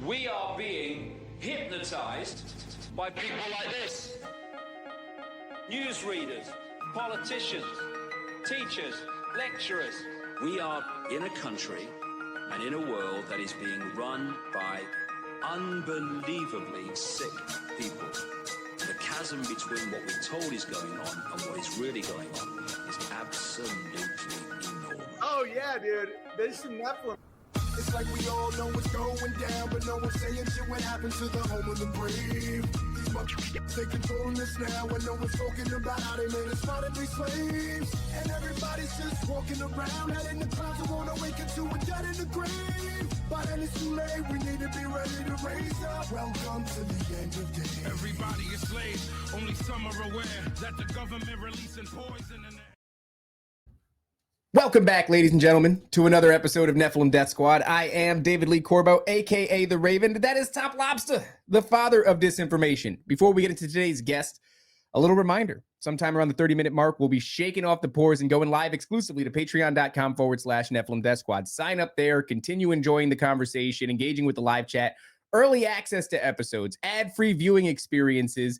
We are being hypnotized by people like this. Newsreaders, politicians, teachers, lecturers. We are in a country and in a world that is being run by unbelievably sick people. The chasm between what we're told is going on and what is really going on is absolutely enormous. Oh yeah, dude. There's some Nephilim. It's like we all know what's going down, but no one's saying shit what happened to the home of the brave. These motherfuckers, they controlling us now, and no one's talking about how they made us modern day slaves. And everybody's just walking around, head in the clouds, and won't awaken to a dead in the grave. But then it's too late, we need to be ready to raise up. Welcome to the end of days. Everybody is slaves, only some are aware that the government releasing poison in the Welcome back, ladies and gentlemen, to another episode of Nephilim Death Squad. I am David Lee Corbo, a.k.a. The Raven. That is Top Lobster, the father of disinformation. Before we get into today's guest, a little reminder. Sometime around the 30-minute mark, we'll be shaking off the pores and going live exclusively to patreon.com/Nephilim Death Squad. Sign up there, continue enjoying the conversation, engaging with the live chat, early access to episodes, ad-free viewing experiences,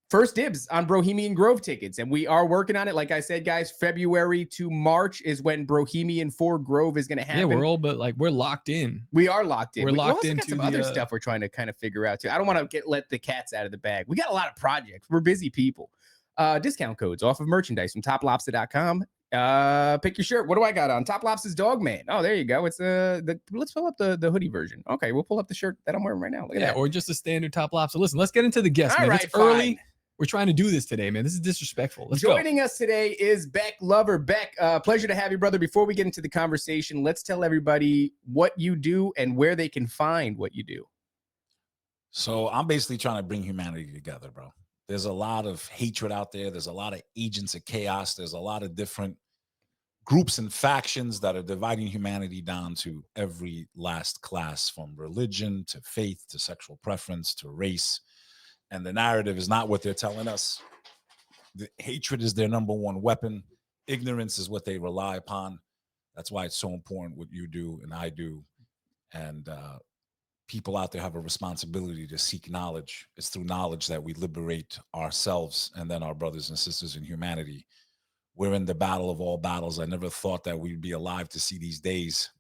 first dibs on Bohemian Grove tickets, and we are working on it. Like I said, guys, February to March is when Bohemian 4 Grove is going to happen. Yeah, we're locked in. We are locked in. We're locked into into some other the, stuff we're trying to kind of figure out too. I don't want to let the cats out of the bag. We got a lot of projects. We're busy people. Discount codes off of merchandise from toplobster.com. Pick your shirt. What do I got on? Top Lobster's Dog Man. Oh, there you go. It's let's pull up the hoodie version. Okay, we'll pull up the shirt that I'm wearing right now. Look at that. Or just a standard Top Lobster. Listen, let's get into the guest, All man. right, It's early. fine. We're trying to do this today, man. This is disrespectful. Let's go. Joining us today is Bek Lover. Beck, pleasure to have you, brother. Before we get into the conversation, let's tell everybody what you do and where they can find what you do. So I'm basically trying to bring humanity together, bro. There's a lot of hatred out there. There's a lot of agents of chaos. There's a lot of different groups and factions that are dividing humanity down to every last class, from religion to faith to sexual preference to race. And the narrative is not what they're telling us. The hatred is their number one weapon. Ignorance is what they rely upon. That's why it's so important what you do and I do. And people out there have a responsibility to seek knowledge. It's through knowledge that we liberate ourselves and then our brothers and sisters in humanity. We're in the battle of all battles. I never thought that we'd be alive to see these days.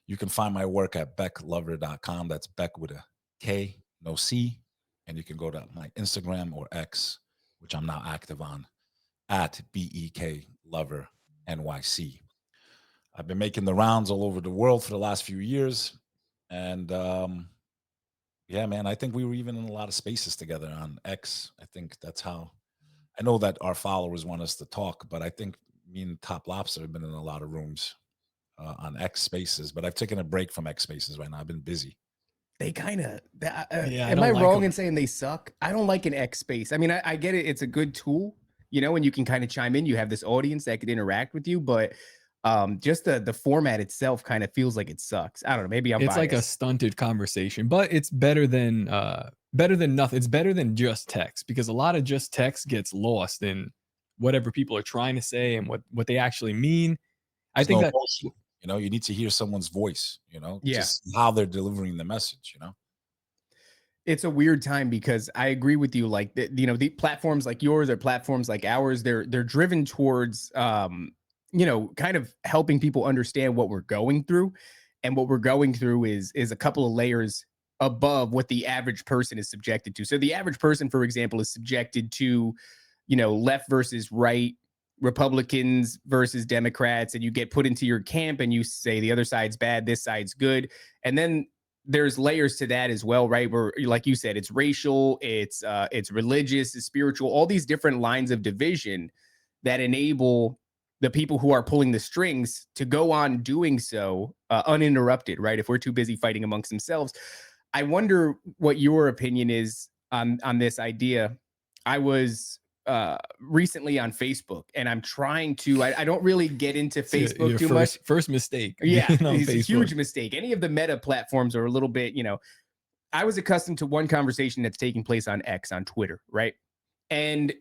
You can find my work at BekLover.com. That's Beck with a K, no C. And you can go to my Instagram or X, which I'm now active on, at BEK Lover NYC. I've been making the rounds all over the world for the last few years. And yeah, man, I think we were even in a lot of spaces together on X. I think that's how, I know that our followers want us to talk, but I think me and Top Lobster have been in a lot of rooms on X spaces, but I've taken a break from X spaces right now. I've been busy. They kind of, Yeah, am I like wrong them. in saying they suck? I don't like an X space. I mean, I get it. It's a good tool, you know, and you can kind of chime in. You have this audience that could interact with you, but just the format itself kind of feels like it sucks. I don't know. Maybe I'm It's like a biased. stunted conversation, but it's better than nothing. It's better than just text, because a lot of just text gets lost in whatever people are trying to say and what they actually mean. I think that emotion. You know, you need to hear someone's voice, you know, Yeah. just how they're delivering the message, you know. It's a weird time because I agree with you. Like, the platforms like yours or platforms like ours, they're driven towards, kind of helping people understand what we're going through. And what we're going through is a couple of layers above what the average person is subjected to. So the average person, for example, is subjected to, left versus right, Republicans versus Democrats, and you get put into your camp and you say the other side's bad, this side's good. And then there's layers to that as well, right? Where, like you said, it's racial, it's religious, it's spiritual, all these different lines of division that enable the people who are pulling the strings to go on doing so uninterrupted, right? If we're too busy fighting amongst themselves. I wonder what your opinion is on this idea. I was recently on Facebook, and I'm trying to, I don't really get into Facebook your too much. First mistake. Yeah, being on it's a Facebook. huge mistake. Any of the meta platforms are a little bit, I was accustomed to one conversation that's taking place on X, on Twitter, right? And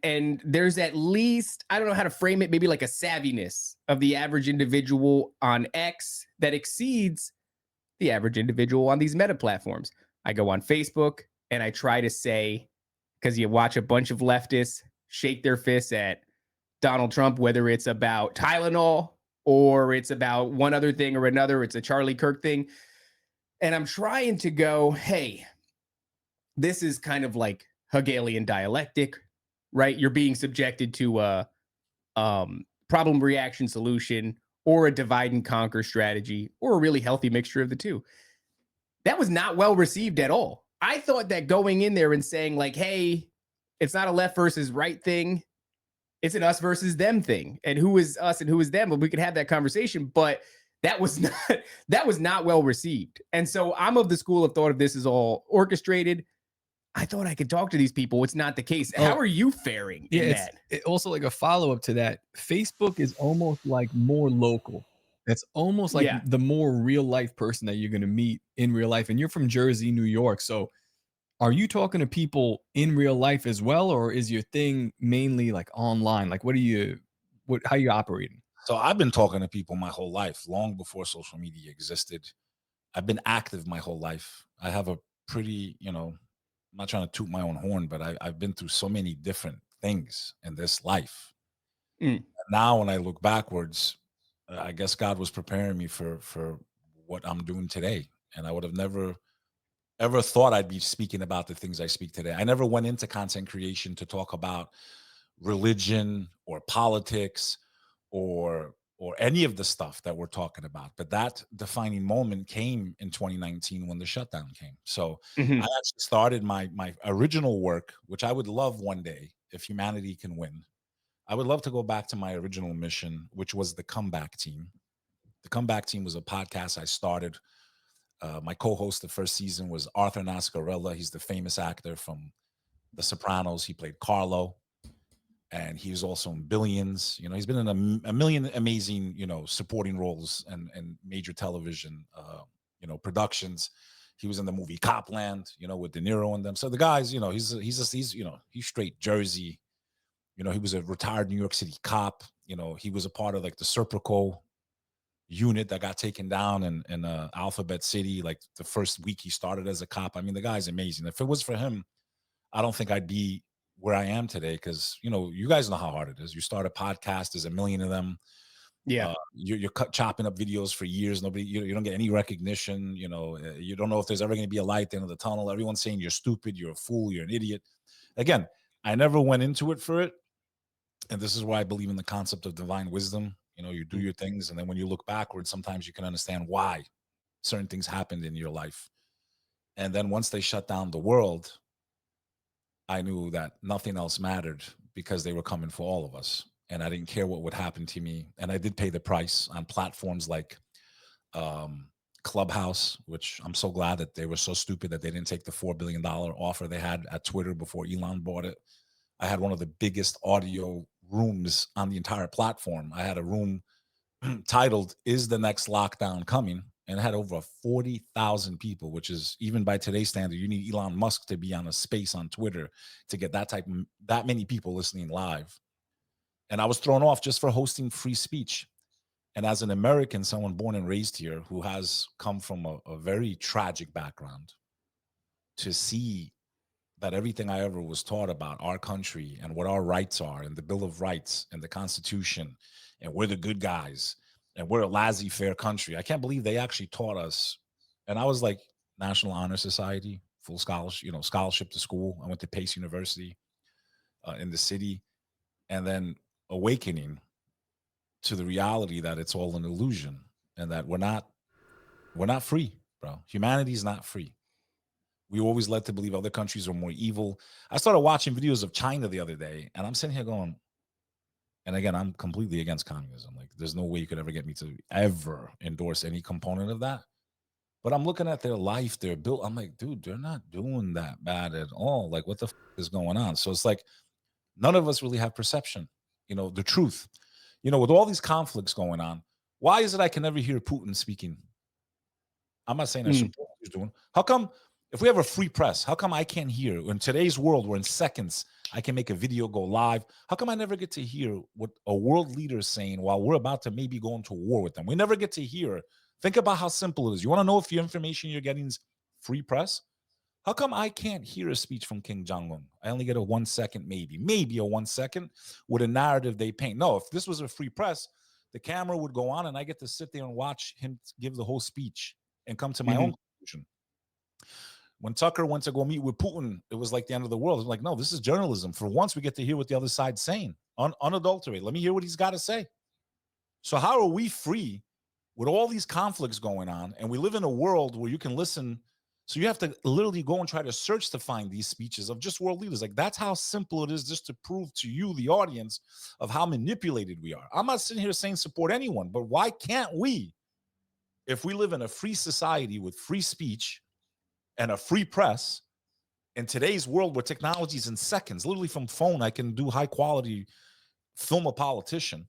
there's at least, I don't know how to frame it, maybe like a savviness of the average individual on X that exceeds the average individual on these meta platforms. I go on Facebook and I try to say, because you watch a bunch of leftists shake their fists at Donald Trump, whether it's about Tylenol or it's about one other thing or another, it's a Charlie Kirk thing. And I'm trying to go, hey, this is kind of like Hegelian dialectic, right? You're being subjected to a problem, reaction, solution, or a divide and conquer strategy, or a really healthy mixture of the two. That was not well received at all. I thought that going in there and saying like, hey, it's not a left versus right thing. It's an us versus them thing. And who is us and who is them? But we could have that conversation, but that was not well received. And so I'm of the school of thought of this is all orchestrated. I thought I could talk to these people. It's not the case. How are you faring in that? It also like a follow-up to that. Facebook is almost like more local. It's almost like the more real life person that you're going to meet in real life. And you're from Jersey, New York. So are you talking to people in real life as well? Or is your thing mainly like online? Like how are you operating? So I've been talking to people my whole life, long before social media existed. I've been active my whole life. I have a pretty, I'm not trying to toot my own horn, but I've been through so many different things in this life. Now, when I look backwards, I guess God was preparing me for what I'm doing today. And I would have never, ever thought I'd be speaking about the things I speak today. I never went into content creation to talk about religion or politics or any of the stuff that we're talking about. But that defining moment came in 2019 when the shutdown came. So I actually started my original work, which I would love one day, if humanity can win, I would love to go back to my original mission, which was the Comeback Team. The Comeback Team was a podcast I started. My co-host the first season was Arthur Nascarella. He's the famous actor from The Sopranos. He played Carlo. And he was also in Billions. He's been in a million amazing, supporting roles and major television, productions. He was in the movie Copland, with De Niro and them. So the guys, he's straight Jersey. He was a retired New York City cop. He was a part of like the Serpico unit that got taken down in Alphabet City. Like the first week he started as a cop. I mean, the guy's amazing. If it was for him, I don't think I'd be where I am today, because you guys know how hard it is. You start a podcast, there's a million of them. You're chopping up videos for years. Nobody, you don't get any recognition. You don't know if there's ever going to be a light at the end of the tunnel. Everyone's saying you're stupid, you're a fool, you're an idiot. Again, I never went into it for it, and this is why I believe in the concept of divine wisdom. You do your things, and then when you look backwards, sometimes you can understand why certain things happened in your life. And then once they shut down the world, I knew that nothing else mattered, because they were coming for all of us. And I didn't care what would happen to me. And I did pay the price on platforms like Clubhouse, which I'm so glad that they were so stupid that they didn't take the $4 billion offer they had at Twitter before Elon bought it. I had one of the biggest audio rooms on the entire platform. I had a room titled, "Is the Next Lockdown Coming?" And it had over 40,000 people, which is, even by today's standard, you need Elon Musk to be on a space on Twitter to get that many people listening live. And I was thrown off just for hosting free speech. And as an American, someone born and raised here who has come from a very tragic background, to see that everything I ever was taught about our country and what our rights are, and the Bill of Rights and the Constitution, and we're the good guys, and we're a laissez-faire country. I can't believe they actually taught us. And I was like, National Honor Society, full scholarship, scholarship to school. I went to Pace University in the city, and then awakening to the reality that it's all an illusion, and that we're not free, bro. Humanity is not free. We always led to believe other countries are more evil. I started watching videos of China the other day, and I'm sitting here going, and again, I'm completely against communism. Like, there's no way you could ever get me to ever endorse any component of that. But I'm looking at their life, their build. I'm like, dude, they're not doing that bad at all. Like, what the is going on? So it's like, none of us really have perception, the truth. With all these conflicts going on, why is it I can never hear Putin speaking? I'm not saying I support what he's doing. How come, if we have a free press, how come I can't hear? In today's world, where in seconds I can make a video go live. How come I never get to hear what a world leader is saying while we're about to maybe go into war with them? We never get to hear. Think about how simple it is. You want to know if your information you're getting is free press? How come I can't hear a speech from Kim Jong-un? I only get a 1 second, maybe a 1 second with a narrative they paint. No, if this was a free press, the camera would go on and I get to sit there and watch him give the whole speech and come to my own conclusion. When Tucker went to go meet with Putin, it was like the end of the world. It's like, no, this is journalism. For once, we get to hear what the other side's saying, unadulterated. Let me hear what he's got to say. So how are we free with all these conflicts going on? And we live in a world where you can listen. So you have to literally go and try to search to find these speeches of just world leaders. Like, that's how simple it is, just to prove to you, the audience, of how manipulated we are. I'm not sitting here saying support anyone, but why can't we, if we live in a free society with free speech and a free press, in today's world where technology is in seconds, literally from phone, I can do high quality film a politician,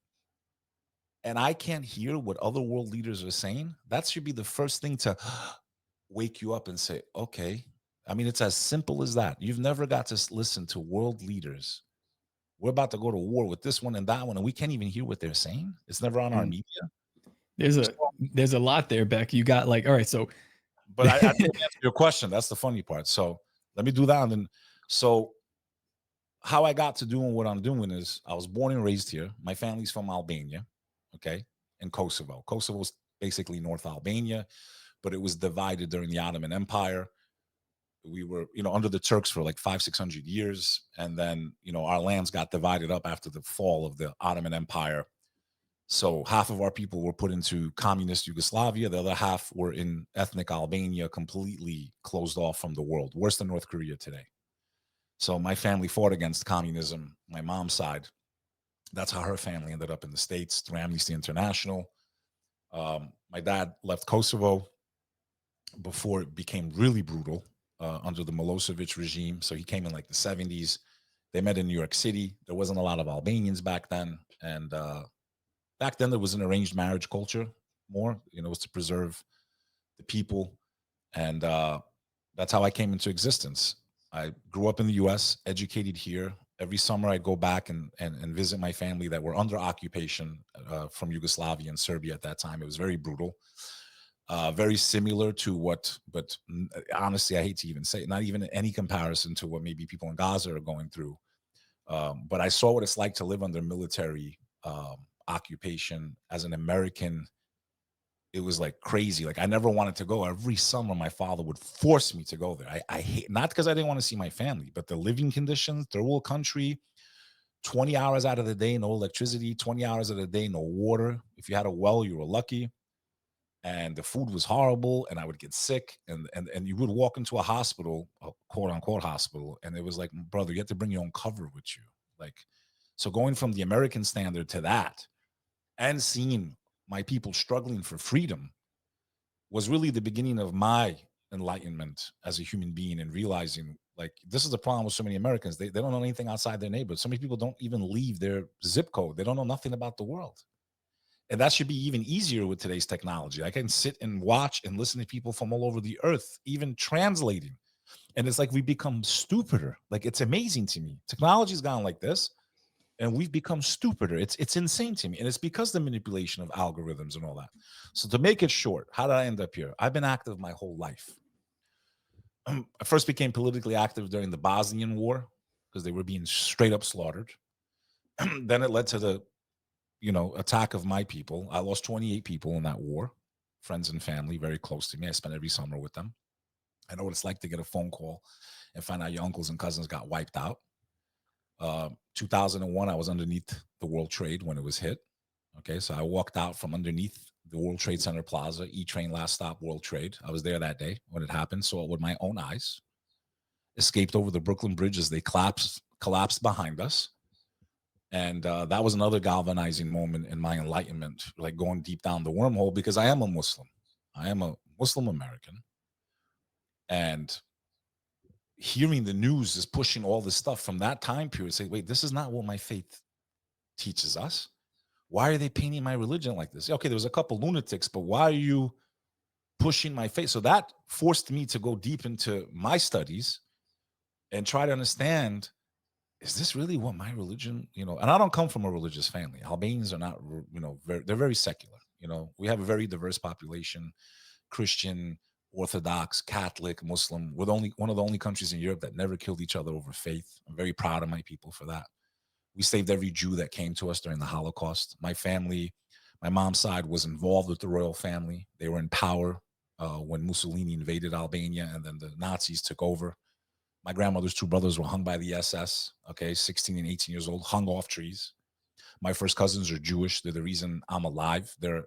and I can't hear what other world leaders are saying? That should be the first thing to wake you up and say, okay. I mean, it's as simple as that. You've never got to listen to world leaders. We're about to go to war with this one and that one, and we can't even hear what they're saying. It's never on our media. There's a lot there, Beck. You got like, all right, so. But I didn't answer your question. That's the funny part. So let me do that. And then, so how I got to doing what I'm doing is, I was born and raised here. My family's from Albania, okay, and Kosovo. Kosovo was basically North Albania, but it was divided during the Ottoman Empire. We were, under the Turks for like 500-600 years. And then, our lands got divided up after the fall of the Ottoman Empire. So half of our people were put into communist Yugoslavia. The other half were in ethnic Albania, completely closed off from the world, worse than North Korea today. So my family fought against communism, my mom's side. That's how her family ended up in the States, through Amnesty International. My dad left Kosovo before it became really brutal under the Milosevic regime. So he came in like the 70s. They met in New York City. There wasn't a lot of Albanians back then. And back then there was an arranged marriage culture more, it was to preserve the people. And that's how I came into existence. I grew up in the US, educated here. Every summer I'd go back and visit my family that were under occupation from Yugoslavia and Serbia at that time. It was very brutal. Very similar to but honestly, I hate to even say it, not even any comparison to what maybe people in Gaza are going through. But I saw what it's like to live under military occupation as an American. It was like crazy. Like, I never wanted to go. Every summer, my father would force me to go there. I hate, not because I didn't want to see my family, but the living conditions, third world country, 20 hours out of the day, no electricity, 20 hours of the day, no water. If you had a well, you were lucky. And the food was horrible, and I would get sick, and you would walk into a hospital, a quote unquote hospital, and it was like, brother, you have to bring your own cover with you. Like, so going from the American standard to that, and seeing my people struggling for freedom, was really the beginning of my enlightenment as a human being, and realizing, like, this is the problem with so many Americans. They don't know anything outside their neighborhood. So many people don't even leave their zip code. They don't know nothing about the world. And that should be even easier with today's technology. I can sit and watch and listen to people from all over the earth, even translating. And it's like we become stupider. Like, it's amazing to me. Technology's gone like this, and we've become stupider. It's insane to me. And it's because the manipulation of algorithms and all that. So to make it short, how did I end up here? I've been active my whole life. I first became politically active during the Bosnian War, because they were being straight up slaughtered. Then it led to the attack of my people. I lost 28 people in that war, friends and family very close to me. I spent every summer with them. I know what it's like to get a phone call and find out your uncles and cousins got wiped out. 2001, I was underneath the World Trade when it was hit. Okay, so I walked out from underneath the World Trade Center Plaza, E-Train last stop, World Trade. I was there that day when it happened, saw it with my own eyes. Escaped over the Brooklyn Bridge as they collapsed behind us. And that was another galvanizing moment in my enlightenment, like going deep down the wormhole, because I am a Muslim. I am a Muslim American. And hearing the news is pushing all this stuff from that time period. Say, wait, this is not what my faith teaches us. Why are they painting my religion like this? Okay, there was a couple lunatics, but why are you pushing my faith? So that forced me to go deep into my studies and try to understand is this really what my religion, and I don't come from a religious family. Albanians are not, they're very secular. We have a very diverse population, Christian, Orthodox, Catholic, Muslim. We're one of the only countries in Europe that never killed each other over faith. I'm very proud of my people for that. We saved every Jew that came to us during the Holocaust. My family, my mom's side was involved with the royal family. They were in power when Mussolini invaded Albania and then the Nazis took over. My grandmother's two brothers were hung by the SS, 16 and 18 years old, hung off trees. My first cousins are Jewish. They're the reason I'm alive. Their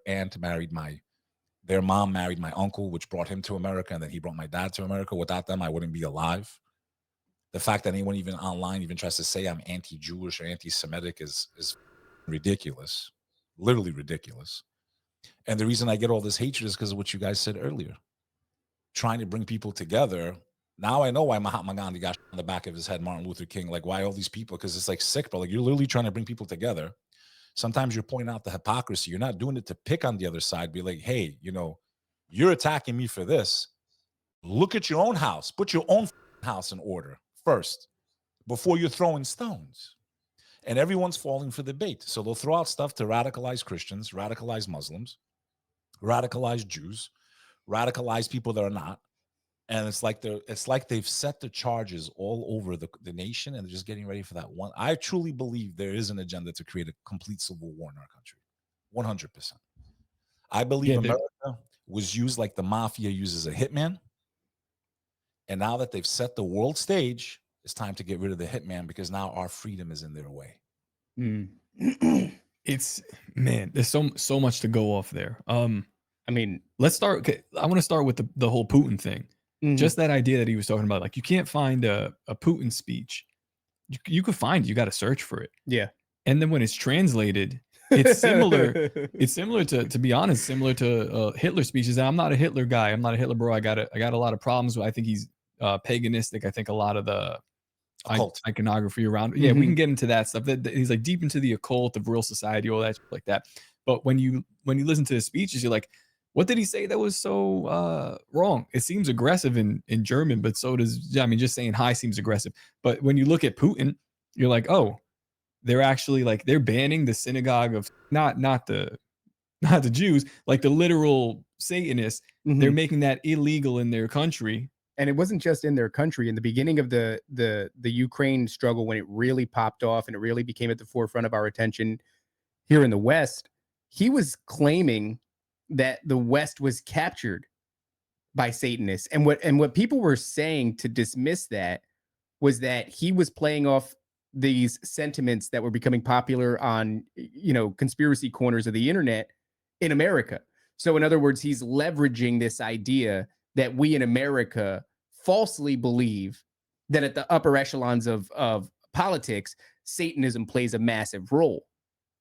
mom married my uncle, which brought him to America, and then he brought my dad to America. Without them, I wouldn't be alive. The fact that anyone even online even tries to say I'm anti-Jewish or anti-Semitic is ridiculous, literally ridiculous. And the reason I get all this hatred is because of what you guys said earlier, trying to bring people together. Now I know why Mahatma Gandhi got on the back of his head, Martin Luther King, like why all these people, because it's like sick, but like you're literally trying to bring people together. Sometimes you're pointing out the hypocrisy. You're not doing it to pick on the other side. Be like, hey, you're attacking me for this. Look at your own house. Put your own house in order first before you're throwing stones. And everyone's falling for the bait. So they'll throw out stuff to radicalize Christians, radicalize Muslims, radicalize Jews, radicalize people that are not. And it's like they've set the charges all over the nation, and they're just getting ready for that one. I truly believe there is an agenda to create a complete civil war in our country. 100%. I believe America was used like the mafia uses a hitman. And now that they've set the world stage, it's time to get rid of the hitman because now our freedom is in their way. It's, man, there's so much to go off there. I mean, let's start. I want to start with the whole Putin thing. Just that idea that he was talking about, like you can't find a Putin speech. You could find it, you got to search for it. Yeah. And then when it's translated, it's similar. It's similar to be honest, similar to Hitler speeches. And I'm not a Hitler guy. I'm not a Hitler bro. I got a lot of problems with. I think he's paganistic. I think a lot of the iconography around. Yeah, we can get into that stuff. That he's like deep into the occult of real society, all that like that. But when you listen to his speeches, you're like, what did he say that was so wrong? It seems aggressive in German, but so does, I mean, just saying hi seems aggressive. But when you look at Putin, you're like, oh, they're actually like, they're banning the synagogue of not the Jews, like the literal Satanists. They're making that illegal in their country. And it wasn't just in their country. In the beginning of the Ukraine struggle, when it really popped off and it really became at the forefront of our attention here in the West, he was claiming that the West was captured by Satanists. And what people were saying to dismiss that was that he was playing off these sentiments that were becoming popular on, conspiracy corners of the internet in America. So in other words, he's leveraging this idea that we in America falsely believe that at the upper echelons of politics, Satanism plays a massive role.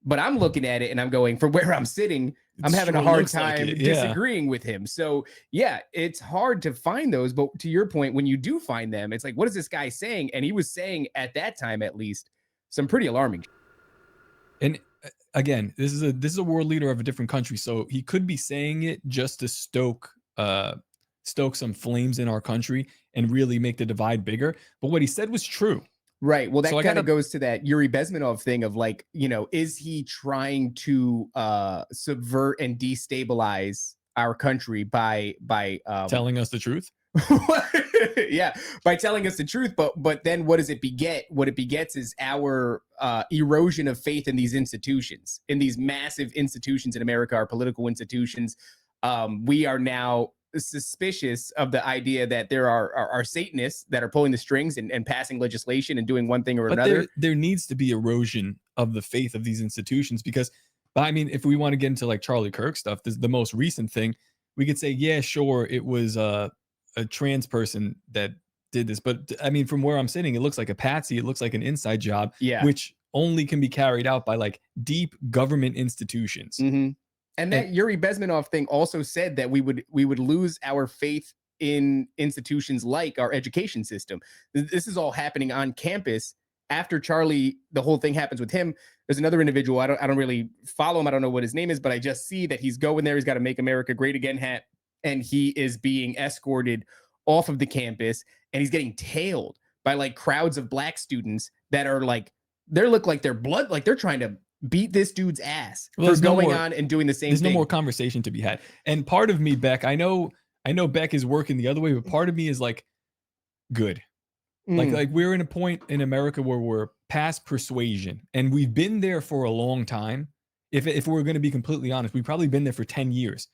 But I'm looking at it and I'm going, from where I'm sitting, I'm having a hard time disagreeing with him. So yeah, it's hard to find those. But to your point, when you do find them, it's like, what is this guy saying? And he was saying at that time, at least, some pretty alarming. And again, this is a world leader of a different country, so he could be saying it just to stoke some flames in our country and really make the divide bigger. But what he said was true. Right. Well, that kind of goes to that Yuri Bezmenov thing of like, is he trying to subvert and destabilize our country by telling us the truth? Yeah, by telling us the truth. But then what does it beget? What it begets is our erosion of faith in these institutions, in these massive institutions in America, our political institutions. We are now suspicious of the idea that there are Satanists that are pulling the strings and passing legislation and doing one thing or another. There needs to be erosion of the faith of these institutions because, I mean, if we want to get into like Charlie Kirk stuff, this is the most recent thing. We could say, yeah, sure, it was a trans person that did this, but I mean, from where I'm sitting, it looks like a patsy. It looks like an inside job, which only can be carried out by like deep government institutions. And that Yuri Bezmenov thing also said that we would lose our faith in institutions like our education system. This is all happening on campus. After Charlie, the whole thing happens with him. There's another individual. I don't really follow him. I don't know what his name is, but I just see that he's going there. He's got a Make America Great Again hat, and he is being escorted off of the campus, and he's getting tailed by like crowds of black students that are like, they look like they're blood, like they're trying to beat this dude's ass for going on and doing the same There's thing. no more conversation to be had. And part of me, Beck, I know Beck is working the other way, but part of me is like, good. Like we're in a point in America where we're past persuasion, and we've been there for a long time. If we're going to be completely honest, we've probably been there for 10 years.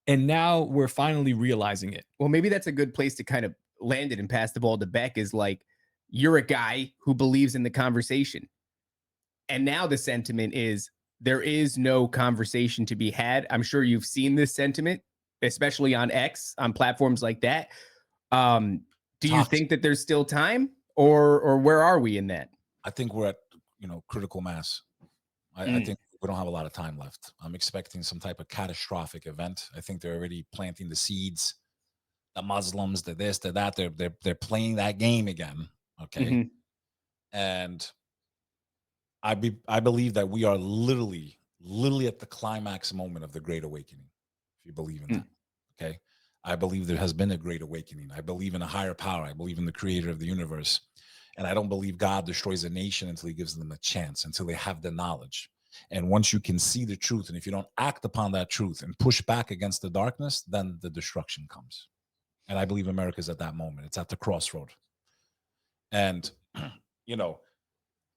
And now we're finally realizing it. Well, maybe that's a good place to kind of land it and pass the ball to Beck, is like, you're a guy who believes in the conversation. And now the sentiment is there is no conversation to be had. I'm sure you've seen this sentiment, especially on X, on platforms like that. Do you think that there's still time, or where are we in that? I think we're at, critical mass. I think we don't have a lot of time left. I'm expecting some type of catastrophic event. I think they're already planting the seeds. The Muslims, the this, the that, they're playing that game again. Okay. And I believe that we are literally at the climax moment of the Great Awakening, if you believe in that. Okay. I believe there has been a Great Awakening. I believe in a higher power. I believe in the creator of the universe. And I don't believe God destroys a nation until he gives them a chance, until they have the knowledge. And once you can see the truth, and if you don't act upon that truth and push back against the darkness, then the destruction comes. And I believe America's at that moment. It's at the crossroad. And,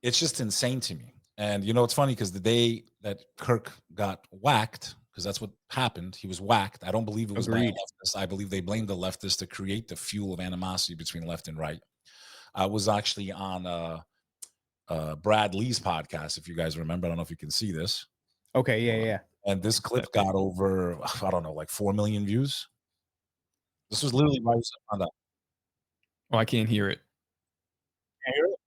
it's just insane to me. And, it's funny because the day that Kirk got whacked, because that's what happened, he was whacked. I don't believe it was by leftists. I believe they blamed the leftists to create the fuel of animosity between left and right. I was actually on Brad Lee's podcast, if you guys remember. I don't know if you can see this. Okay, yeah. And this clip got over, I don't know, like 4 million views. This was literally right on that. Oh, I can't hear it. Can you hear it?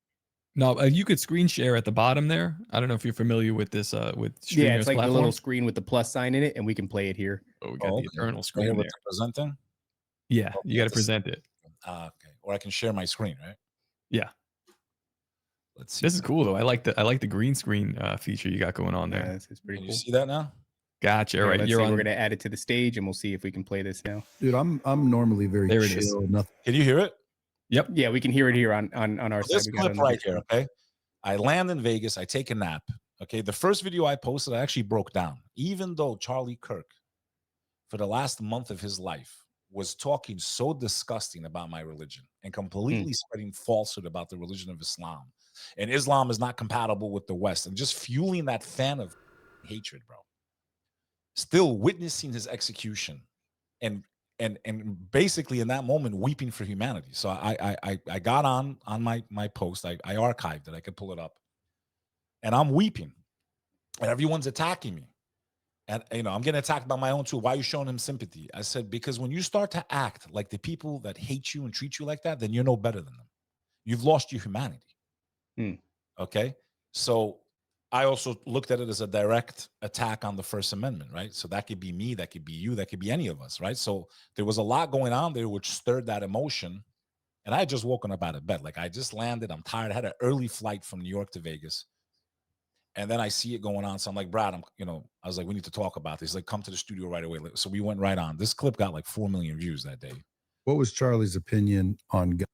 No, you could screen share at the bottom there. I don't know if you're familiar with this, with yeah, it's like platform. the little screen with the plus sign in it, and we can play it here. Oh, we got the eternal screen there. With the presenting? Yeah, you got to present it. Okay, or I can share my screen, right? Yeah. Let's see. This is cool though. I like the green screen feature you got going on there. Yeah, this is pretty cool. You see that now? Gotcha. All right, we're going to add it to the stage, and we'll see if we can play this now. Dude, I'm normally very there it chill. is. Nothing. Can you hear it? Yep. Yeah, we can hear it here on our side. This clip right here, okay? I land in Vegas. I take a nap. Okay, the first video I posted, I actually broke down. Even though Charlie Kirk, for the last month of his life, was talking so disgusting about my religion and completely spreading falsehood about the religion of Islam, and Islam is not compatible with the West, and just fueling that fan of hatred, bro. Still witnessing his execution, and basically in that moment weeping for humanity. So I got on my post. I archived it. I could pull it up, and I'm weeping, and everyone's attacking me. And, I'm getting attacked by my own too. Why are you showing him sympathy? I said, because when you start to act like the people that hate you and treat you like that, then you're no better than them. You've lost your humanity. Okay. So I also looked at it as a direct attack on the First Amendment, right? So that could be me, that could be you, that could be any of us, right? So there was a lot going on there which stirred that emotion. And I had just woken up out of bed. Like, I just landed. I'm tired. I had an early flight from New York to Vegas. And then I see it going on. So I'm like, Brad, I was like, we need to talk about this. He's like, come to the studio right away. So we went right on. This clip got like 4 million views that day. What was Charlie's opinion on God?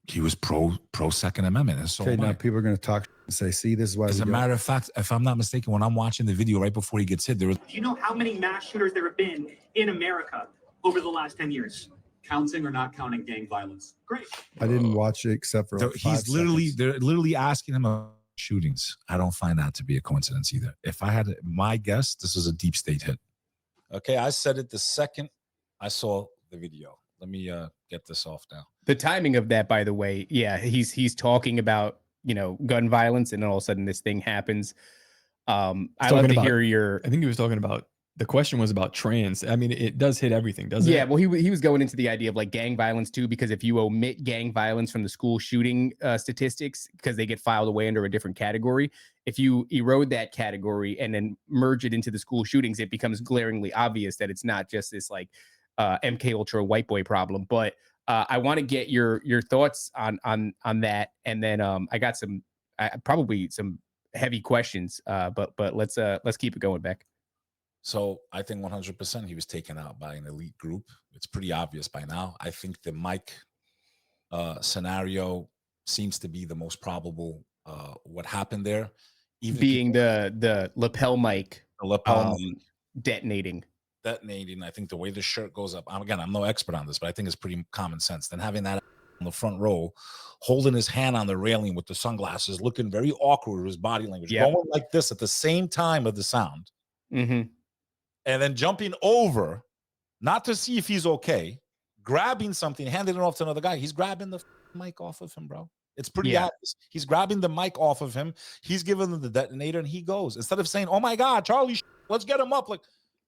He was pro Second Amendment. And so okay, now people are going to talk and say, see, this is why. As a matter of fact, if I'm not mistaken, when I'm watching the video right before he gets hit, there was. Do you know how many mass shooters there have been in America over the last 10 years? Counting or not counting gang violence? Great. I didn't watch it except for. They're literally asking him about shootings. I don't find that to be a coincidence either. If I had my guess, this was a deep state hit. Okay, I said it the second I saw the video. Let me get this off now. The timing of that, by the way, yeah, he's talking about, gun violence, and then all of a sudden this thing happens. I love to hear your. I think he was talking about. The question was about trans. I mean, it does hit everything, doesn't it? Yeah, well, he was going into the idea of like gang violence too, because if you omit gang violence from the school shooting statistics, because they get filed away under a different category, if you erode that category and then merge it into the school shootings, it becomes glaringly obvious that it's not just this like MK Ultra white boy problem. But I want to get your thoughts on that, and then I got some probably some heavy questions, but let's keep it going, Beck. So I think 100% he was taken out by an elite group. It's pretty obvious by now. I think the mic scenario seems to be the most probable. What happened there, even being the lapel mic, detonating. I think the way the shirt goes up. I'm no expert on this, but I think it's pretty common sense. Then having that on the front row, holding his hand on the railing with the sunglasses, looking very awkward with his body language, going like this at the same time of the sound, and then jumping over, not to see if he's okay, grabbing something, handing it off to another guy. He's grabbing the mic off of him, bro. It's pretty obvious. He's grabbing the mic off of him. He's giving him the detonator, and he goes. Instead of saying, "Oh my God, Charlie, let's get him up," like,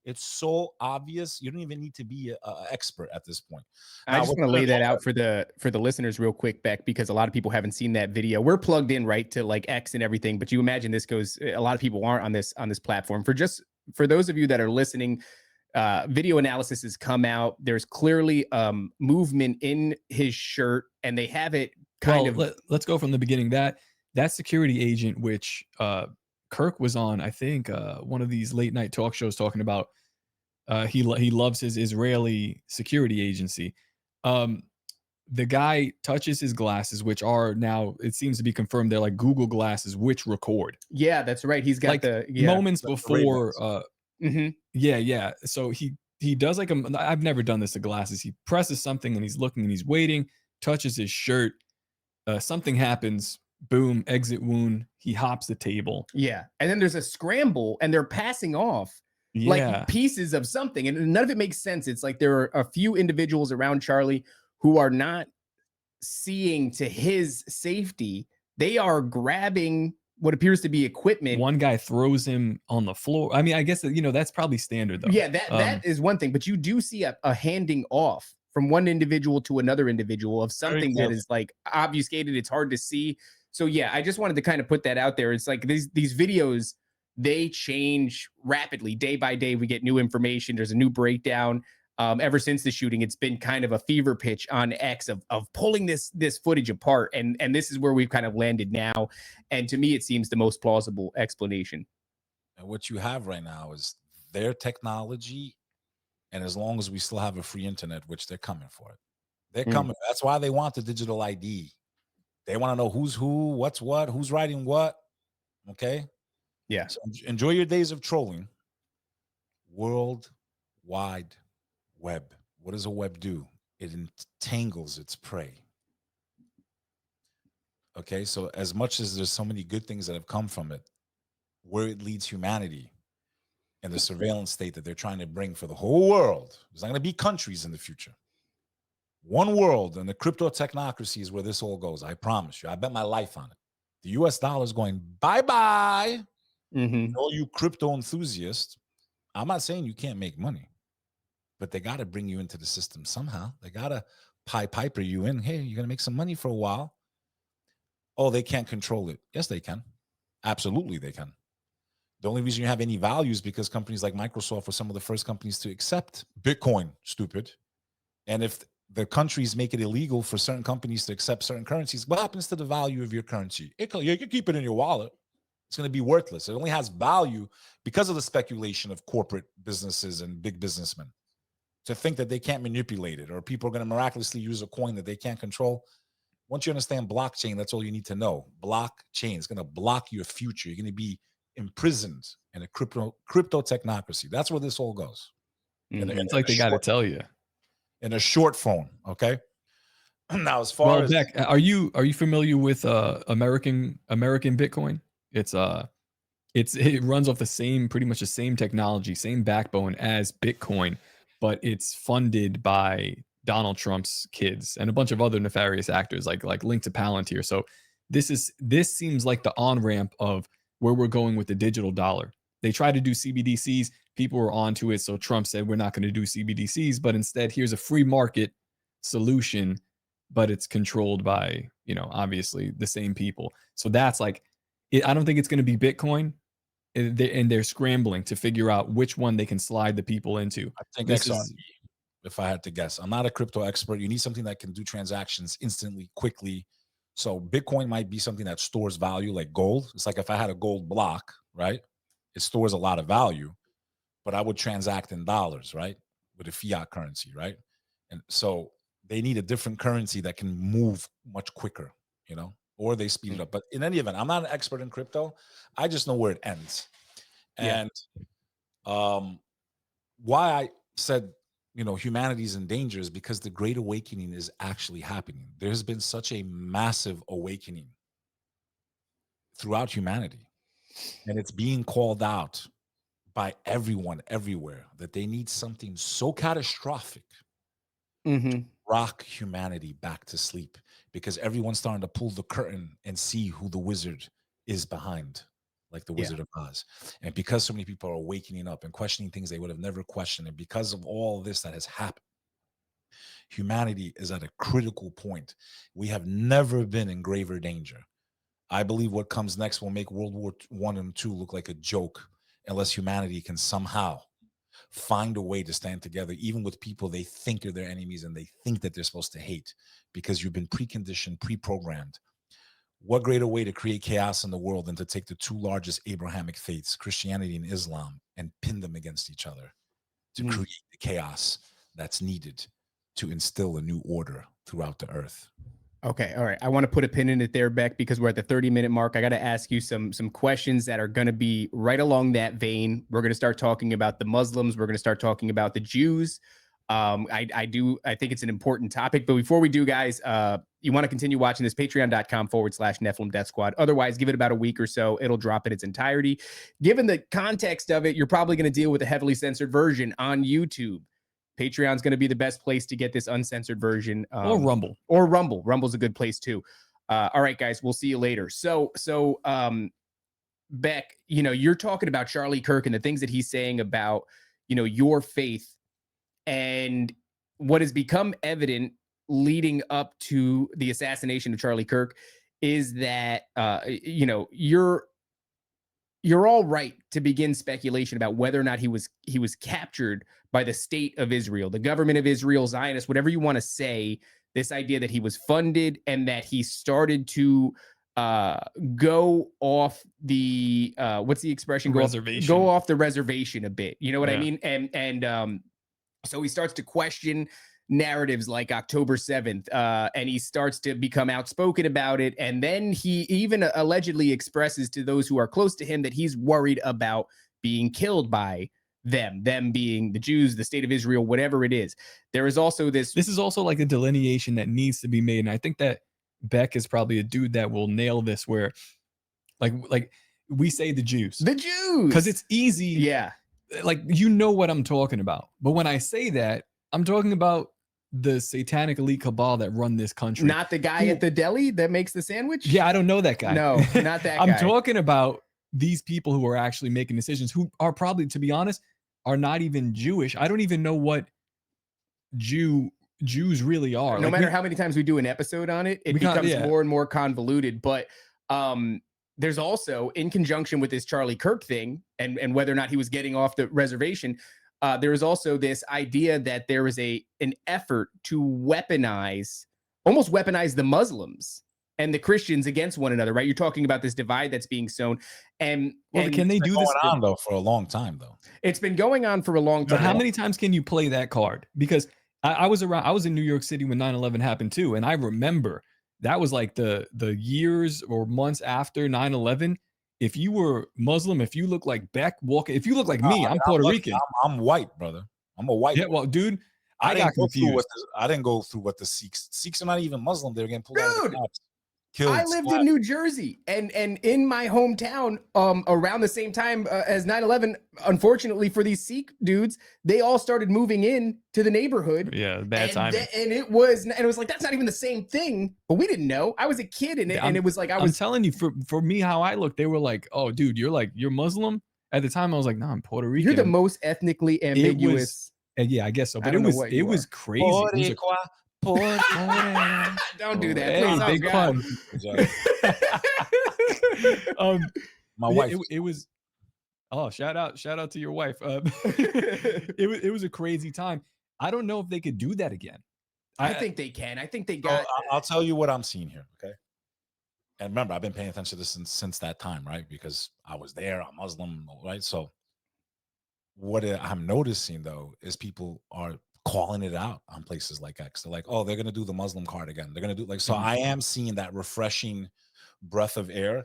it's so obvious. You don't even need to be an expert at this point. I just want to lay that out for the listeners real quick, Beck, because a lot of people haven't seen that video. We're plugged in right to like X and everything, but you imagine this goes. A lot of people aren't on this platform. For those of you that are listening, video analysis has come out. There's clearly movement in his shirt, and they have it let's go from the beginning. That security agent, which Kirk was on, I think, one of these late night talk shows talking about he loves his Israeli security agency. The guy touches his glasses, which are now, it seems to be confirmed, they're like Google glasses, which record. Yeah, that's right. He's got like moments before. Yeah. So he does like I've never done this to glasses. He presses something and he's looking and he's waiting, touches his shirt. Something happens. Boom, exit wound. He hops the table. Yeah. And then there's a scramble and they're passing off like pieces of something. And none of it makes sense. It's like there are a few individuals around Charlie who are not seeing to his safety. They are grabbing what appears to be equipment. One guy throws him on the floor. I mean, I guess, that's probably standard though. Yeah, that is one thing. But you do see a handing off from one individual to another individual of something that is like obfuscated. It's hard to see. So yeah, I just wanted to kind of put that out there. It's like these videos, they change rapidly. Day by day, we get new information. There's a new breakdown. Ever since the shooting, it's been kind of a fever pitch on X of pulling this footage apart. And this is where we've kind of landed now. And to me, it seems the most plausible explanation. And what you have right now is their technology. And as long as we still have a free internet, which they're coming for it, they're coming. That's why they want the digital ID. They want to know who's who, what's what, who's writing what. Okay. Yeah. So enjoy your days of trolling. World Wide Web. What does a web do? It entangles its prey. Okay. So as much as there's so many good things that have come from it, where it leads humanity and the surveillance state that they're trying to bring for the whole world, there's not going to be countries in the future. One world, and the crypto technocracy is where this all goes. I promise you. I bet my life on it. The US dollar is going bye-bye. All you crypto enthusiasts, I'm not saying you can't make money, but they got to bring you into the system somehow. They got to piper you in. Hey, you're going to make some money for a while. Oh, they can't control it. Yes, they can. Absolutely, they can. The only reason you have any value is because companies like Microsoft were some of the first companies to accept Bitcoin, stupid. And if the countries make it illegal for certain companies to accept certain currencies, what happens to the value of your currency? You can keep it in your wallet. It's going to be worthless. It only has value because of the speculation of corporate businesses and big businessmen to think that they can't manipulate it, or people are going to miraculously use a coin that they can't control. Once you understand blockchain, that's all you need to know. Blockchain is going to block your future. You're going to be imprisoned in a crypto technocracy. That's where this all goes. It's like they got to tell you. In a short phone, okay? Now, as far as Beck, are you familiar with American Bitcoin? It runs off pretty much the same technology, same backbone as Bitcoin, but it's funded by Donald Trump's kids and a bunch of other nefarious actors like linked to Palantir. So this seems like the on-ramp of where we're going with the digital dollar. They tried to do CBDCs, people were onto it, so Trump said we're not going to do CBDCs, but instead here's a free market solution, but it's controlled by, obviously the same people. So that's like, I don't think it's going to be Bitcoin, and they're scrambling to figure out which one they can slide the people into. I think XRP, if I had to guess. I'm not a crypto expert. You need something that can do transactions instantly, quickly. So Bitcoin might be something that stores value like gold. It's like if I had a gold block, right? It stores a lot of value, but I would transact in dollars, right? With a fiat currency, right? And so they need a different currency that can move much quicker, or they speed it up. But in any event, I'm not an expert in crypto. I just know where it ends. Yeah. And why I said, humanity's in danger is because the Great Awakening is actually happening. There's been such a massive awakening throughout humanity, and it's being called out by everyone everywhere that they need something so catastrophic to rock humanity back to sleep, because everyone's starting to pull the curtain and see who the wizard is behind, like the Wizard of Oz. And because so many people are awakening up and questioning things they would have never questioned, and because of all this that has happened, humanity is at a critical point. We have never been in graver danger. I believe what comes next will make World War I and II look like a joke, unless humanity can somehow find a way to stand together, even with people they think are their enemies and they think that they're supposed to hate, because you've been preconditioned, pre-programmed. What greater way to create chaos in the world than to take the two largest Abrahamic faiths, Christianity and Islam, and pin them against each other to create the chaos that's needed to instill a new order throughout the earth. Okay. All right. I want to put a pin in it there, Beck, because we're at the 30-minute mark. I got to ask you some questions that are going to be right along that vein. We're going to start talking about the Muslims. We're going to start talking about the Jews. I think it's an important topic. But before we do, guys, you want to continue watching this, patreon.com/Nephilim Death Squad. Otherwise, give it about a week or so. It'll drop in its entirety. Given the context of it, you're probably going to deal with a heavily censored version on YouTube. Patreon's going to be the best place to get this uncensored version. Or Rumble. Or Rumble. Rumble's a good place too. All right, guys, we'll see you later. So Beck, you're talking about Charlie Kirk and the things that he's saying about, your faith, and what has become evident leading up to the assassination of Charlie Kirk is that, you're all right to begin speculation about whether or not he was captured by the state of Israel, the government of Israel, Zionists, whatever you want to say. This idea that he was funded and that he started to go off the what's the expression? Reservation. Go off the reservation a bit. You know what I mean? And so he starts to question narratives like October 7th, and he starts to become outspoken about it. And then he even allegedly expresses to those who are close to him that he's worried about being killed by them being the Jews, the state of Israel, whatever it is. There is also this is also like a delineation that needs to be made. And I think that Beck is probably a dude that will nail this, where like we say the Jews, because it's easy. Yeah. Like, what I'm talking about. But when I say that, I'm talking about the satanic elite cabal that run this country. Not the guy at the deli that makes the sandwich? Yeah, I don't know that guy. No, not that guy. I'm talking about these people who are actually making decisions, who are probably, to be honest, are not even Jewish. I don't even know what Jews really are. No matter how many times we do an episode on it, it becomes more and more convoluted. But there's also, in conjunction with this Charlie Kirk thing and whether or not he was getting off the reservation, there is also this idea that there is an effort to almost weaponize the Muslims and the Christians against one another, right? You're talking about this divide that's being sown. And can they do this on though for a long time though? It's been going on for a long time. But how many times can you play that card? Because I was in New York City when 9/11 happened too, and I remember that was like the years or months after 9/11. If you were Muslim, if you look like Beck, if you look like me, I'm Puerto Rican. I'm white, brother. I'm a white. Yeah, well, dude, I got confused. I didn't go through what the Sikhs are not even Muslim. They're getting pulled out of the cops. I lived in New Jersey, and in my hometown, around the same time as 9/11, unfortunately for these Sikh dudes, they all started moving in to the neighborhood. Yeah, bad timing. And it was like, that's not even the same thing, but we didn't know. I was a kid, and it was like, I'm telling you, for me, how I looked, they were like, "Oh, dude, you're Muslim." At the time, I was like, "No, I'm Puerto Rican." You're the most ethnically ambiguous. Yeah, I guess so. But it was crazy. Don't do that. Hey, big pun. My wife. It was. Oh, shout out to your wife. It was a crazy time. I don't know if they could do that again. I think they can. I think they got. I'll tell you what I'm seeing here. Okay. And remember, I've been paying attention to this since that time, right? Because I was there. I'm Muslim, right? So what I'm noticing though is people are calling it out on places like X. They're like, oh, they're gonna do the Muslim card again. They're gonna do like so. I am seeing that refreshing breath of air.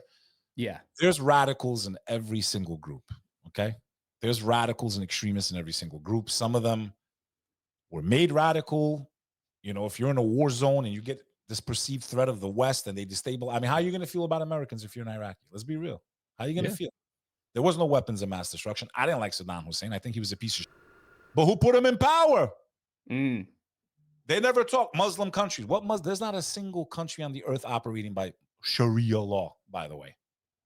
Yeah. There's radicals in every single group. Okay. There's radicals and extremists in every single group. Some of them were made radical. You know, if you're in a war zone and you get this perceived threat of the West and they destabilize, I mean, how are you going to feel about Americans if you're an Iraqi? Let's be real. How are you going to feel? There was no weapons of mass destruction. I didn't like Saddam Hussein. I think he was a piece of shit. But who put him in power? They never talk Muslim countries. There's not a single country on the earth operating by Sharia law, by the way.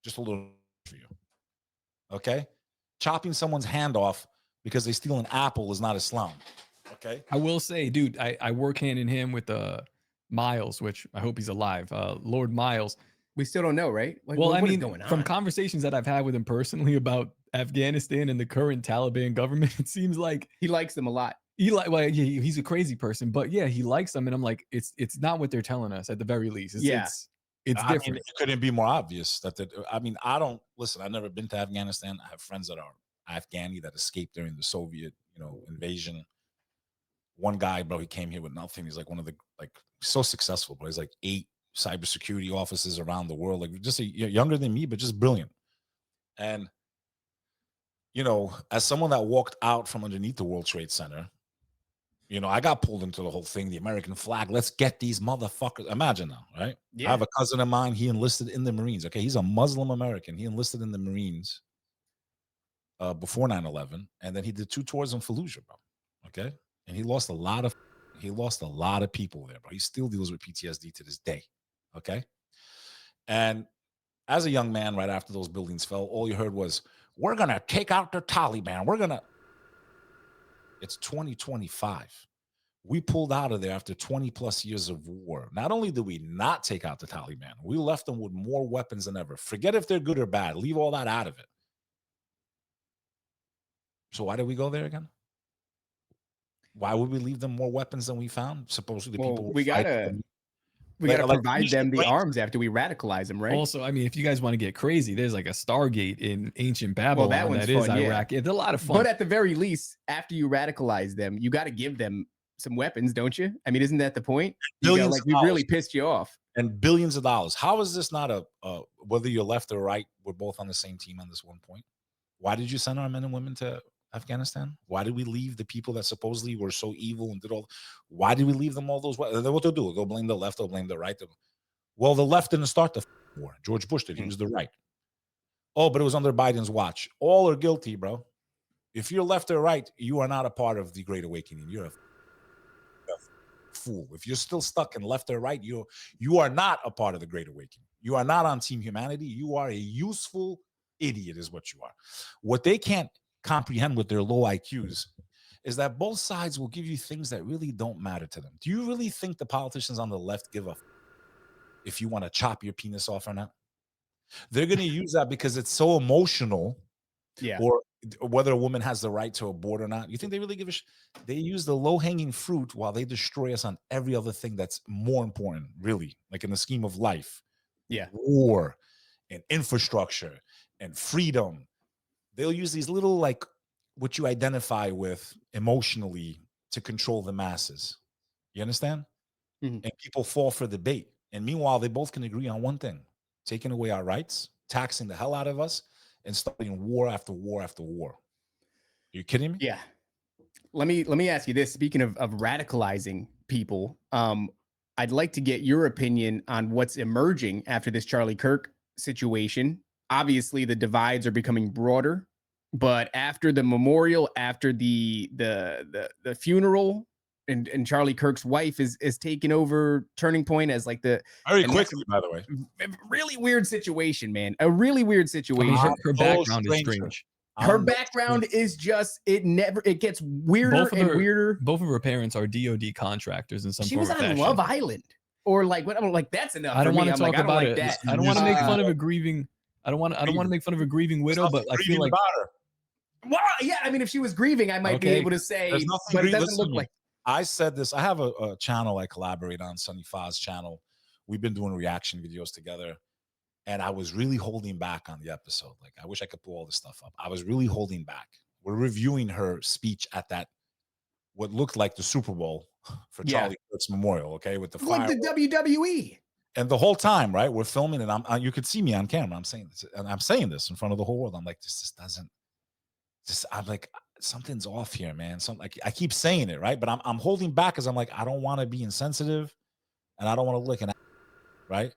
Just a little for you. Okay? Chopping someone's hand off because they steal an apple is not Islam. Okay? I will say, dude, I work hand in hand with Miles, which I hope he's alive. Lord Miles. We still don't know, right? Like, well, what I mean, is going on? From conversations that I've had with him personally about Afghanistan and the current Taliban government, it seems like he likes them a lot. He's a crazy person, but yeah, he likes them, and I'm like, it's not what they're telling us at the very least. It's different. I mean, it couldn't be more obvious that. I mean, I don't listen. I've never been to Afghanistan. I have friends that are Afghani that escaped during the Soviet, invasion. One guy, bro, he came here with nothing. He's like one of the so successful, but he's like 8 cybersecurity offices around the world, like just younger than me, but just brilliant. And as someone that walked out from underneath the World Trade Center, I got pulled into the whole thing, the American flag. Let's get these motherfuckers. Imagine now, right? Yeah. I have a cousin of mine. He enlisted in the Marines. Okay. He's a Muslim American. He enlisted in the Marines before 9/11. And then he did 2 tours in Fallujah, bro. Okay. And he lost a lot of people there, bro. He still deals with PTSD to this day. Okay. And as a young man, right after those buildings fell, all you heard was, we're going to take out the Taliban. It's 2025. We pulled out of there after 20 plus years of war. Not only did we not take out the Taliban, we left them with more weapons than ever. Forget if they're good or bad. Leave all that out of it. So why did we go there again? Why would we leave them more weapons than we found? Supposedly people we gotta provide them the arms after we radicalize them, right? Also, I mean, if you guys want to get crazy, there's like a Stargate in ancient Babylon that is Iraq. It's a lot of fun. But at the very least, after you radicalize them, you got to give them some weapons, don't you? I mean, isn't that the point? We really pissed you off. And billions of dollars. How is this not whether you're left or right, we're both on the same team on this one point? Why did you send our men and women to Afghanistan? Why did we leave the people that supposedly were so evil and did all? Why did we leave them all those? What they'll do? They'll blame the left. They'll blame the right. Well, the left didn't start the war. George Bush did. He was the right. Oh, but it was under Biden's watch. All are guilty, bro. If you're left or right, you are not a part of the Great Awakening. You're a fool. If you're still stuck in left or right, you are not a part of the Great Awakening. You are not on Team Humanity. You are a useful idiot, is what you are. What they can't comprehend with their low IQs is that both sides will give you things that really don't matter to them. Do you really think the politicians on the left give a if you want to chop your penis off or not? They're going to use that because it's so emotional. Yeah. Or whether a woman has the right to abort or not. You think they really give a They use the low-hanging fruit while they destroy us on every other thing that's more important, really, like in the scheme of life. Yeah. War and infrastructure and freedom. They'll use these little, like, what you identify with emotionally to control the masses. You understand? Mm-hmm. And people fall for the bait. And meanwhile, they both can agree on one thing: taking away our rights, taxing the hell out of us, and starting war after war after war. Are you kidding me? Yeah. Let me ask you this. Speaking of radicalizing people, I'd like to get your opinion on what's emerging after this Charlie Kirk situation. Obviously, the divides are becoming broader, but after the memorial, after the funeral, and Charlie Kirk's wife is taking over Turning Point as like the very quickly, by the way. Really weird situation, man. A really weird situation. Her background is strange. Her background is just it gets weirder and weirder. Both of her parents are DOD contractors in some she form was or fashion. on Love Island or like what? I'm like that's enough. I don't want to talk about it. That. I don't want to make fun of a grieving. I don't want to make fun of a grieving widow, but I feel like. Well, yeah. I mean, if she was grieving, I might be able to say, but it doesn't look like. I said this. I have a channel I collaborate on, Sunny Faz channel. We've been doing reaction videos together. And I was really holding back on the episode. Like, I wish I could pull all this stuff up. I was really holding back. We're reviewing her speech at that what looked like the Super Bowl for Yeah. Charlie Kirk's memorial, okay, with the Like fire. the WWE. And the whole time, right, we're filming, and you could see me on camera. I'm saying this, and I'm saying this in front of the whole world. I'm like, this doesn't. I'm like, something's off here, man. Like I keep saying it, right, but I'm holding back because I'm like, I don't want to be insensitive, and I don't want to look and right.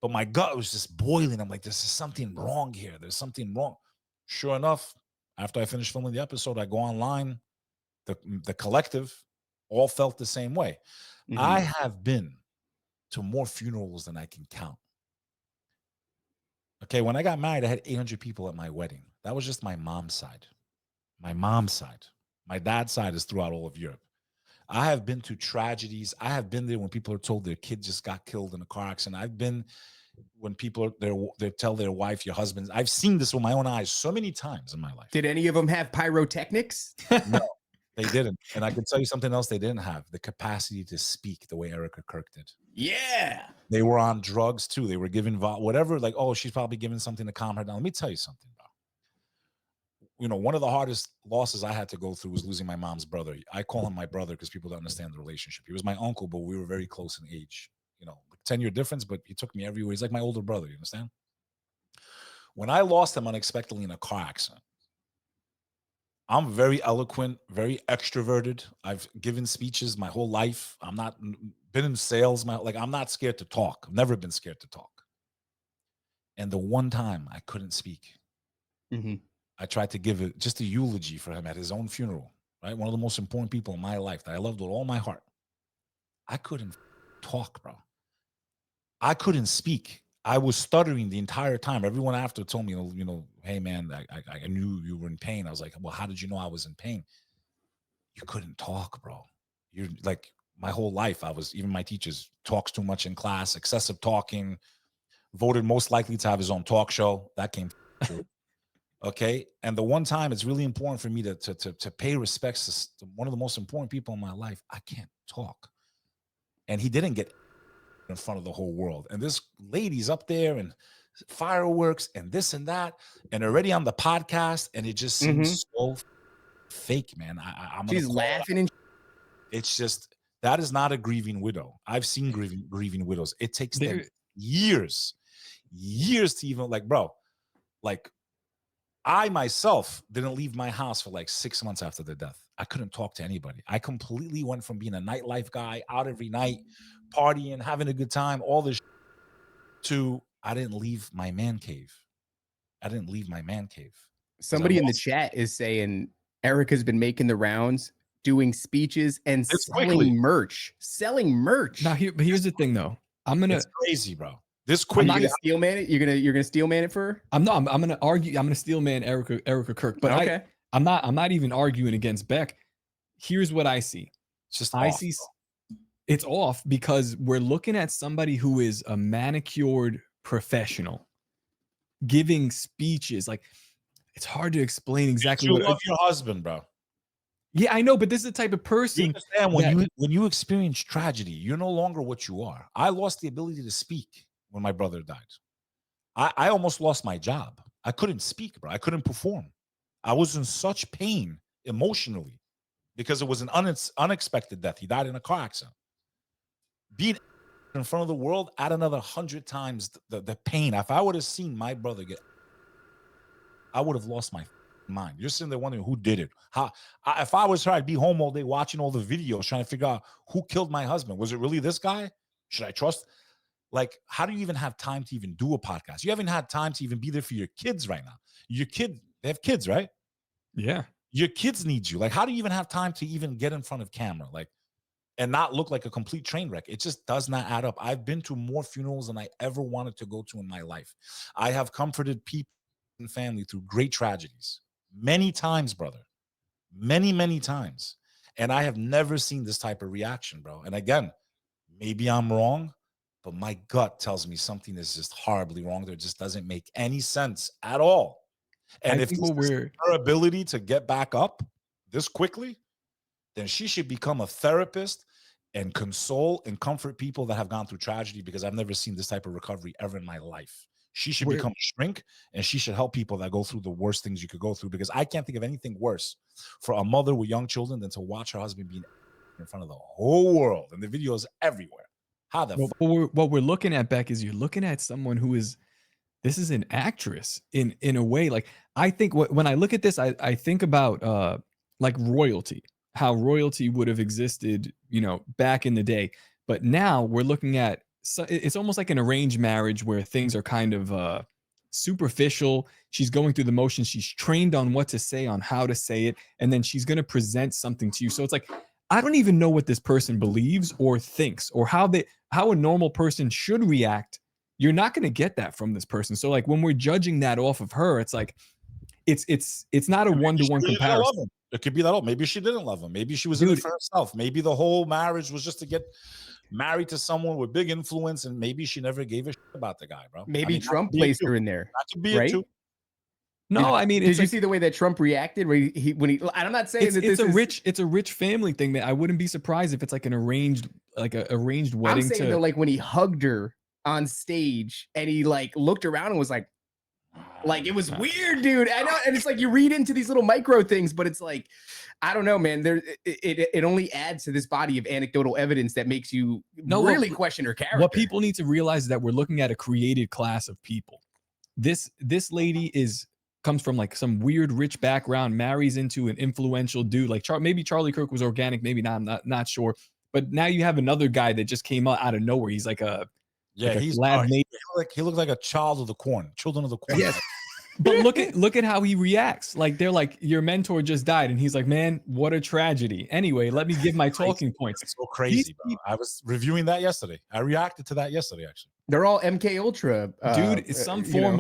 But my gut was just boiling. I'm like, this is something wrong here. There's something wrong. Sure enough, after I finished filming the episode, I go online. The collective all felt the same way. Mhm. I have been to more funerals than I can count. Okay, when I got married, I had 800 people at my wedding. That was just my mom's side. My mom's side. My dad's side is throughout all of Europe. I have been to tragedies. I have been there when people are told their kid just got killed in a car accident. I've been when people they tell their wife, your husband. I've seen this with my own eyes so many times in my life. Did any of them have pyrotechnics? No, they didn't. And I can tell you something else they didn't have: the capacity to speak the way Erica Kirk did. Yeah. They were on drugs too. They were giving whatever, like, oh, she's probably giving something to calm her down. Let me tell you something, bro. You know, one of the hardest losses I had to go through was losing my mom's brother. I call him my brother because people don't understand the relationship. He was my uncle, but we were very close in age. You know, 10-year difference, but he took me everywhere. He's like my older brother, you understand? When I lost him unexpectedly in a car accident, I'm very eloquent, very extroverted. I've given speeches my whole life. I'm not been in sales. I'm not scared to talk. I've never been scared to talk. And the one time I couldn't speak, I tried to give it just a eulogy for him at his own funeral, right? One of the most important people in my life that I loved with all my heart. I couldn't talk, bro. I couldn't speak. I was stuttering the entire time. Everyone after told me, you know, hey man, I knew you were in pain. I was like, well, how did you know I was in pain? You couldn't talk, bro. You're like, my whole life, even my teachers, talks too much in class, excessive talking, voted most likely to have his own talk show. That came true. Okay. And the one time it's really important for me to pay respects to one of the most important people in my life. I can't talk. And he didn't get in front of the whole world. And this lady's up there and fireworks and this and that, and already on the podcast, and it just seems so fake, man. I'm She's laughing and it's just, that is not a grieving widow. I've seen grieving widows. It takes them years to even, like, bro, like, I myself didn't leave my house for like 6 months after their death. I couldn't talk to anybody. I completely went from being a nightlife guy, out every night, partying, having a good time, all this, to I didn't leave my man cave. Somebody in the chat is saying Erica's been making the rounds, doing speeches and selling merch. Now, here's the thing, though. It's crazy, bro. This quick, you're gonna steel man it. You're gonna steel man it for her? I'm gonna argue. I'm gonna steel man Erica Kirk. But okay. I'm not even arguing against Beck. Here's what I see. It's just it's off because we're looking at somebody who is a manicured professional giving speeches. Like, it's hard to explain exactly. You love your husband, bro. Yeah, I know, but this is the type of person. You understand when you experience tragedy, you're no longer what you are. I lost the ability to speak when my brother died. I almost lost my job. I couldn't speak, bro. I couldn't perform. I was in such pain emotionally because it was an unexpected death. He died in a car accident. Being in front of the world, add another 100 times the pain. If I would have seen my brother I would have lost my mind. You're sitting there wondering who did it. If I was her, I'd be home all day watching all the videos, trying to figure out who killed my husband. Was it really this guy? Should I trust? Like, how do you even have time to even do a podcast? You haven't had time to even be there for your kids right now. They have kids, right? Yeah. Your kids need you. Like, how do you even have time to even get in front of camera? Like, and not look like a complete train wreck? It just does not add up. I've been to more funerals than I ever wanted to go to in my life. I have comforted people and family through great tragedies. Many times, brother. Many, many times. And I have never seen this type of reaction, bro. And again, maybe I'm wrong, but my gut tells me something is just horribly wrong. There just doesn't make any sense at all. And if this is her ability to get back up this quickly, then she should become a therapist and console and comfort people that have gone through tragedy, because I've never seen this type of recovery ever in my life. She should become a shrink, and she should help people that go through the worst things you could go through, because I can't think of anything worse for a mother with young children than to watch her husband being in front of the whole world, and the videos everywhere. How the fuck? What we're looking at, Beck, is you're looking at someone who is, this is an actress in a way. Like, I think when I look at this, I think about like royalty, how royalty would have existed, you know, back in the day. But now we're looking at, so it's almost like an arranged marriage where things are kind of superficial. She's going through the motions. She's trained on what to say, on how to say it, and then she's going to present something to you. So it's like, I don't even know what this person believes or thinks, or how a normal person should react. You're not going to get that from this person. So like, when we're judging that off of her, it's like, it's not a one-to-one comparison. It could be that. Maybe she didn't love him. Maybe she was in it for herself. Maybe the whole marriage was just to get married to someone with big influence, and maybe she never gave a shit about the guy, bro. Maybe Trump placed her in there. That could be right? it too. No, I mean, did you see the way that Trump reacted when he? I'm not saying that it's a rich family thing, man. I wouldn't be surprised if it's like an arranged wedding. I'm saying though, like when he hugged her on stage and he like looked around and was like it was weird, dude. I know, and it's like you read into these little micro things, but it's like, I don't know, man. It only adds to this body of anecdotal evidence that makes you really question her character. What people need to realize is that we're looking at a created class of people. This lady comes from like some weird rich background, marries into an influential dude. Like maybe Charlie Kirk was organic, maybe not. I'm not sure. But now you have another guy that just came out of nowhere. He's like he's lab mate. He looked like a child of the corn, children of the corn. Yes. But look at how he reacts. Like, they're like, your mentor just died, and he's like, man, what a tragedy. Anyway, let me give my talking points. It's so crazy, bro. I was reviewing that yesterday. I reacted to that yesterday, actually. They're all MK Ultra, dude. It's some form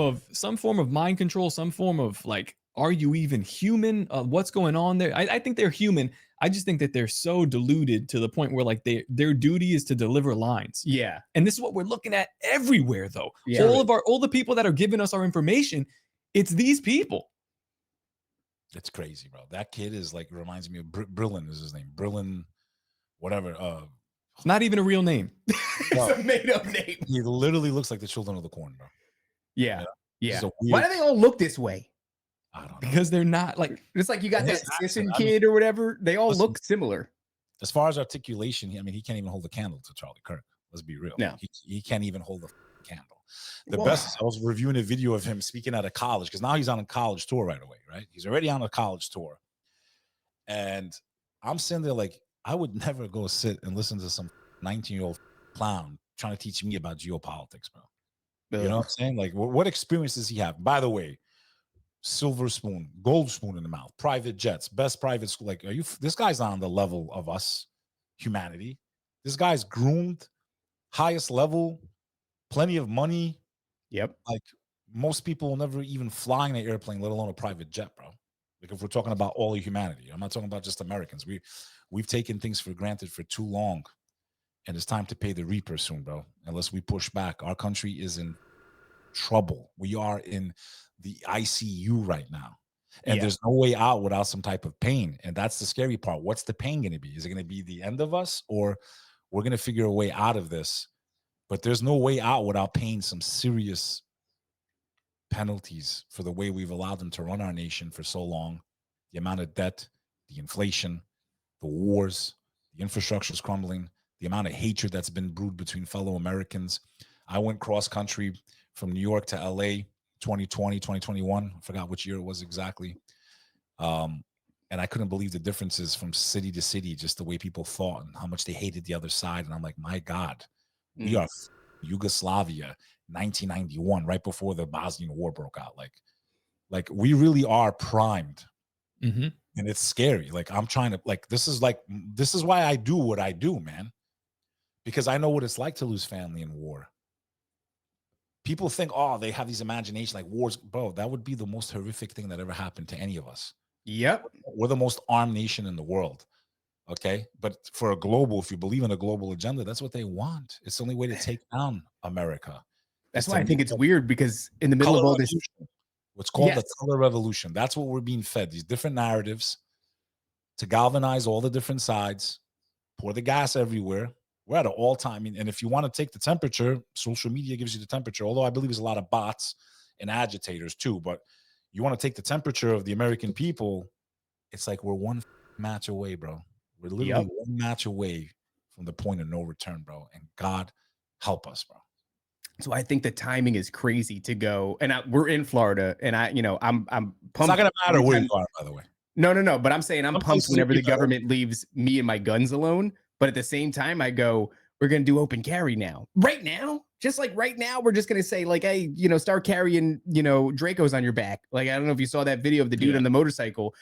of mind control, some form of like, are you even human? What's going on there? I think they're human. I just think that they're so deluded to the point where like their duty is to deliver lines. Yeah. And this is what we're looking at everywhere, though. Yeah. All the people that are giving us our information, it's these people. It's crazy, bro. That kid is like, reminds me of Brillin is his name. Brillin, whatever. It's not even a real name. It's a made-up name. He literally looks like the children of the corn, bro. Yeah. Yeah. Weird... Why do they all look this way? I don't know. Because they're not like, it's like you got that Sisson kid or whatever. They all look similar. As far as articulation, I mean, he can't even hold a candle to Charlie Kirk. Let's be real. No. He can't even hold a candle. The best, I was reviewing a video of him speaking at a college, because now he's on a college tour right away, right? He's already on a college tour. And I'm sitting there like, I would never go sit and listen to some 19-year-old clown trying to teach me about geopolitics, bro. You know what I'm saying? Like, what experience does he have? By the way, silver spoon, gold spoon in the mouth, private jets, best private school. Like, this guy's not on the level of us, humanity. This guy's groomed, highest level, plenty of money. Yep. Like, most people will never even fly in an airplane, let alone a private jet, bro. Like, if we're talking about all of humanity, I'm not talking about just Americans. We've taken things for granted for too long, and it's time to pay the reaper soon, bro. Unless we push back, our country is in trouble. We are in the ICU right now, and there's no way out without some type of pain. And that's the scary part. What's the pain going to be? Is it going to be the end of us, or we're going to figure a way out of this? But there's no way out without paying some serious penalties for the way we've allowed them to run our nation for so long. The amount of debt, the inflation, the wars, the infrastructure is crumbling, the amount of hatred that's been brewed between fellow Americans. I went cross country from New York to LA 2020, 2021. I forgot which year it was exactly. And I couldn't believe the differences from city to city, just the way people thought and how much they hated the other side. And I'm like, my God, we are Yugoslavia, 1991, right before the Bosnian War broke out. Like we really are primed. Mm-hmm. And it's scary. Like, I'm trying to, this is why I do what I do, man. Because I know what it's like to lose family in war. People think, oh, they have these imaginations like wars. Bro, that would be the most horrific thing that ever happened to any of us. Yep. We're the most armed nation in the world. Okay. But for a global, if you believe in a global agenda, that's what they want. It's the only way to take down America. That's why I think it's weird, because in the middle of all this, what's called the color revolution, that's what we're being fed, these different narratives to galvanize all the different sides, pour the gas everywhere, We're at an all-time, and if you want to take the temperature, social media gives you the temperature, although I believe there's a lot of bots and agitators too, but you want to take the temperature of the American people, it's like we're one match away, bro. We're literally one match away from the point of no return, bro, and God help us, bro. So I think the timing is crazy to go, and we're in Florida, and I'm pumped. It's not gonna matter where you are, by the way. No, but I'm saying I'm pumped whenever the government leaves me and my guns alone. But at the same time, I go, we're going to do open carry now. Right now, just like right now, we're just going to say like, hey, start carrying, Dracos on your back. Like, I don't know if you saw that video of the dude on the motorcycle.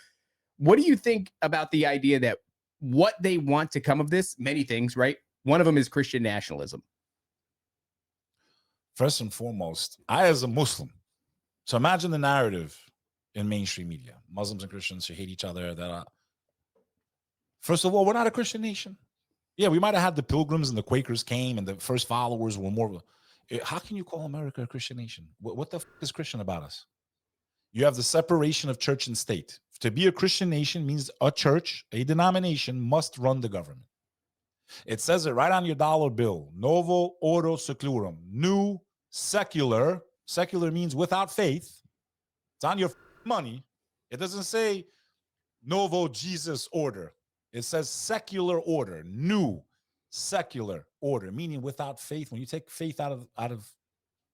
What do you think about the idea that what they want to come of this? Many things, right? One of them is Christian nationalism. First and foremost, I as a Muslim, so imagine the narrative in mainstream media. Muslims and Christians should hate each other. First of all, we're not a Christian nation. Yeah, we might have had the Pilgrims and the Quakers came and the first followers were more. How can you call America a Christian nation? What the f is Christian about us? You have the separation of church and state. To be a Christian nation means a church, a denomination must run the government. It says it right on your dollar bill. Novo ordo seclorum. New secular. Secular means without faith. It's on your money. It doesn't say novo Jesus order. It says secular order, new secular order, meaning without faith. When you take faith out of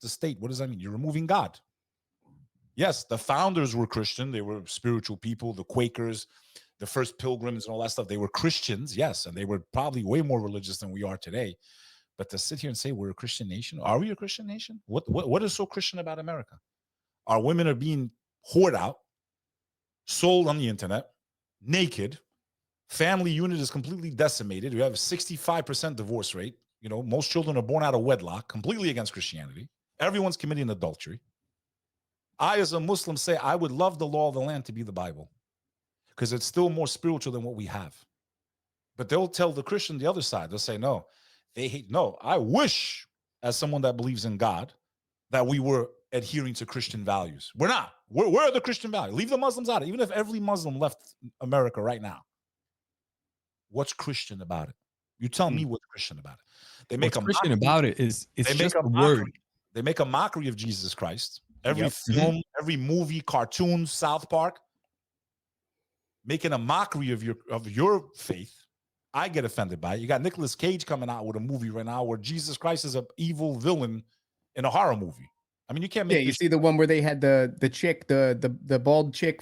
the state, what does that mean? You're removing God. Yes, the founders were Christian. They were spiritual people, the Quakers, the first pilgrims and all that stuff. They were Christians, yes, and they were probably way more religious than we are today. But to sit here and say we're a Christian nation, are we a Christian nation? What is so Christian about America? Our women are being whored out, sold on the internet, naked. Family unit is completely decimated. We have a 65% divorce rate. Most children are born out of wedlock, completely against Christianity. Everyone's committing adultery. I, as a Muslim, say I would love the law of the land to be the Bible because it's still more spiritual than what we have. But they'll tell the Christian the other side. They'll say, no, they hate. No, I wish, as someone that believes in God, that we were adhering to Christian values. We're not. Where are the Christian values? Leave the Muslims out. Even if every Muslim left America right now, what's Christian about it? You tell me what's Christian about it. They make what's Christian about it is it's just a word. They make a mockery of Jesus Christ. Every film, every movie, cartoons, South Park, making a mockery of your faith. I get offended by it. You got Nicolas Cage coming out with a movie right now where Jesus Christ is an evil villain in a horror movie. I mean, you can't make. Yeah, you see the one where they had the chick, the bald chick.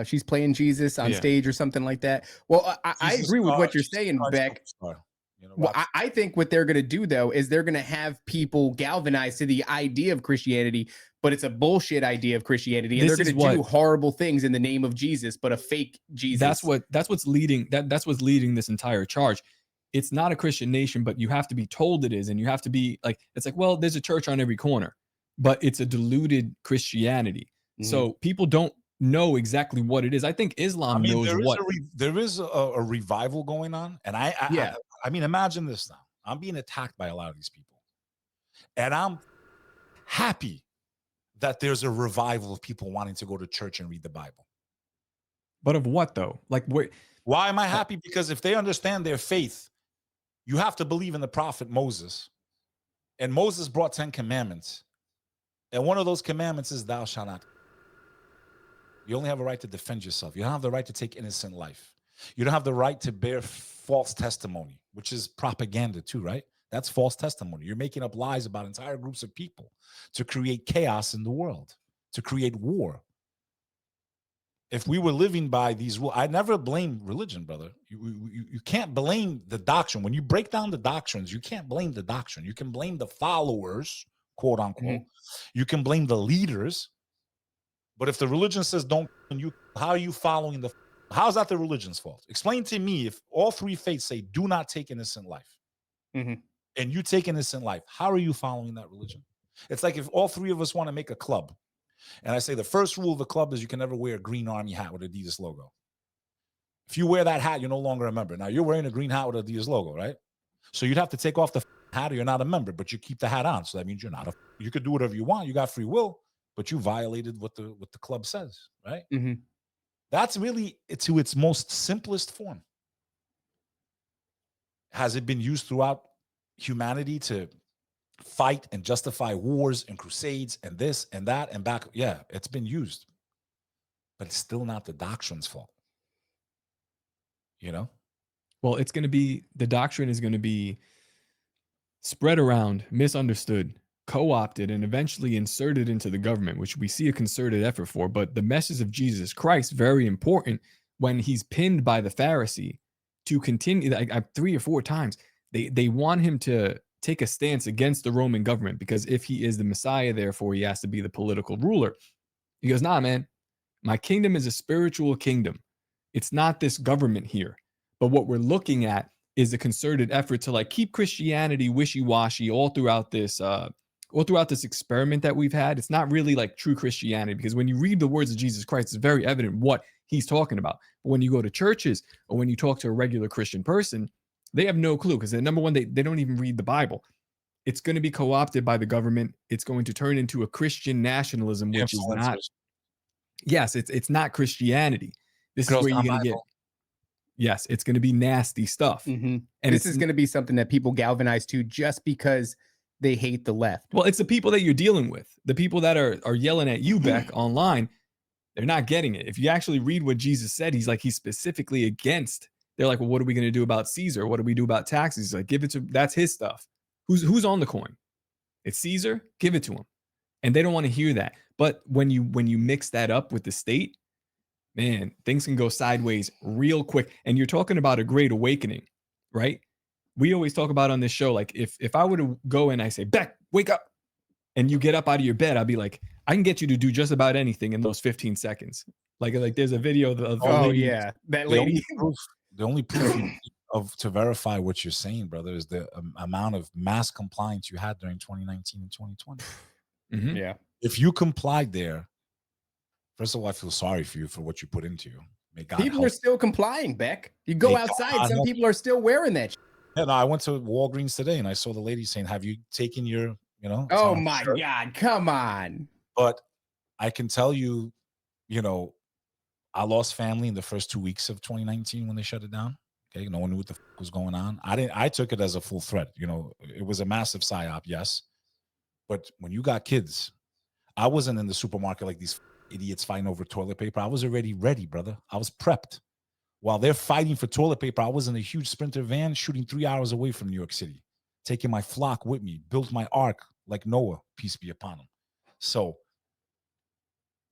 She's playing Jesus on stage or something like that. Well, I agree with what you're saying, Beck. Well, I think what they're going to do, though, is they're going to have people galvanized to the idea of Christianity, but it's a bullshit idea of Christianity, and they're going to do horrible things in the name of Jesus, but a fake Jesus. That's what's leading this entire charge. It's not a Christian nation, but you have to be told it is, and you have to be like, it's like, well, there's a church on every corner, but it's a diluted Christianity. So people don't know exactly what it is. I think Islam knows what. There is a revival going on, and I mean, imagine this now. I'm being attacked by a lot of these people, and I'm happy that there's a revival of people wanting to go to church and read the Bible. But of what though? Like, why am I happy? Because if they understand their faith, you have to believe in the prophet Moses, and Moses brought 10 commandments, and one of those commandments is thou shalt not. You only have a right to defend yourself. You don't have the right to take innocent life. You don't have the right to bear false testimony, which is propaganda too, right? That's false testimony. You're making up lies about entire groups of people to create chaos in the world, to create war. If we were living by these rules, I never blame religion, brother. You can't blame the doctrine. When you break down the doctrines, you can't blame the doctrine. You can blame the followers, quote unquote. You can blame the leaders. But if the religion says don't, how are you following the? How's that the religion's fault? Explain to me if all three faiths say do not take innocent life, and you take innocent life, how are you following that religion? It's like if all three of us want to make a club, and I say the first rule of the club is you can never wear a green army hat with Adidas logo. If you wear that hat, you're no longer a member. Now you're wearing a green hat with Adidas logo, right? So you'd have to take off the hat or you're not a member, but you keep the hat on. So that means you're not you could do whatever you want. You got free will, but you violated what the club says, right? That's really to its most simplest form. Has it been used throughout humanity to fight and justify wars and crusades and this and that and back. Yeah, it's been used, but it's still not the doctrine's fault. You know? Well, it's going to be, the doctrine is going to be spread around, misunderstood, co-opted, and eventually inserted into the government, which we see a concerted effort for. But the message of Jesus Christ, very important, when he's pinned by the Pharisee to continue, like 3 or 4 times, they want him to take a stance against the Roman government, because if he is the Messiah, therefore he has to be the political ruler. He goes, nah, man, my kingdom is a spiritual kingdom. It's not this government here. But what we're looking at is a concerted effort to like keep Christianity wishy-washy all throughout this experiment that we've had. It's not really like true Christianity, because when you read the words of Jesus Christ, it's very evident what he's talking about. But when you go to churches or when you talk to a regular Christian person, they have no clue, because number one, they don't even read the Bible. It's going to be co-opted by the government. It's going to turn into a Christian nationalism, which is not, yes, it's not Christianity. This is where you're going to get, yes, it's going to be nasty stuff. And this is going to be something that people galvanize to just because they hate the left. Well, it's the people that you're dealing with. The people that are yelling at you, Beck, online, they're not getting it. If you actually read what Jesus said, he's specifically against. They're like, well, what are we going to do about Caesar? What do we do about taxes? He's like, give it to, that's his stuff. Who's on the coin? It's Caesar. Give it to him. And they don't want to hear that. But when you mix that up with the state, man, things can go sideways real quick. And you're talking about a great awakening, right? We always talk about on this show, like if I were to go and I say, Beck, wake up, and you get up out of your bed, I'll be like, I can get you to do just about anything in those 15 seconds. Like there's a video of that lady. The only proof to verify what you're saying, brother, is the amount of mass compliance you had during 2019 and 2020. Yeah. If you complied there, first of all, I feel sorry for you for what you put into you. May God people are still complying, Beck. You go outside, some people are still wearing that. Yeah, no, I went to Walgreens today and I saw the lady saying, have you taken your, oh my God, come on. But I can tell you, I lost family in the first 2 weeks of 2019 when they shut it down. Okay, no one knew what the fuck was going on. I took it as a full threat. It was a massive psyop, yes. But when you got kids, I wasn't in the supermarket like these idiots fighting over toilet paper. I was already ready, brother. I was prepped. While they're fighting for toilet paper, I was in a huge Sprinter van shooting 3 hours away from New York City, taking my flock with me, built my ark like Noah, peace be upon him. So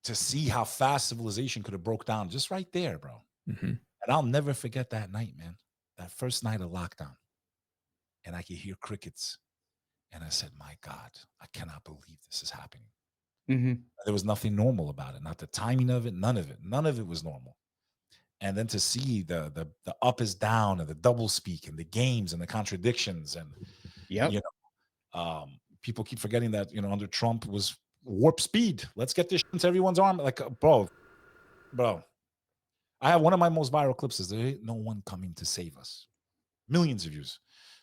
to see how fast civilization could have broke down just right there, bro. And I'll never forget that night, man. That first night of lockdown. And I could hear crickets. And I said, my God, I cannot believe this is happening. There was nothing normal about it. Not the timing of it, none of it. None of it was normal. And then to see the up is down and the double speak and the games and the contradictions and people keep forgetting that under Trump was warp speed. Let's get this into everyone's arm. Like, bro. I have one of my most viral clips is there ain't no one coming to save us. Millions of views.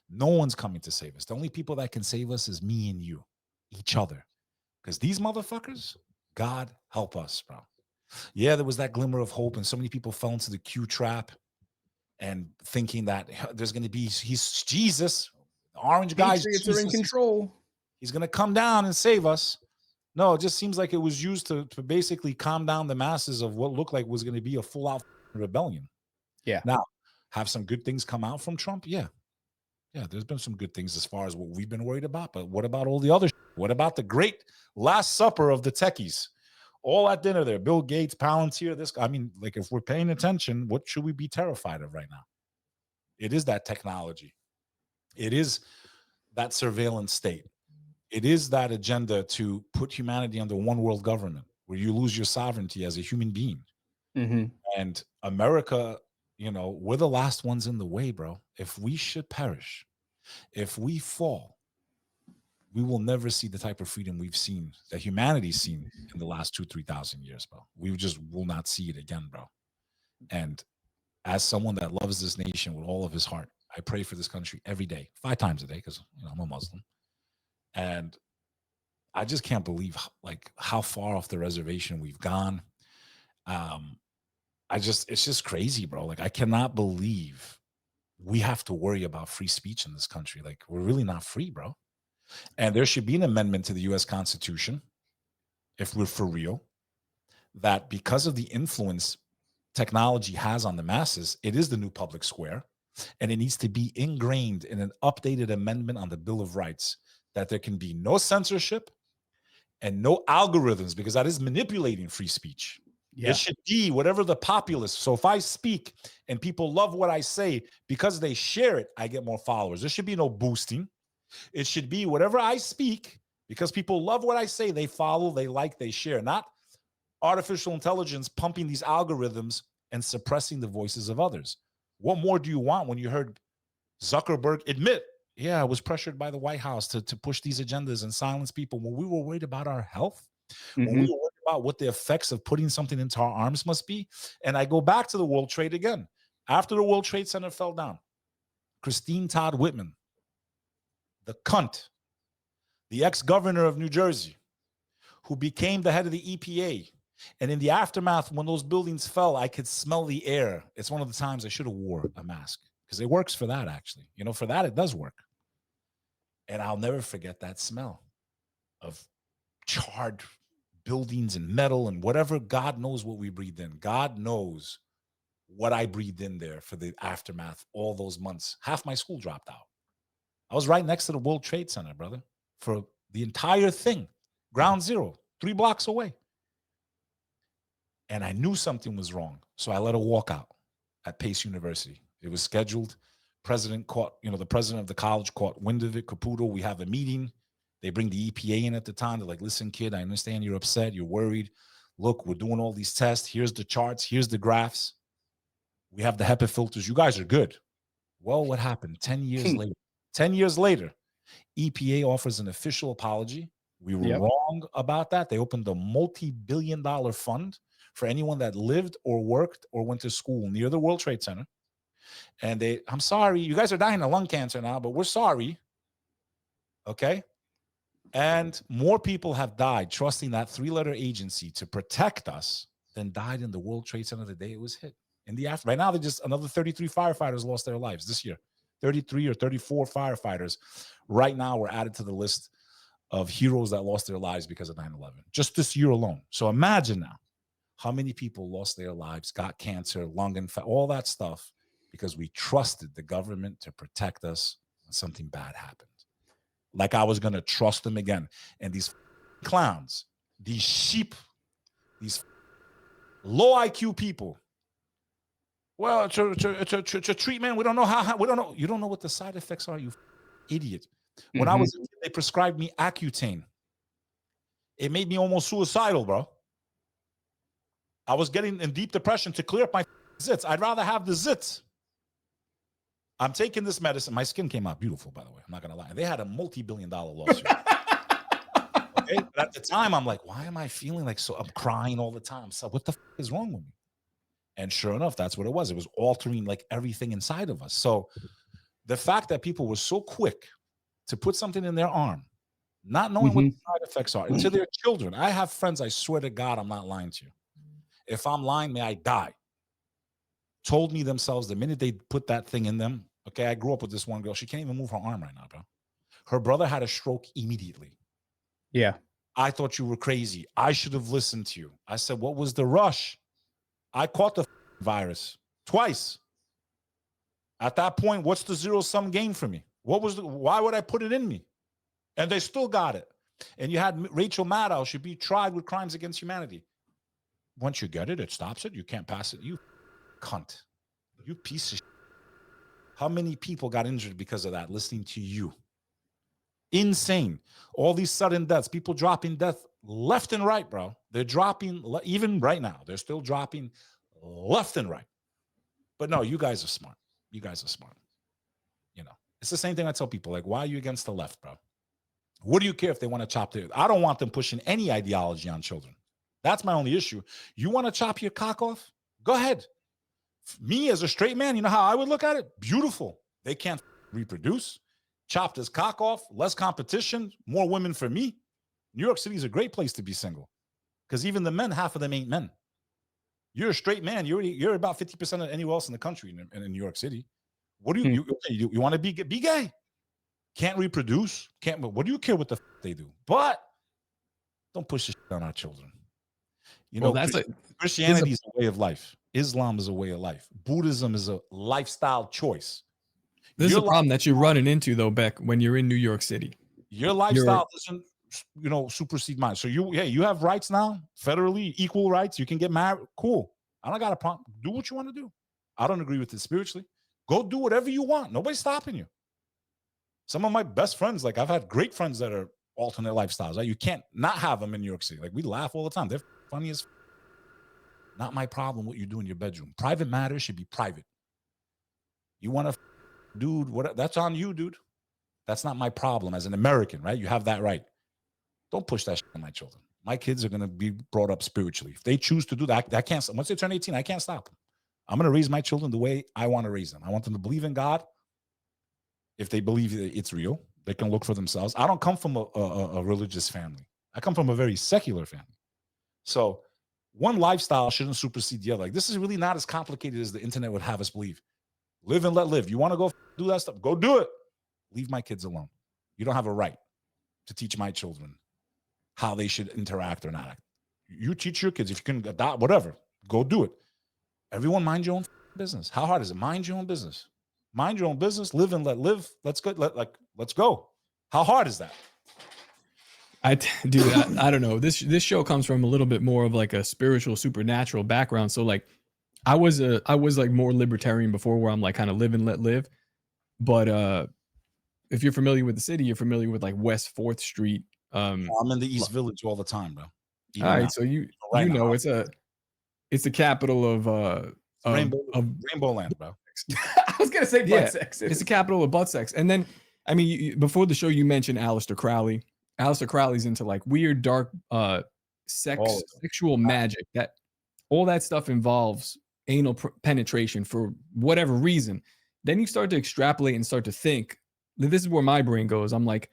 No one's coming to save us. The only people that can save us is me and you, each other. Because these motherfuckers, God help us, bro. Yeah, there was that glimmer of hope, and so many people fell into the Q trap and thinking that there's going to be, he's Jesus, the orange guys are in control. He's going to come down and save us. No, it just seems like it was used to basically calm down the masses of what looked like was going to be a full-out rebellion. Yeah. Now, have some good things come out from Trump? Yeah. Yeah, there's been some good things as far as what we've been worried about. But what about all the other What about the great Last Supper of the techies? All at dinner there. Bill Gates, Palantir, this. I mean, like, if we're paying attention, what should we be terrified of right now? It is that technology. It is that surveillance state. It is that agenda to put humanity under one world government where you lose your sovereignty as a human being. And America, we're the last ones in the way, bro. If we should perish, if we fall, we will never see the type of freedom we've seen, that humanity's seen in the last 2,000-3,000 years, bro. We just will not see it again, bro. And as someone that loves this nation with all of his heart, I pray for this country every day, 5 times a day, because I'm a Muslim. And I just can't believe how far off the reservation we've gone. It's just crazy, bro. Like, I cannot believe we have to worry about free speech in this country. Like, we're really not free, bro. And there should be an amendment to the U.S. Constitution, if we're for real, that because of the influence technology has on the masses, it is the new public square, and it needs to be ingrained in an updated amendment on the Bill of Rights, that there can be no censorship and no algorithms, because that is manipulating free speech. Yeah. It should be whatever the populace. So if I speak and people love what I say, because they share it, I get more followers. There should be no boosting. It should be whatever I speak, because people love what I say, they follow, they like, they share, not artificial intelligence pumping these algorithms and suppressing the voices of others. What more do you want when you heard Zuckerberg admit, yeah, I was pressured by the White House to push these agendas and silence people when we were worried about our health, when we were worried about what the effects of putting something into our arms must be? And I go back to the World Trade again. After the World Trade Center fell down, Christine Todd Whitman, the cunt, the ex-governor of New Jersey, who became the head of the EPA. And in the aftermath, when those buildings fell, I could smell the air. It's one of the times I should have wore a mask, because it works for that, actually. You know, for that, it does work. And I'll never forget that smell of charred buildings and metal and whatever. God knows what we breathed in. God knows what I breathed in there for the aftermath all those months. Half my school dropped out. I was right next to the World Trade Center, brother, for the entire thing. Ground zero, 3 blocks away. And I knew something was wrong. So I let a walkout at Pace University. It was scheduled. President caught, the president of the college caught wind of it, Caputo. We have a meeting. They bring the EPA in at the time. They're like, listen, kid, I understand you're upset. You're worried. Look, we're doing all these tests. Here's the charts. Here's the graphs. We have the HEPA filters. You guys are good. Well, what happened? 10 years later. 10 years later, EPA offers an official apology. We were wrong about that. They opened a multi-billion-dollar fund for anyone that lived or worked or went to school near the World Trade Center. And I'm sorry, you guys are dying of lung cancer now, but we're sorry. Okay? And more people have died trusting that 3-letter agency to protect us than died in the World Trade Center the day it was hit. In the after, right now, another 33 firefighters lost their lives this year. 33 or 34 firefighters right now were added to the list of heroes that lost their lives because of 9/11, just this year alone. So imagine now how many people lost their lives, got cancer, lung infection, all that stuff, because we trusted the government to protect us when something bad happened. Like I was going to trust them again. And these clowns, these sheep, these low IQ people, well, it's a treatment. We don't know how, we don't know. You don't know what the side effects are, you idiot. When I was a kid, they prescribed me Accutane. It made me almost suicidal, bro. I was getting in deep depression to clear up my zits. I'd rather have the zits. I'm taking this medicine. My skin came out beautiful, by the way. I'm not going to lie. They had a multi-billion-dollar lawsuit. Okay? But at the time, I'm like, why am I feeling like so? I'm crying all the time. So what the is wrong with me? And sure enough, that's what it was. It was altering like everything inside of us. So the fact that people were so quick to put something in their arm, not knowing what the side effects are, and to their children. I have friends, I swear to God, I'm not lying to you. If I'm lying, may I die. Told me themselves the minute they put that thing in them. Okay, I grew up with this one girl. She can't even move her arm right now, bro. Her brother had a stroke immediately. Yeah. I thought you were crazy. I should have listened to you. I said, what was the rush? I caught the virus twice. At that point, what's the zero-sum game for me? Why would I put it in me? And they still got it. And you had Rachel Maddow should be tried with crimes against humanity. Once you get it, it stops it. You can't pass it. You cunt. You piece of shit. How many people got injured because of that, listening to you? Insane. All these sudden deaths, people dropping death left and right, bro. They're dropping, even right now, they're still dropping left and right. But no, you guys are smart. You guys are smart. You know, it's the same thing I tell people, like, why are you against the left, bro? What do you care if they want to chop their, I don't want them pushing any ideology on children. That's my only issue. You want to chop your cock off? Go ahead. Me as a straight man, you know how I would look at it? Beautiful. They can't reproduce. Chopped his cock off, less competition, more women for me. New York City is a great place to be single, because even the men, half of them ain't men. You're a straight man. You're about 50% of anywhere else in the country in New York City. What do you want to be gay? Can't reproduce? Can't. What do you care what the they do? But don't push this shit on our children. You know, Christianity is a way of life. Islam is a way of life. Buddhism is a lifestyle choice. This is a problem that you're running into, though, Beck, when you're in New York City. Your lifestyle doesn't, supersede mine. So you have rights now, federally, equal rights. You can get married. Cool. I don't got a problem. Do what you want to do. I don't agree with it spiritually. Go do whatever you want. Nobody's stopping you. Some of my best friends, like I've had great friends that are alternate lifestyles. Right? You can't not have them in New York City. Like we laugh all the time. They're funny as not my problem what you do in your bedroom. Private matters should be private. You want to dude, what? That's on you, dude. That's not my problem as an American, right? You have that right. Don't push that shit on my children. My kids are going to be brought up spiritually. If they choose to do that, I can't. Once they turn 18, I can't stop them. I'm going to raise my children the way I want to raise them. I want them to believe in God. If they believe it's real, they can look for themselves. I don't come from a religious family. I come from a very secular family. So one lifestyle shouldn't supersede the other. Like this is really not as complicated as the internet would have us believe. Live and let live. You want to go do that stuff? Go do it. Leave my kids alone. You don't have a right to teach my children how they should interact or not. You teach your kids if you can adopt whatever. Go do it. Everyone mind your own business. How hard is it? Mind your own business. Mind your own business. Live and let live. Let's go. Let's go. How hard is that? I don't know. This show comes from a little bit more of like a spiritual, supernatural background. So like, I was like more libertarian before, where I'm like kind of live and let live. But if you're familiar with the city, you're familiar with like West 4th Street. I'm in the East Village all the time, bro. All right, so it's the capital of Rainbow Land, bro. I was gonna say butt sex. It's the capital of butt sex. And then, I mean, before the show, you mentioned Aleister Crowley. Aleister Crowley's into like weird, dark, sexual magic. That all that stuff involves anal penetration for whatever reason. Then you start to extrapolate and start to think. This is where my brain goes. I'm like,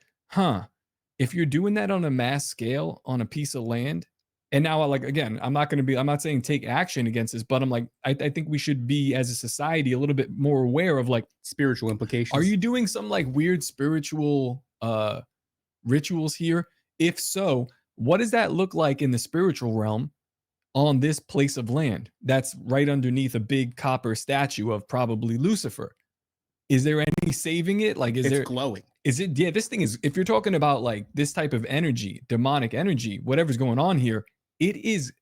if you're doing that on a mass scale on a piece of land, and now I'm not saying take action against this, but I'm like, I think we should be as a society a little bit more aware of like spiritual implications. Are you doing some like weird spiritual rituals here? If so, what does that look like in the spiritual realm on this place of land that's right underneath a big copper statue of probably Lucifer? Is there any saving it? Like, it's glowing? Is it? Yeah, this thing is, if you're talking about like this type of energy, demonic energy, whatever's going on here, it is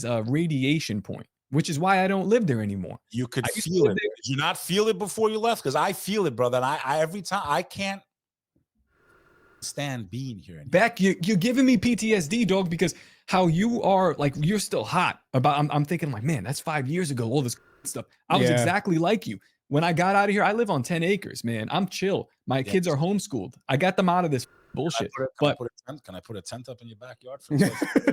a radiation point, which is why I don't live there anymore. You could feel it. Did you not feel it before you left? Because I feel it, brother. And I every time I can't stand being here anymore. Beck, you're giving me PTSD, dog, because how you are, like, you're still hot about, I'm thinking like, man, that's 5 years ago, all this stuff. I was exactly like you. When I got out of here, I live on 10 acres, man. I'm chill. My kids are homeschooled. I got them out of this bullshit. Can I put a tent up in your backyard?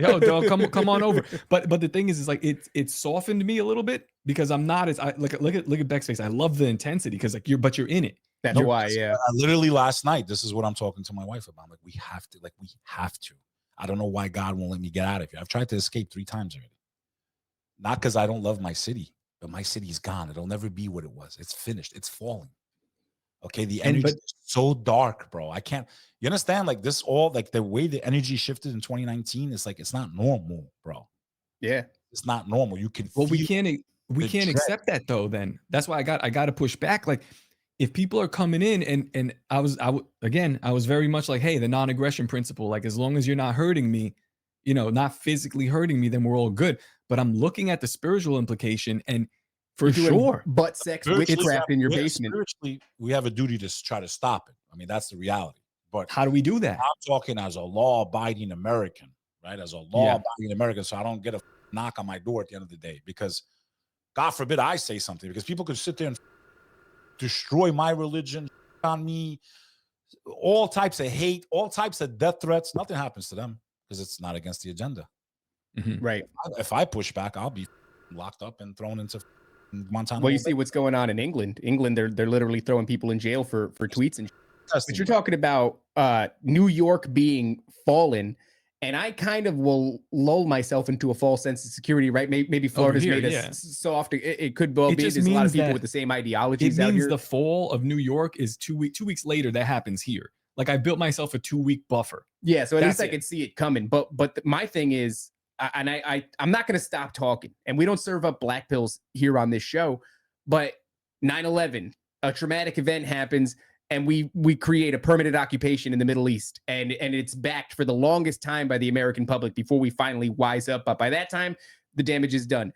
Yo, dog, come on over. But the thing is like it softened me a little bit because I'm not as look at Beck's face. I love the intensity because like you're in it. That's why, yeah. I literally last night, this is what I'm talking to my wife about. I'm like, we have to. I don't know why God won't let me get out of here. I've tried to escape 3 times already. Not because I don't love my city, but my city's gone. It'll never be what it was. It's finished. It's falling. Okay, the energy is so dark, bro. I can't. You understand? Like this, all like the way the energy shifted in 2019. It's like it's not normal, bro. Yeah, it's not normal. You can. Well, we can't accept that though. Then that's why I got to push back. Like, if people are coming in and I was very much like, hey, the non-aggression principle. Like, as long as you're not hurting me, not physically hurting me, then we're all good. But I'm looking at the spiritual implication and. For sure, butt sex, witchcraft in your basement. Spiritually, we have a duty to try to stop it. I mean, that's the reality. But how do we do that? I'm talking as a law-abiding American, right? As a law-abiding American, so I don't get a knock on my door at the end of the day. Because, God forbid, I say something. Because people could sit there and destroy my religion on me, all types of hate, all types of death threats. Nothing happens to them because it's not against the agenda. Mm-hmm. Right. If I push back, I'll be locked up and thrown into Montana. Well, you see what's going on in England. They're literally throwing people in jail for tweets and. But you're talking about New York being fallen, And I kind of will lull myself into a false sense of security, right? Maybe Florida's made us soft. It could well be. There's a lot of people with the same ideologies out here. The fall of New York is 2 weeks later. That happens here. Like I built myself a 2-week buffer. Yeah, so at least I could see it coming. But my thing is, I'm not going to stop talking. And we don't serve up black pills here on this show. But 9/11, a traumatic event happens. And we create a permanent occupation in the Middle East, and it's backed for the longest time by the American public before we finally wise up. But by that time, the damage is done.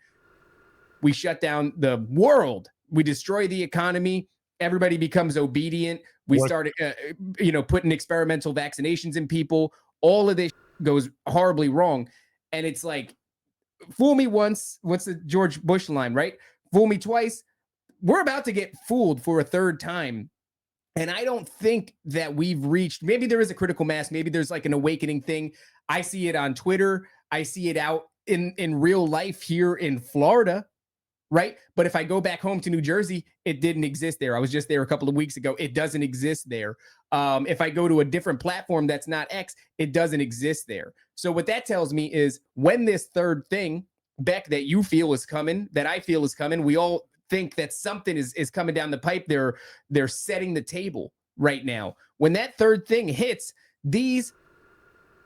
We shut down the world. We destroy the economy. Everybody becomes obedient. We started, putting experimental vaccinations in people. All of this goes horribly wrong, and it's like, fool me once. What's the George Bush line, right? Fool me twice. We're about to get fooled for a third time. And I don't think that we've reached, maybe there is a critical mass. Maybe there's like an awakening thing. I see it on Twitter. I see it out in real life here in Florida, right? But if I go back home to New Jersey, it didn't exist there. I was just there a couple of weeks ago. It doesn't exist there. If I go to a different platform that's not X, it doesn't exist there. So what that tells me is when this third thing, Beck, that you feel is coming, that I feel is coming, we all think that something is coming down the pipe. They're setting the table right now. When that third thing hits, these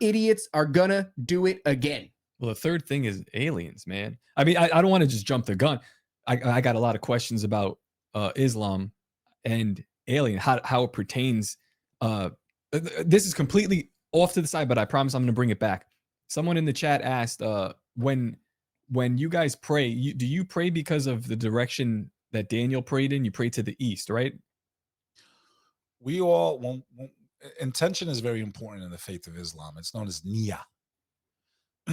idiots are gonna do it again. Well, the third thing is aliens, man. I mean, I don't want to just jump the gun. I got a lot of questions about Islam and alien, how it pertains. This is completely off to the side, but I promise I'm going to bring it back. Someone in the chat asked, when you guys pray, do you pray because of the direction that Daniel prayed in? You pray to the east, right? We all intention is very important in the faith of Islam. It's known as niyyah.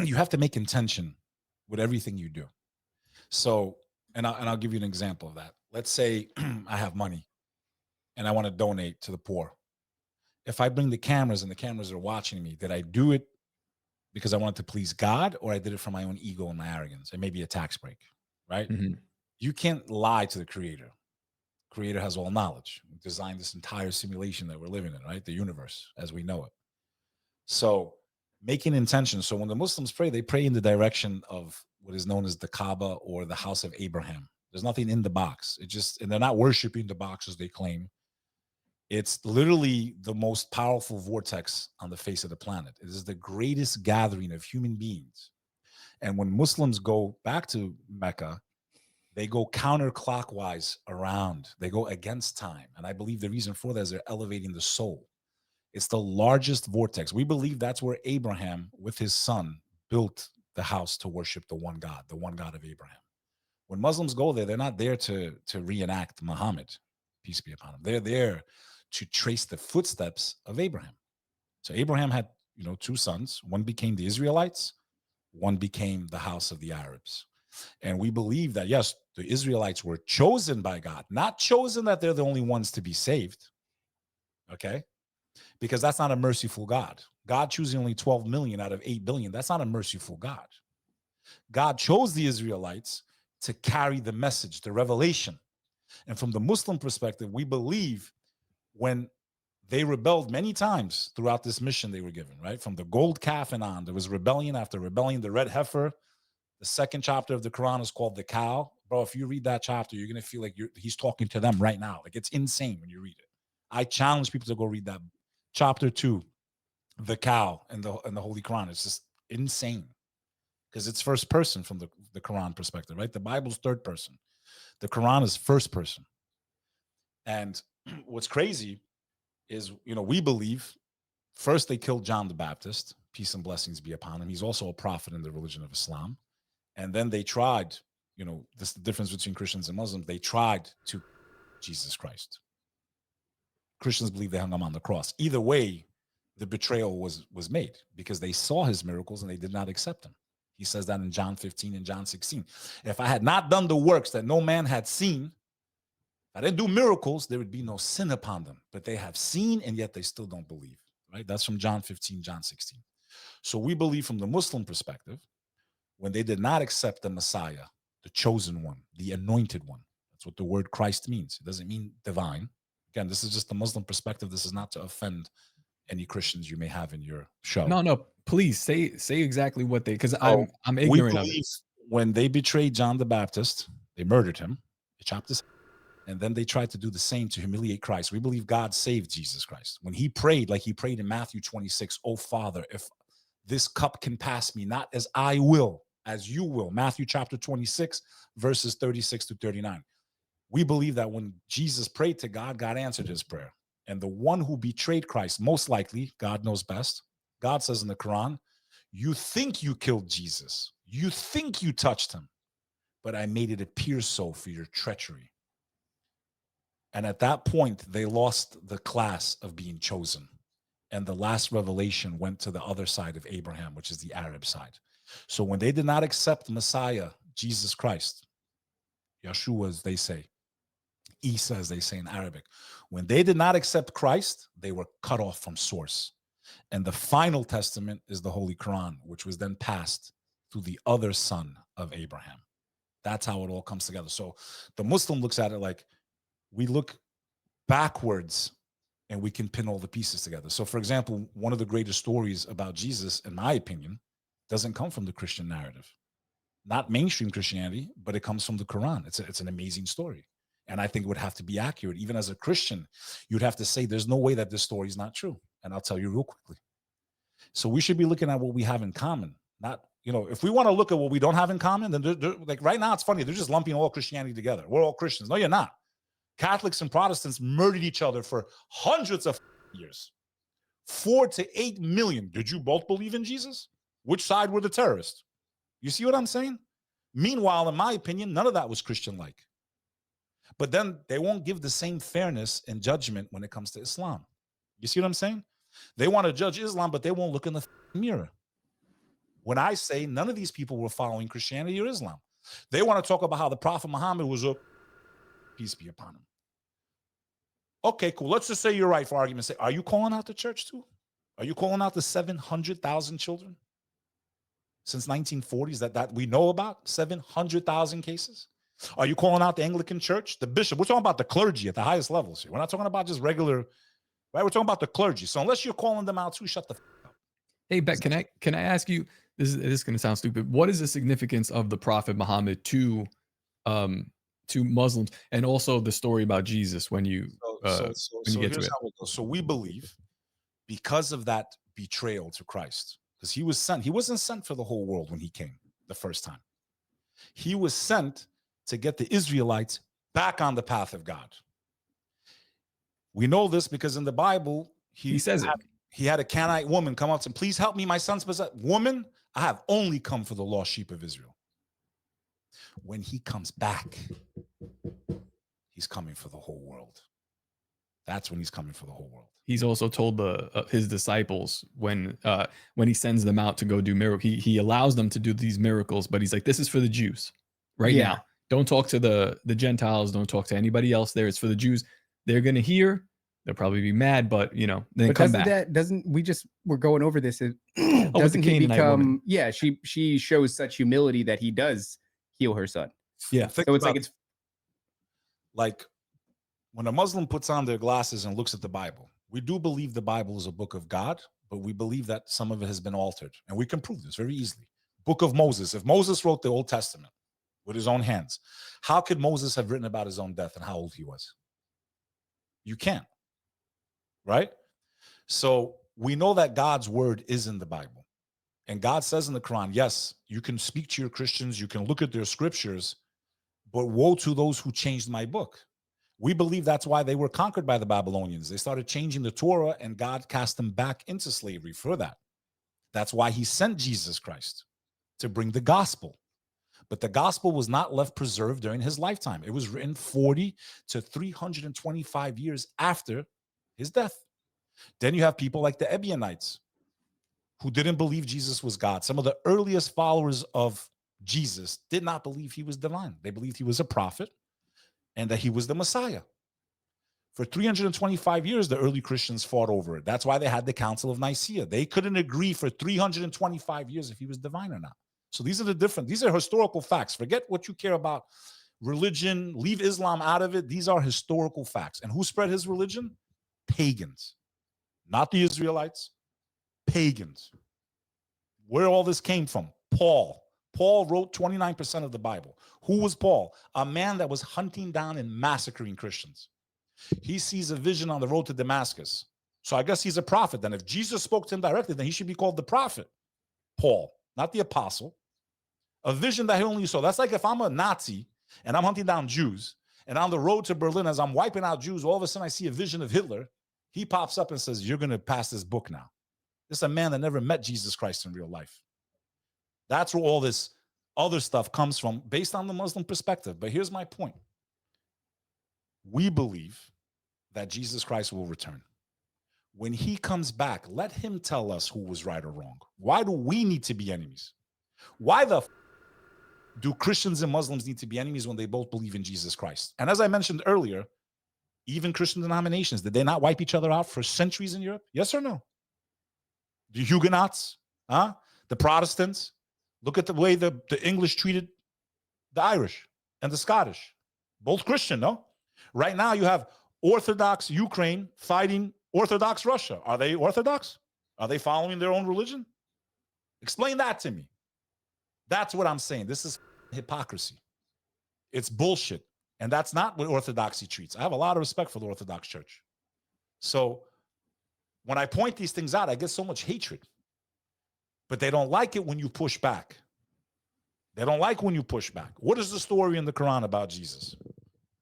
You have to make intention with everything you do. So, and I'll give you an example of that. Let's say I have money and I want to donate to the poor. If I bring the cameras and the cameras are watching me, did I do it because I wanted to please God, or I did it for my own ego and my arrogance? It may be a tax break, right? Mm-hmm. You can't lie to the creator. Creator has all knowledge. He designed this entire simulation that we're living in, right? The universe as we know it. So making intention. So when the Muslims pray, they pray in the direction of what is known as the Kaaba or the house of Abraham. There's nothing in the box. And they're not worshiping the box as they claim. It's literally the most powerful vortex on the face of the planet. It is the greatest gathering of human beings. And when Muslims go back to Mecca, they go counterclockwise around. They go against time. And I believe the reason for that is they're elevating the soul. It's the largest vortex. We believe that's where Abraham, with his son, built the house to worship the one God of Abraham. When Muslims go there, they're not there to reenact Muhammad, peace be upon him. They're there to trace the footsteps of Abraham. So Abraham had, two sons. One became the Israelites. One became the house of the Arabs. And we believe that, yes, the Israelites were chosen by God, not chosen that they're the only ones to be saved. Okay? Because that's not a merciful God. God choosing only 12 million out of 8 billion, that's not a merciful God. God chose the Israelites to carry the message, the revelation. And from the Muslim perspective, we believe when they rebelled many times throughout this mission they were given, right? From the gold calf and on, there was rebellion after rebellion, the red heifer. The second chapter of the Quran is called the cow. Bro, if you read that chapter, you're going to feel like he's talking to them right now. Like, it's insane when you read it. I challenge people to go read that. Chapter 2, the cow in the Holy Quran. It's just insane because it's first person from the Quran perspective, right? The Bible's third person. The Quran is first person. And what's crazy is, we believe first they killed John the Baptist, peace and blessings be upon him. He's also a prophet in the religion of Islam. And then they tried, this is the difference between Christians and Muslims. They tried to Jesus Christ. Christians believe they hung him on the cross. Either way, the betrayal was made because they saw his miracles and they did not accept him. He says that in John 15 and John 16. If I had not done the works that no man had seen, if I didn't do miracles, there would be no sin upon them. But they have seen and yet they still don't believe, right? That's from John 15, John 16. So we believe from the Muslim perspective, when they did not accept the Messiah, the chosen one, the anointed one, that's what the word Christ means. It doesn't mean divine. Again, this is just the Muslim perspective. This is not to offend any Christians you may have in your show. No, please say exactly what they, because So I'm we ignorant of it. believe when they betrayed John the Baptist, they murdered him, they chopped his head, and then they tried to do the same to humiliate Christ. We believe God saved Jesus Christ. When he prayed, like he prayed in Matthew 26, "Oh Father, if this cup can pass me, not as I will, as you will." Matthew chapter 26, verses 36 to 39. We believe that when Jesus prayed to God, God answered his prayer. And the one who betrayed Christ, most likely, God knows best. God says in the Quran, "You think you killed Jesus. You think you touched him, but I made it appear so for your treachery." And at that point, they lost the class of being chosen. And the last revelation went to the other side of Abraham, which is the Arab side. So when they did not accept Messiah, Jesus Christ, Yeshua, as they say, Isa, as they say in Arabic, when they did not accept Christ, they were cut off from source. And the final testament is the Holy Quran, which was then passed through the other son of Abraham. That's how it all comes together. So the Muslim looks at it like we look backwards and we can pin all the pieces together. So, for example, one of the greatest stories about Jesus, in my opinion, doesn't come from the Christian narrative. Not mainstream Christianity, but it comes from the Quran. It's an amazing story. And I think it would have to be accurate. Even as a Christian, you'd have to say there's no way that this story is not true. And I'll tell you real quickly. So we should be looking at what we have in common. Not, if we want to look at what we don't have in common, then they're, like right now, it's funny. They're just lumping all Christianity together. We're all Christians. No, you're not. Catholics and Protestants murdered each other for hundreds of years. 4 to 8 million. Did you both believe in Jesus? Which side were the terrorists? You see what I'm saying? Meanwhile, in my opinion, none of that was Christian-like. But then they won't give the same fairness and judgment when it comes to Islam. You see what I'm saying? They want to judge Islam, but they won't look in the mirror. When I say none of these people were following Christianity or Islam, they want to talk about how the Prophet Muhammad was a peace be upon him. Okay, cool. Let's just say you're right for argument's sake. Are you calling out the church too? Are you calling out the 700,000 children since 1940s that we know about? 700,000 cases? Are you calling out the Anglican Church, the bishop? We're talking about the clergy at the highest levels here. We're not talking about just regular, right? We're talking about the clergy. So unless you're calling them out too, shut the up. Hey, Beck, can I ask you, this is going to sound stupid. What is the significance of the Prophet Muhammad to Muslims, and also the story about Jesus when you get to it? How it goes. So we believe because of that betrayal to Christ, because he wasn't sent for the whole world when he came the first time. He was sent to get the Israelites back on the path of God. We know this because in the Bible, he says he had a Canaanite woman come up to him, "Please help me, my son's possessed." "Woman, I have only come for the lost sheep of Israel." When he comes back, he's coming for the whole world. That's when he's coming for the whole world. He's also told his disciples when he sends them out to go do miracles, he allows them to do these miracles, but he's like, "This is for the Jews right now. Don't talk to the Gentiles. Don't talk to anybody else there. It's for the Jews. They're going to hear. They'll probably be mad, but then come back." We're going over this. Doesn't he become, she shows such humility that he does heal her son. Yeah. So it's like when a Muslim puts on their glasses and looks at the Bible, we do believe the Bible is a book of God, but we believe that some of it has been altered. And we can prove this very easily. Book of Moses. If Moses wrote the Old Testament with his own hands, how could Moses have written about his own death and how old he was? You can't. Right? So we know that God's word is in the Bible. And God says in the Quran, yes, you can speak to your Christians, you can look at their scriptures, but woe to those who changed my book. We believe that's why they were conquered by the Babylonians. They started changing the Torah and God cast them back into slavery for that. That's why he sent Jesus Christ to bring the gospel. But the gospel was not left preserved during his lifetime. It was written 40 to 325 years after his death. Then you have people like the Ebionites who didn't believe Jesus was God. Some of the earliest followers of Jesus did not believe he was divine. They believed he was a prophet and that he was the Messiah. For 325 years, the early Christians fought over it. That's why they had the Council of Nicaea. They couldn't agree for 325 years if he was divine or not. So these are historical facts. Forget what you care about religion, leave Islam out of it. These are historical facts. And who spread his religion? Pagans, not the Israelites, pagans. Where all this came from? Paul. Paul wrote 29% of the Bible. Who was Paul? A man that was hunting down and massacring Christians. He sees a vision on the road to Damascus. So I guess he's a prophet. Then if Jesus spoke to him directly, then he should be called the prophet. Paul, not the apostle. A vision that he only saw. That's like if I'm a Nazi and I'm hunting down Jews, and on the road to Berlin, as I'm wiping out Jews, all of a sudden I see a vision of Hitler. He pops up and says, you're going to pass this book now. This is a man that never met Jesus Christ in real life. That's where all this other stuff comes from based on the Muslim perspective. But here's my point. We believe that Jesus Christ will return. When he comes back, let him tell us who was right or wrong. Why do we need to be enemies? Why the do Christians and Muslims need to be enemies when they both believe in Jesus Christ? And as I mentioned earlier, even Christian denominations, did they not wipe each other out for centuries in Europe? Yes or no? The Huguenots, the Protestants. Look at the way the English treated the Irish and the Scottish. Both Christian, no? Right now you have Orthodox Ukraine fighting Orthodox Russia. Are they Orthodox? Are they following their own religion? Explain that to me. That's what I'm saying. This is hypocrisy. It's bullshit. And that's not what Orthodoxy treats. I have a lot of respect for the Orthodox Church. So when I point these things out, I get so much hatred. But they don't like it when you push back. They don't like when you push back. What is the story in the Quran about Jesus?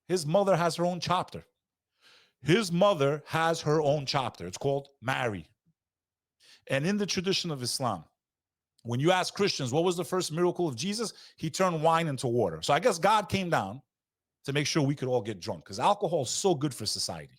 His mother has her own chapter. His mother has her own chapter. It's called Mary. And in the tradition of Islam, when you ask Christians, what was the first miracle of Jesus? He turned wine into water. So I guess God came down to make sure we could all get drunk because alcohol is so good for society.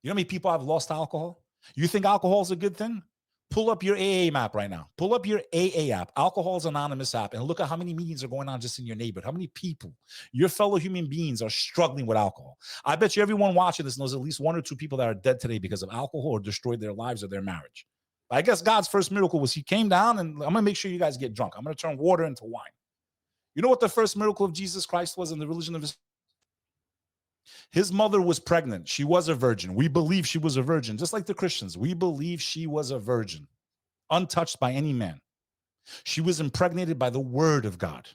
You know how many people have lost alcohol? You think alcohol is a good thing? Pull up your AA map right now. Pull up your AA app, Alcohol's Anonymous app, and look at how many meetings are going on just in your neighborhood. How many people, your fellow human beings, are struggling with alcohol. I bet you everyone watching this knows at least 1 or 2 people that are dead today because of alcohol or destroyed their lives or their marriage. I guess God's first miracle was he came down and I'm going to make sure you guys get drunk. I'm going to turn water into wine. You know what the first miracle of Jesus Christ was in the religion of his mother was pregnant. She was a virgin. We believe she was a virgin, just like the Christians. We believe she was a virgin, untouched by any man. She was impregnated by the word of God.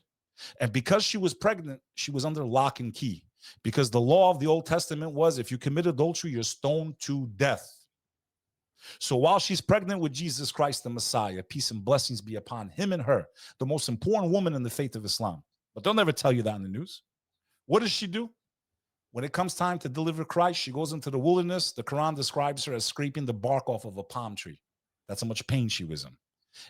And because she was pregnant, she was under lock and key. Because the law of the Old Testament was if you commit adultery, you're stoned to death. So while she's pregnant with Jesus Christ, the Messiah, peace and blessings be upon him and her, the most important woman in the faith of Islam. But they'll never tell you that in the news. What does she do? When it comes time to deliver Christ, she goes into the wilderness. The Quran describes her as scraping the bark off of a palm tree. That's how much pain she was in.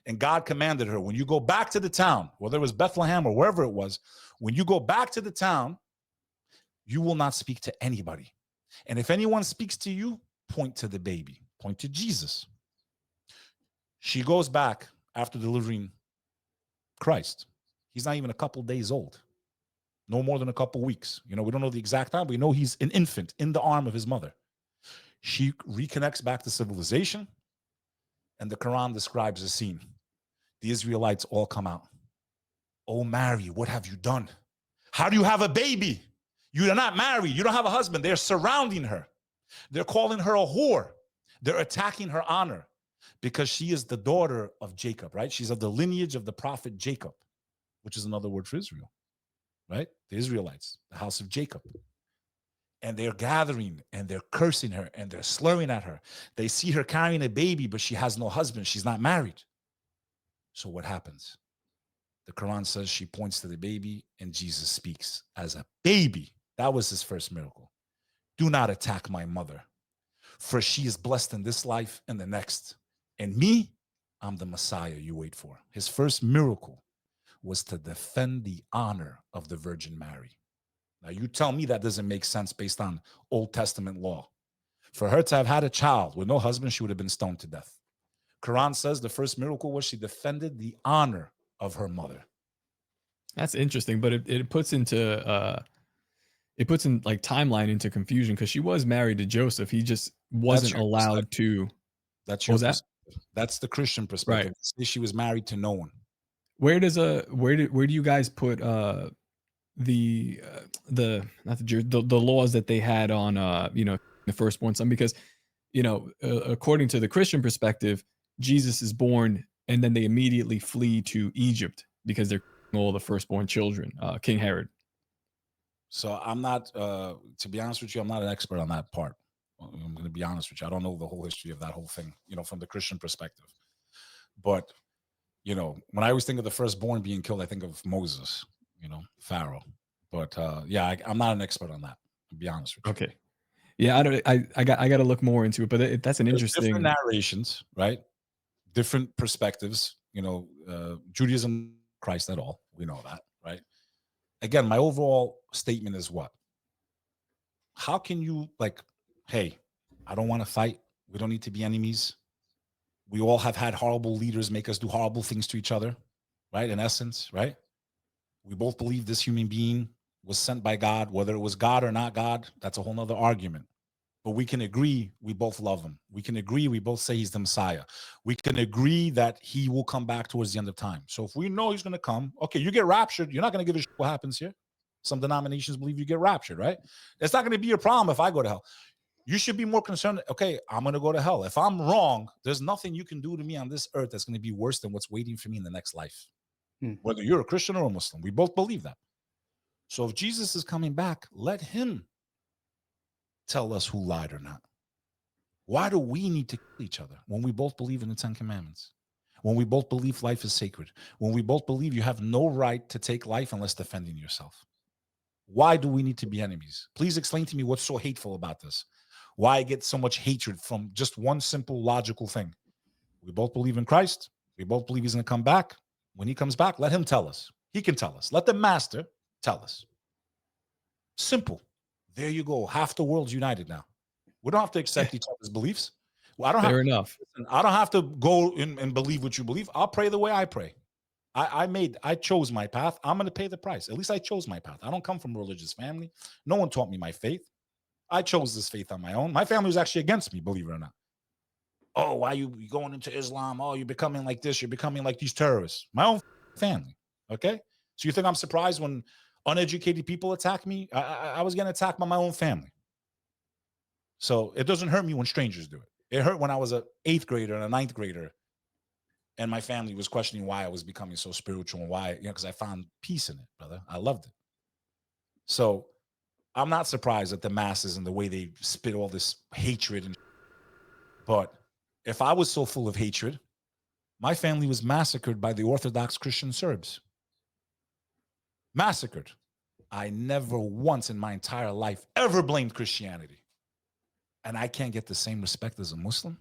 And God commanded her, when you go back to the town, whether it was Bethlehem or wherever it was, when you go back to the town, you will not speak to anybody. And if anyone speaks to you, point to the baby, point to Jesus. She goes back after delivering Christ. He's not even a couple days old. No more than a couple weeks. You know, we don't know the exact time. We know he's an infant in the arm of his mother. She reconnects back to civilization. And the Quran describes a scene. The Israelites all come out. Oh, Mary, what have you done? How do you have a baby? You are not married. You don't have a husband. They're surrounding her. They're calling her a whore. They're attacking her honor because she is the daughter of Jacob, right? She's of the lineage of the prophet Jacob, which is another word for Israel, right? The Israelites, the house of Jacob. And they're gathering and they're cursing her and they're slurring at her. They see her carrying a baby, but she has no husband. She's not married. So what happens? The Quran says she points to the baby and Jesus speaks as a baby. That was his first miracle. Do not attack my mother, for she is blessed in this life and the next. And me, I'm the Messiah you wait for. His first miracle was to defend the honor of the Virgin Mary. Now, you tell me that doesn't make sense based on Old Testament law. For her to have had a child with no husband, she would have been stoned to death. Quran says the first miracle was she defended the honor of her mother. That's interesting, but it puts into like timeline into confusion because she was married to Joseph. He just wasn't allowed to. That's your That's the Christian perspective. Right. She was married to no one. Where do you guys put the laws that they had on the firstborn son? Because according to the Christian perspective, Jesus is born and then they immediately flee to Egypt because they're all the firstborn children, King Herod. So I'm not, to be honest with you, I'm not an expert on that part. I'm going to be honest with you. I don't know the whole history of that whole thing, from the Christian perspective. But, when I always think of the firstborn being killed, I think of Moses, Pharaoh. But yeah, I'm not an expert on that, to be honest with you. Okay. Yeah, I got to look more into it, but that's an There's interesting different narrations, right? Different perspectives, Judaism, Christ at all. We know that, right? Again, my overall statement is what? How can you hey, I don't want to fight. We don't need to be enemies. We all have had horrible leaders make us do horrible things to each other, right? In essence, right? We both believe this human being was sent by God, whether it was God or not God, that's a whole nother argument. But we can agree we both love him. We can agree we both say he's the Messiah. We can agree that he will come back towards the end of time. So if we know he's going to come, okay, you get raptured. You're not going to give a shit what happens here. Some denominations believe you get raptured, right? It's not going to be a problem if I go to hell. You should be more concerned, okay, I'm going to go to hell. If I'm wrong, there's nothing you can do to me on this earth that's going to be worse than what's waiting for me in the next life. Whether you're a Christian or a Muslim, we both believe that. So if Jesus is coming back, let him tell us who lied or not. Why do we need to kill each other when we both believe in the 10 Commandments? When we both believe life is sacred? When we both believe you have no right to take life unless defending yourself? Why do we need to be enemies? Please explain to me what's so hateful about this. Why I get so much hatred from just one simple logical thing. We both believe in Christ. We both believe he's going to come back. When he comes back, let him tell us. He can tell us. Let the master tell us. Simple. There you go. Half the world's united now. We don't have to accept each other's beliefs. Well, Fair enough. I don't have to go and believe what you believe. I'll pray the way I pray. I chose my path. I'm going to pay the price. At least I chose my path. I don't come from a religious family. No one taught me my faith. I chose this faith on my own. My family was actually against me, believe it or not. Oh, why are you going into Islam? Oh, you're becoming like this. You're becoming like these terrorists. My own family. Okay? So you think I'm surprised when uneducated people attack me? I was getting attacked by my own family. So it doesn't hurt me when strangers do it. It hurt when I was an 8th grader and a 9th grader, and my family was questioning why I was becoming so spiritual and why, because I found peace in it, brother. I loved it. So I'm not surprised at the masses and the way they spit all this hatred. But if I was so full of hatred, my family was massacred by the Orthodox Christian Serbs. Massacred. I never once in my entire life ever blamed Christianity. And I can't get the same respect as a Muslim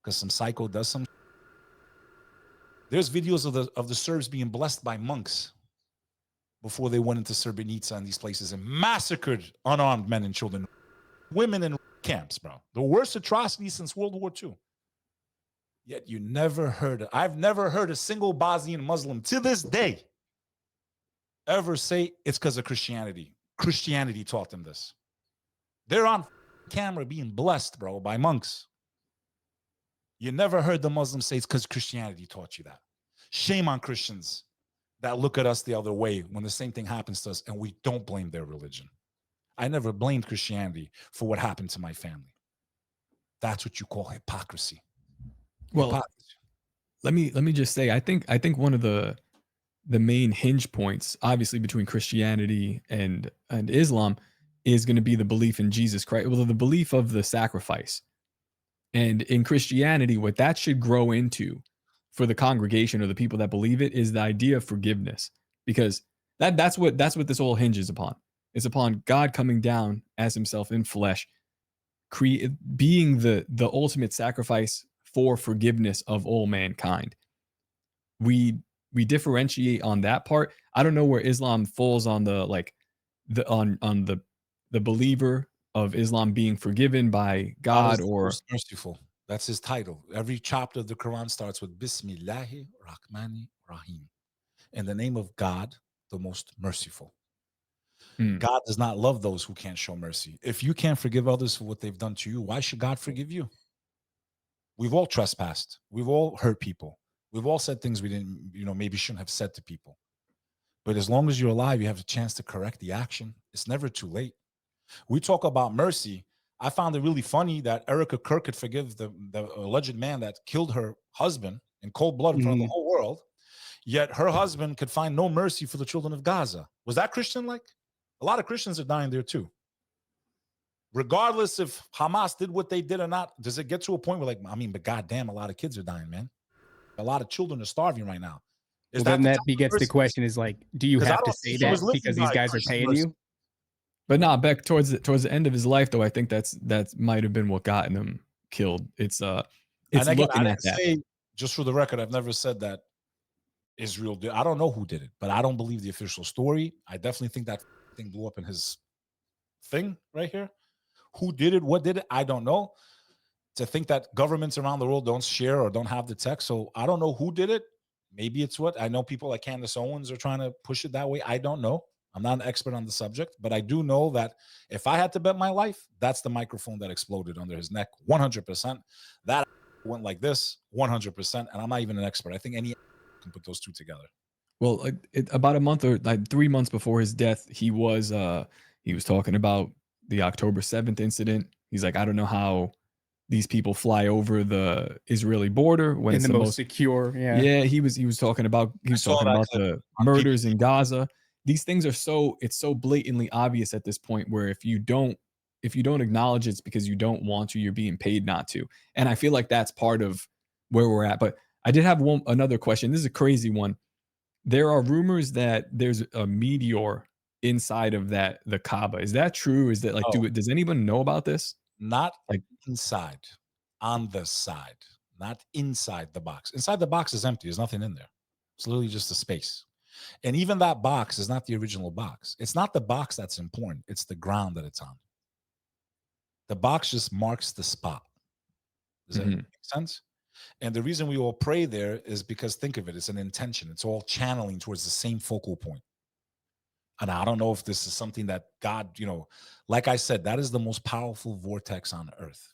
because some psycho does some. There's videos of the Serbs being blessed by monks before they went into Srebrenica and these places and massacred unarmed men and children, women in camps, bro. The worst atrocities since World War II. Yet you never heard, I've never heard a single Bosnian Muslim to this day ever say it's because of Christianity. Christianity taught them this. They're on camera being blessed, bro, by monks. You never heard the Muslims say it's because Christianity taught you that. Shame on Christians that look at us the other way when the same thing happens to us and we don't blame their religion. I never blamed Christianity for what happened to my family. That's what you call hypocrisy. Well, Hypocrisy. let me just say, I think one of the main hinge points, obviously, between Christianity and Islam is going to be the belief in Jesus Christ, well, the belief of the sacrifice. And in Christianity, what that should grow into for the congregation or the people that believe it is the idea of forgiveness, because that's what this all hinges upon. It's upon God coming down as himself in flesh, being the ultimate sacrifice for forgiveness of all mankind. We differentiate on that part. I don't know where Islam falls on the believer of Islam being forgiven by God or merciful. That's his title. Every chapter of the Quran starts with Bismillahi Rahmani Rahim. In the name of God, the most merciful. God does not love those who can't show mercy. If you can't forgive others for what they've done to you, why should God forgive you? We've all trespassed. We've all hurt people. We've all said things we didn't, maybe shouldn't have said to people. But as long as you're alive, you have a chance to correct the action. It's never too late. We talk about mercy. I found it really funny that Erica Kirk could forgive the alleged man that killed her husband in cold blood in front of the whole world, yet her husband could find no mercy for the children of Gaza. Was that Christian-like? A lot of Christians are dying there too. Regardless if Hamas did what they did or not, does it get to a point where, like, I mean, but goddamn, a lot of kids are dying, man. A lot of children are starving right now. Well, then that begets the question is, like, do you have to say that because these guys are paying you? But nah, Beck, towards the end of his life, though, I think that might have been what got him killed. It's and again, looking I at that. say, just for the record, I've never said that Israel did. I don't know who did it, but I don't believe the official story. I definitely think that thing blew up in his thing right here. Who did it? What did it? I don't know. To think that governments around the world don't share or don't have the text. So I don't know who did it. Maybe it's what I know people like Candace Owens are trying to push it that way. I don't know. I'm not an expert on the subject, but I do know that if I had to bet my life, that's the microphone that exploded under his neck. 100%. That went like this 100%. And I'm not even an expert. I think any can put those two together. Well, about a month or like 3 months before his death, he was talking about the October 7th incident. He's like, I don't know how these people fly over the Israeli border when it's the most secure. Yeah. He was talking about the murders in Gaza. These things are it's so blatantly obvious at this point where if you don't acknowledge it's because you don't want to, you're being paid not to. And I feel like that's part of where we're at. But I did have another question. This is a crazy one. There are rumors that there's a meteor inside of the Kaaba. Is that true? Is that like, does anyone know about this? Not like inside, on the side, not inside the box. Inside the box is empty. There's nothing in there. It's literally just a space. And even that box is not the original box. It's not the box that's important. It's the ground that it's on. The box just marks the spot. Does that make sense? And the reason we all pray there is because, think of it, it's an intention. It's all channeling towards the same focal point. And I don't know if this is something that God, like I said, that is the most powerful vortex on earth.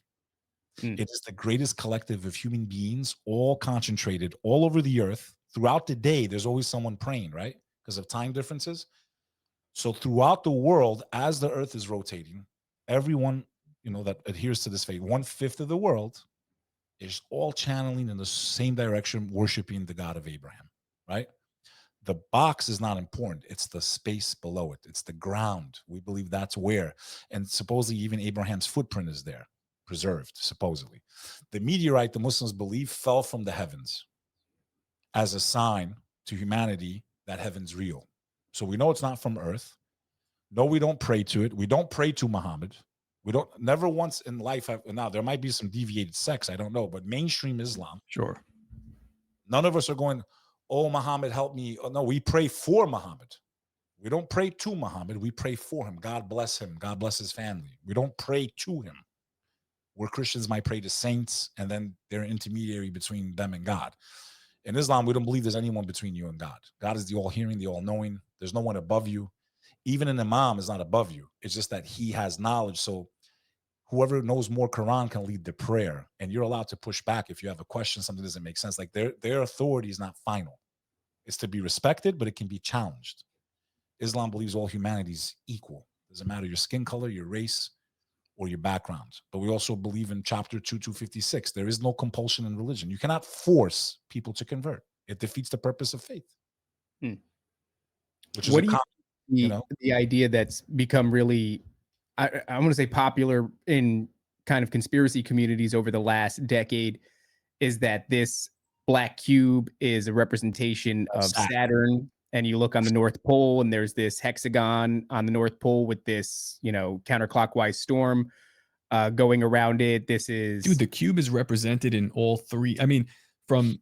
It is the greatest collective of human beings, all concentrated all over the earth. Throughout the day, there's always someone praying, right? Because of time differences. So throughout the world, as the earth is rotating, everyone, that adheres to this faith, 1/5 of the world is all channeling in the same direction, worshiping the God of Abraham, right? The box is not important. It's the space below it. It's the ground. We believe that's where. And supposedly even Abraham's footprint is there, preserved, supposedly. The meteorite, the Muslims believe, fell from the heavens as a sign to humanity that heaven's real. So we know it's not from earth. No, we don't pray to it. We don't pray to Muhammad. We don't, never once in life. Now, there might be some deviated sects, I don't know, but mainstream Islam. Sure. None of us are going, oh, Muhammad, help me. Oh, no, we pray for Muhammad. We don't pray to Muhammad. We pray for him. God bless him. God bless his family. We don't pray to him. Where Christians might pray to saints, and then they're an intermediary between them and God. In Islam, we don't believe there's anyone between you and God. God is the all-hearing, the all-knowing. There's no one above you. Even an imam is not above you. It's just that he has knowledge. So whoever knows more Quran can lead the prayer. And you're allowed to push back if you have a question, something doesn't make sense. Like their authority is not final. It's to be respected, but it can be challenged. Islam believes all humanity is equal. Doesn't matter your skin color, your race, or your background. But we also believe in chapter 256. There is no compulsion in religion. You cannot force people to convert. It defeats the purpose of faith. Which is the idea that's become really, I want to say popular in kind of conspiracy communities over the last decade is that this black cube is a representation of Saturn. And you look on the North Pole and there's this hexagon on the North Pole with this, counterclockwise storm going around it. This is... Dude, the cube is represented in all three. I mean,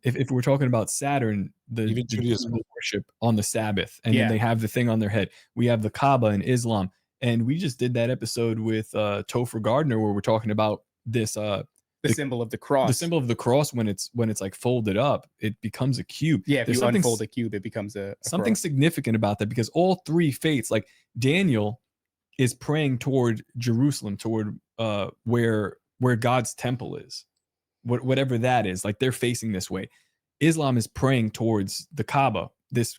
if we're talking about Saturn, the Jews worship on the Sabbath, and then they have the thing on their head. We have the Kaaba in Islam, and we just did that episode with Topher Gardner where we're talking about this the symbol of the cross. The symbol of the cross, when it's like folded up, it becomes a cube. Yeah, if you unfold a cube, it becomes a something cross. Significant about that, because all three faiths, like Daniel is praying toward Jerusalem, toward where God's temple is. Whatever that is, like they're facing this way. Islam is praying towards the Kaaba, this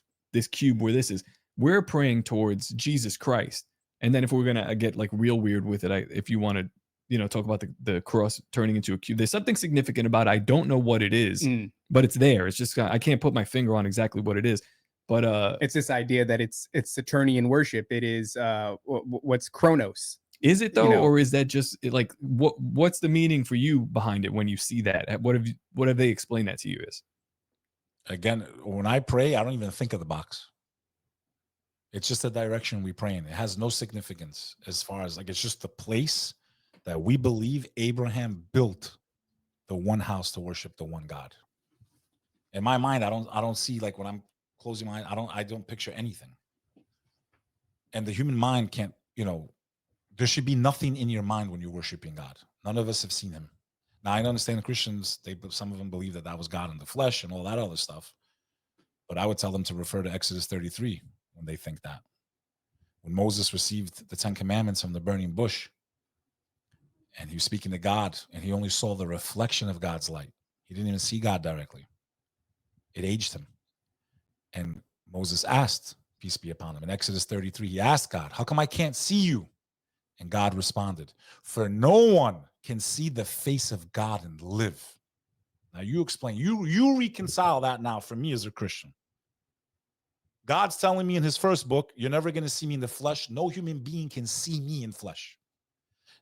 cube where this is. We're praying towards Jesus Christ. And then if we're gonna get like real weird with it, if you want to talk about the cross turning into a cube. There's something significant about it. I don't know what it is, but it's there. It's just I can't put my finger on exactly what it is. But it's this idea that it's Saturnian worship. It is what's Chronos. Is it though, or is that just like what's the meaning for you behind it when you see that? What have they explained that to you as? Again, when I pray, I don't even think of the box. It's just the direction we pray in. It has no significance as far as it's just the place that we believe Abraham built the one house to worship the one God. In my mind, I don't see when I'm closing my eyes, I don't picture anything. And the human mind can't, there should be nothing in your mind when you're worshiping God. None of us have seen him. Now, I understand the Christians, some of them believe that was God in the flesh and all that other stuff. But I would tell them to refer to Exodus 33 when they think that. When Moses received the 10 Commandments from the burning bush, and he was speaking to God, and he only saw the reflection of God's light. He didn't even see God directly. It aged him. And Moses asked, peace be upon him, in Exodus 33, he asked God, how come I can't see you? And God responded, for no one can see the face of God and live. Now you explain, you reconcile that now for me as a Christian. God's telling me in his first book, you're never going to see me in the flesh. No human being can see me in flesh.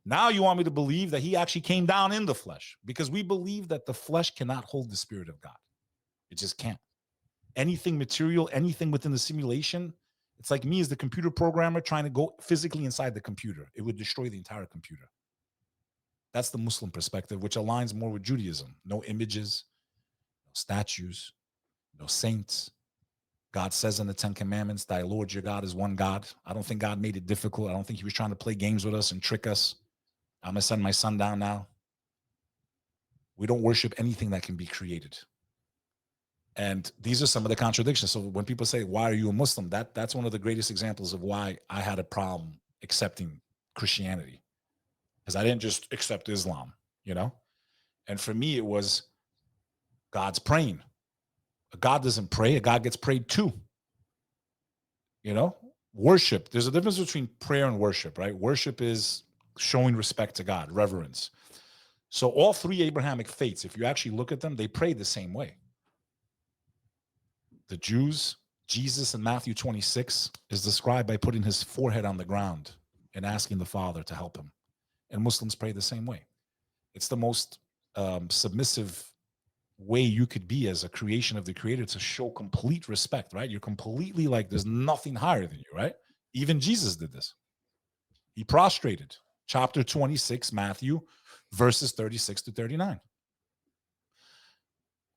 Now you want me to believe that he actually came down in the flesh, because we believe that the flesh cannot hold the Spirit of God. It just can't. Anything material, anything within the simulation, it's like me as the computer programmer trying to go physically inside the computer. It would destroy the entire computer. That's the Muslim perspective, which aligns more with Judaism. No images, no statues, no saints. God says in the 10 Commandments, thy Lord your God is one God. I don't think God made it difficult. I don't think he was trying to play games with us and trick us. I'm going to send my son down now. We don't worship anything that can be created. And these are some of the contradictions. So when people say, why are you a Muslim? That's one of the greatest examples of why I had a problem accepting Christianity. Because I didn't just accept Islam, And for me, it was God's praying. A God doesn't pray. A God gets prayed to. Worship. There's a difference between prayer and worship, right? Worship is showing respect to God, reverence. So all three Abrahamic faiths, if you actually look at them, they pray the same way. The Jews, Jesus in Matthew 26 is described by putting his forehead on the ground and asking the Father to help him. And Muslims pray the same way. It's the most submissive way you could be as a creation of the Creator, to show complete respect, right? You're completely there's nothing higher than you, right? Even Jesus did this. He prostrated. Chapter 26, Matthew, verses 36 to 39.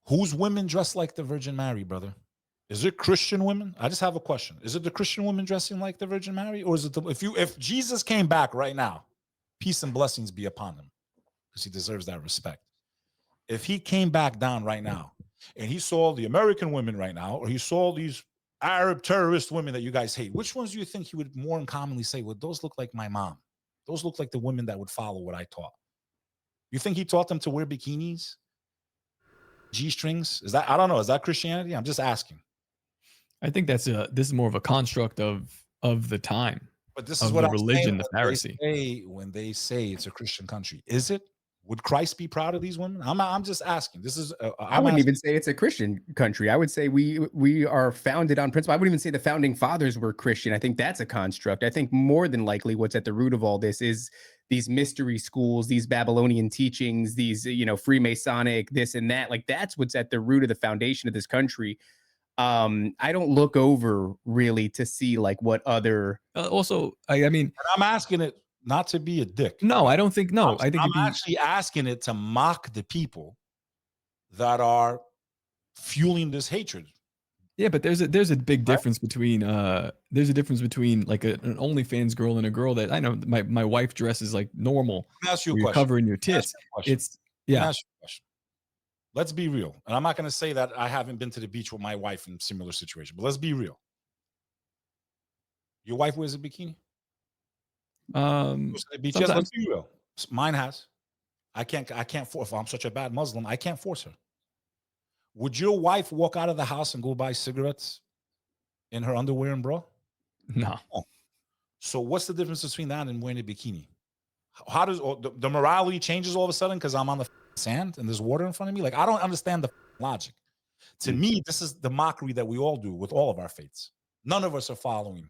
Whose women dress like the Virgin Mary, brother? Is it Christian women? I just have a question. Is it the Christian women dressing like the Virgin Mary? Or is it if Jesus came back right now, peace and blessings be upon him, because he deserves that respect. If he came back down right now and he saw the American women right now, or he saw these Arab terrorist women that you guys hate, which ones do you think he would more uncommonly say, well, those look like my mom? Those look like the women that would follow what I taught. You think he taught them to wear bikinis, G-strings? I don't know. Is that Christianity? I'm just asking. I think this is more of a construct of the time. But this is what the religion, the Pharisee. When they say it's a Christian country, is it? Would Christ be proud of these women? I'm just asking. This is. I wouldn't even say it's a Christian country. I would say we are founded on principle. I wouldn't even say the founding fathers were Christian. I think that's a construct. I think more than likely what's at the root of all this is these mystery schools, these Babylonian teachings, these Freemasonic, this and that. That's what's at the root of the foundation of this country. I don't look over really to see what other. Also, I mean, I'm asking it not to be a dick. No, I don't think. No, I think I'm actually asking it to mock the people that are fueling this hatred. Yeah, but there's a big difference between there's a difference between an OnlyFans girl and a girl that I know my wife dresses like normal. Let me ask you a you're question. Covering your tits. It's Let me ask you a question. Let's be real. And I'm not going to say that I haven't been to the beach with my wife in a similar situation, but let's be real. Your wife wears a bikini? Goes to the beach. Yes, let's be real. Mine has. I can't force. If I'm such a bad Muslim, I can't force her. Would your wife walk out of the house and go buy cigarettes in her underwear and bra? No. So what's the difference between that and wearing a bikini? How does the morality changes all of a sudden because I'm on the sand and there's water in front of me? Like, I don't understand the logic. To me, this is the mockery that we all do with all of our faiths. None of us are following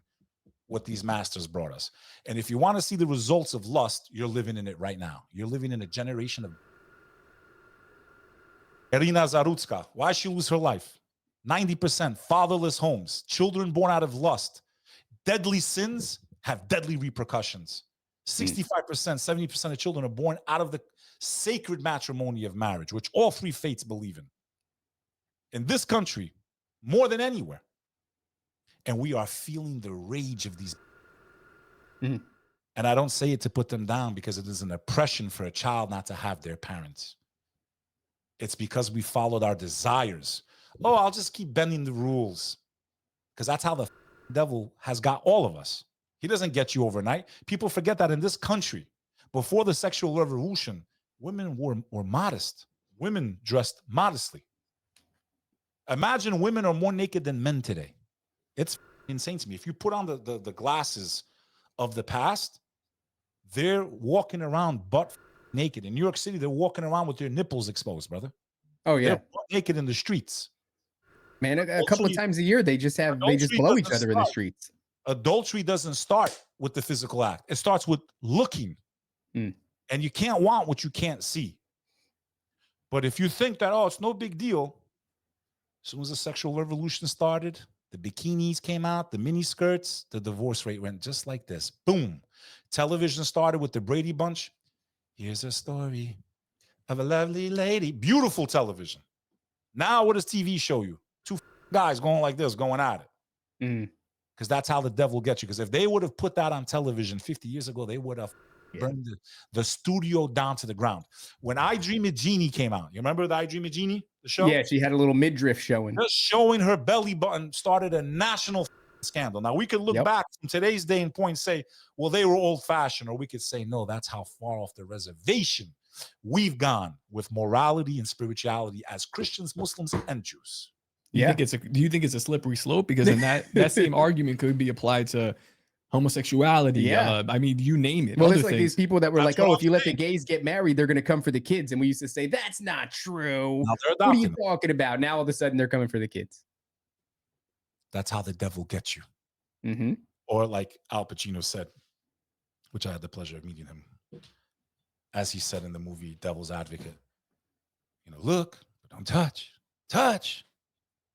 what these masters brought us. And if you want to see the results of lust, you're living in it right now. You're living in a generation of Irina Zarutska. Why she lose her life? 90% fatherless homes, children born out of lust. Deadly sins have deadly repercussions. 65%, 70% of children are born out of the sacred matrimony of marriage, which all three faiths believe in this country more than anywhere. And we are feeling the rage of these. And I don't say it to put them down because it is an oppression for a child not to have their parents. It's because we followed our desires. Oh, I'll just keep bending the rules. Because that's how the devil has got all of us. He doesn't get you overnight. People forget that in this country, before the sexual revolution, women were modest. Women dressed modestly. Imagine women are more naked than men today. It's insane to me. If you put on the glasses of the past, they're walking around butt naked. In New York City, they're walking around with their nipples exposed, brother. Oh, yeah. They're butt naked in the streets. Man, a couple of times a year, they just blow each other in the streets. Adultery doesn't start with the physical act. It starts with looking. And you can't want what you can't see. But if you think that, oh, it's no big deal, as soon as the sexual revolution started, the bikinis came out, the mini skirts, the divorce rate went just like this. Boom. Television started with the Brady Bunch. Here's a story of a lovely lady. Beautiful television. Now what does TV show you? Two guys going like this, going at it. Because that's how the devil gets you. Because if they would have put that on television 50 years ago, they would have burned the studio down to the ground. When I Dream of Jeannie came out, you remember the I Dream of Jeannie, the show? Yeah, she had a little midriff showing. Just showing her belly button started a national scandal. Now, we could look back from today's day and point and say, well, they were old-fashioned. Or we could say, no, that's how far off the reservation we've gone with morality and spirituality as Christians, Muslims, and Jews. Do you think it's a slippery slope? Because in that same argument could be applied to homosexuality. Yeah. I mean, you name it. Well, it's like these people that were like, oh, if you let the gays get married, they're going to come for the kids. And we used to say, that's not true. What are you talking about? Now, all of a sudden, they're coming for the kids. That's how the devil gets you. Or like Al Pacino said, which I had the pleasure of meeting him, as he said in the movie Devil's Advocate, look, but don't touch. Touch,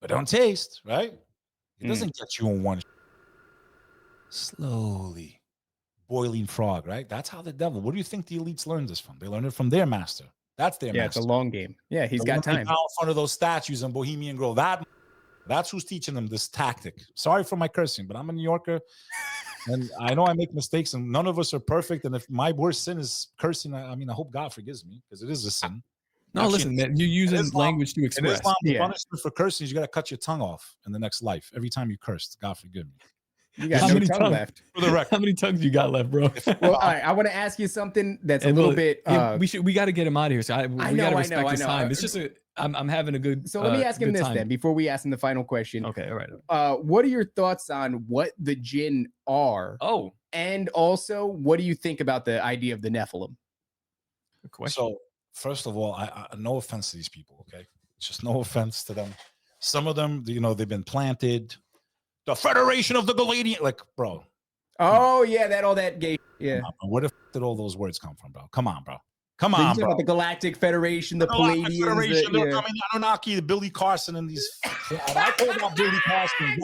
but don't taste, right? It doesn't get you in one. Slowly. Boiling frog, right? That's how the devil. What do you think the elites learned this from? They learned it from their master. That's their master. Yeah, it's a long game. Yeah, he's got time. In front of those statues in Bohemian Grove. That's who's teaching them this tactic. Sorry for my cursing, but I'm a New Yorker. And I know I make mistakes, and none of us are perfect. And if my worst sin is cursing, I hope God forgives me, because it is a sin. No, actually, listen, man, you're using language to express. In Islam, the punishment for cursing is you got to cut your tongue off in the next life. Every time you cursed, God forgive me. You got no tongue left. For the record. How many tongues you got left, bro? Well, all right, I want to ask you something that's a little bit. We got to get him out of here. So we got to respect his time. It's just I'm having a good. So let me ask him this then, before we ask him the final question. Okay, all right. What are your thoughts on what the Jinn are? Oh, and also, what do you think about the idea of the Nephilim? Good question. So, first of all, I no offense to these people, okay? Just no offense to them. Some of them, they've been planted. The Federation of the Galadian, like, bro. Oh yeah, all that gay. Yeah. Where the did all those words come from, bro? Come on, bro. Come on, bro. About the Galactic Federation, the Palladians. They're coming, Anunnaki, the Billy Carson, and these. I told about Billy Carson.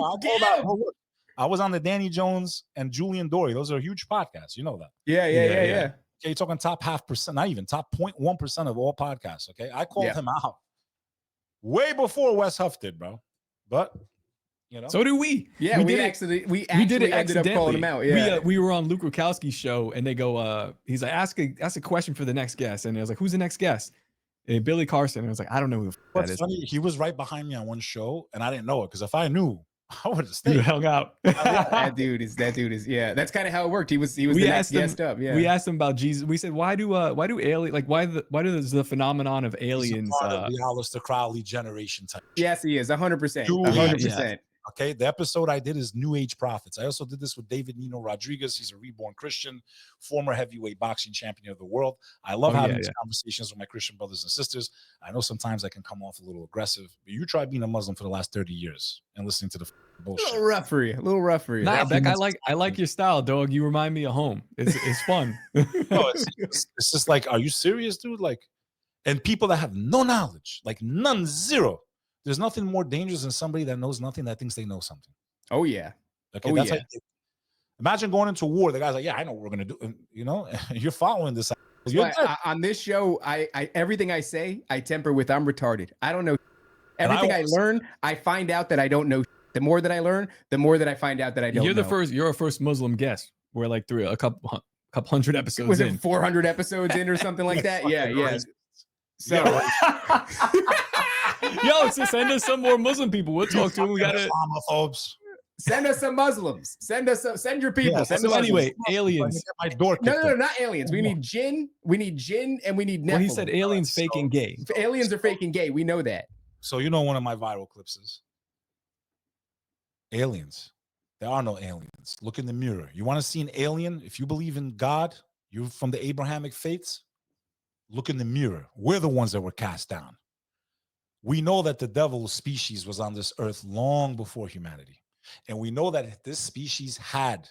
I was on the Danny Jones and Julian Dory. Those are huge podcasts. You know that. Yeah. Okay, you're talking top 0.5%, not even top 0.1% of all podcasts. Okay, I called him out way before Wes Huff did, bro. But so do we. Yeah, we did it ended up calling him out. Yeah, we were on Luke Rukowski's show, and they go, he's like, ask a question for the next guest, and I was like, who's the next guest? And Billy Carson. And I was like, I don't know who that is. Funny, he was right behind me on one show, and I didn't know it, because if I knew, I would have stayed. You hung out. that dude is. Yeah, that's kind of how it worked. He was the next guest up. Yeah, we asked him about Jesus. We said, why do alien, like why does the phenomenon of aliens? The Aleister Crowley generation type. Yes, he is 100%. 100%. Okay, the episode I did is New Age Prophets. I also did this with David Nino Rodriguez. He's a reborn Christian, former heavyweight boxing champion of the world. I love having these conversations with my Christian brothers and sisters. I know sometimes I can come off a little aggressive, but you try being a Muslim for the last 30 years and listening to the bullshit. A little rough for you. Nah, Beck, I like your style, dog. You remind me of home. It's fun. No, it's just like, are you serious, dude? Like, and people that have no knowledge, like none, zero. There's nothing more dangerous than somebody that knows nothing that thinks they know something. Oh yeah. Okay, that's like, imagine going into war. The guy's like, yeah, I know what we're gonna do. And, you know, you're following this. On this show, I everything I say, I temper with I'm retarded. I don't know everything I learn. I find out that I don't know. The more that I learn, the more that I find out that I don't. You're a first Muslim guest. We're like a couple hundred episodes. Was in. it 400 episodes in or something like that? Yeah. So. Yo, so send us some more Muslim people. We'll talk to them. We got Islamophobes. Send us some Muslims. Send your people. Yeah, send so anyway, aliens. No, not aliens. We need Jinn. We need Jinn, and we need Nephilim. Well, he said aliens faking gay. Aliens are faking gay. We know that. So you know one of my viral clips is aliens. There are no aliens. Look in the mirror. You want to see an alien? If you believe in God, you're from the Abrahamic faiths. Look in the mirror. We're the ones that were cast down. We know that the devil species was on this earth long before humanity. And we know that this species had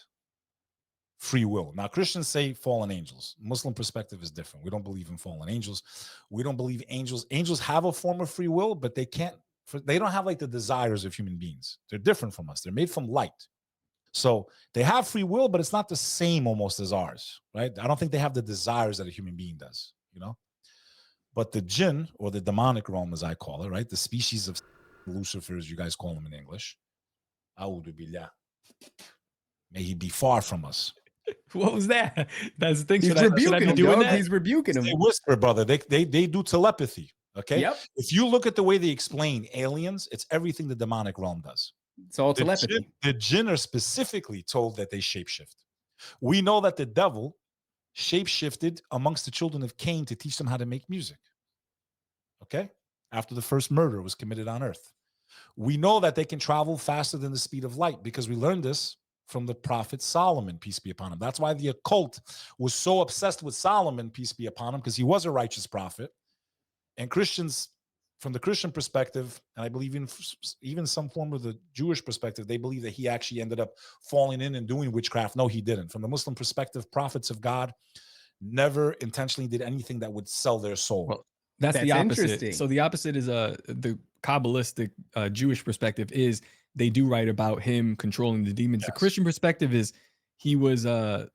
free will. Now, Christians say fallen angels. Muslim perspective is different. We don't believe in fallen angels. We don't believe angels. Angels have a form of free will, but they don't have like the desires of human beings. They're different from us. They're made from light. So they have free will, but it's not the same almost as ours, right? I don't think they have the desires that a human being does, you know? But the jinn, or the demonic realm, as I call it, right? The species of Lucifer, as you guys call them in English. A'udhu billah. May he be far from us. What was that? That's the thing. He's rebuking him, dog. He's rebuking him. They whisper, brother. They do telepathy. Okay. Yep. If you look at the way they explain aliens, it's everything the demonic realm does. It's all telepathy. The jinn are specifically told that they shapeshift. We know that the devil shapeshifted amongst the children of Cain to teach them how to make music. Okay? After the first murder was committed on earth. We know that they can travel faster than the speed of light because we learned this from the prophet Solomon, peace be upon him. That's why the occult was so obsessed with Solomon, peace be upon him, because he was a righteous prophet. And Christians, from the Christian perspective, and I believe even some form of the Jewish perspective, they believe that he actually ended up falling in and doing witchcraft. No, he didn't. From the Muslim perspective, prophets of God never intentionally did anything that would sell their soul. Well, that's the opposite. So the opposite is the Kabbalistic Jewish perspective is they do write about him controlling the demons. Yes. The Christian perspective is he was the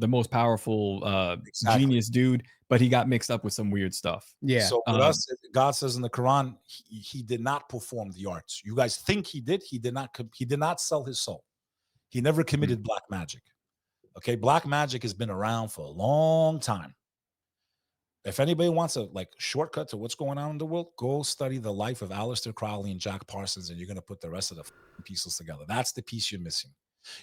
most powerful genius dude, but he got mixed up with some weird stuff. Yeah. So with us, God says in the Quran, he did not perform the arts. You guys think he did? He did not. He did not sell his soul. He never committed black magic. Okay, black magic has been around for a long time. If anybody wants a shortcut to what's going on in the world, go study the life of Aleister Crowley and Jack Parsons, and you're going to put the rest of the pieces together. That's the piece you're missing.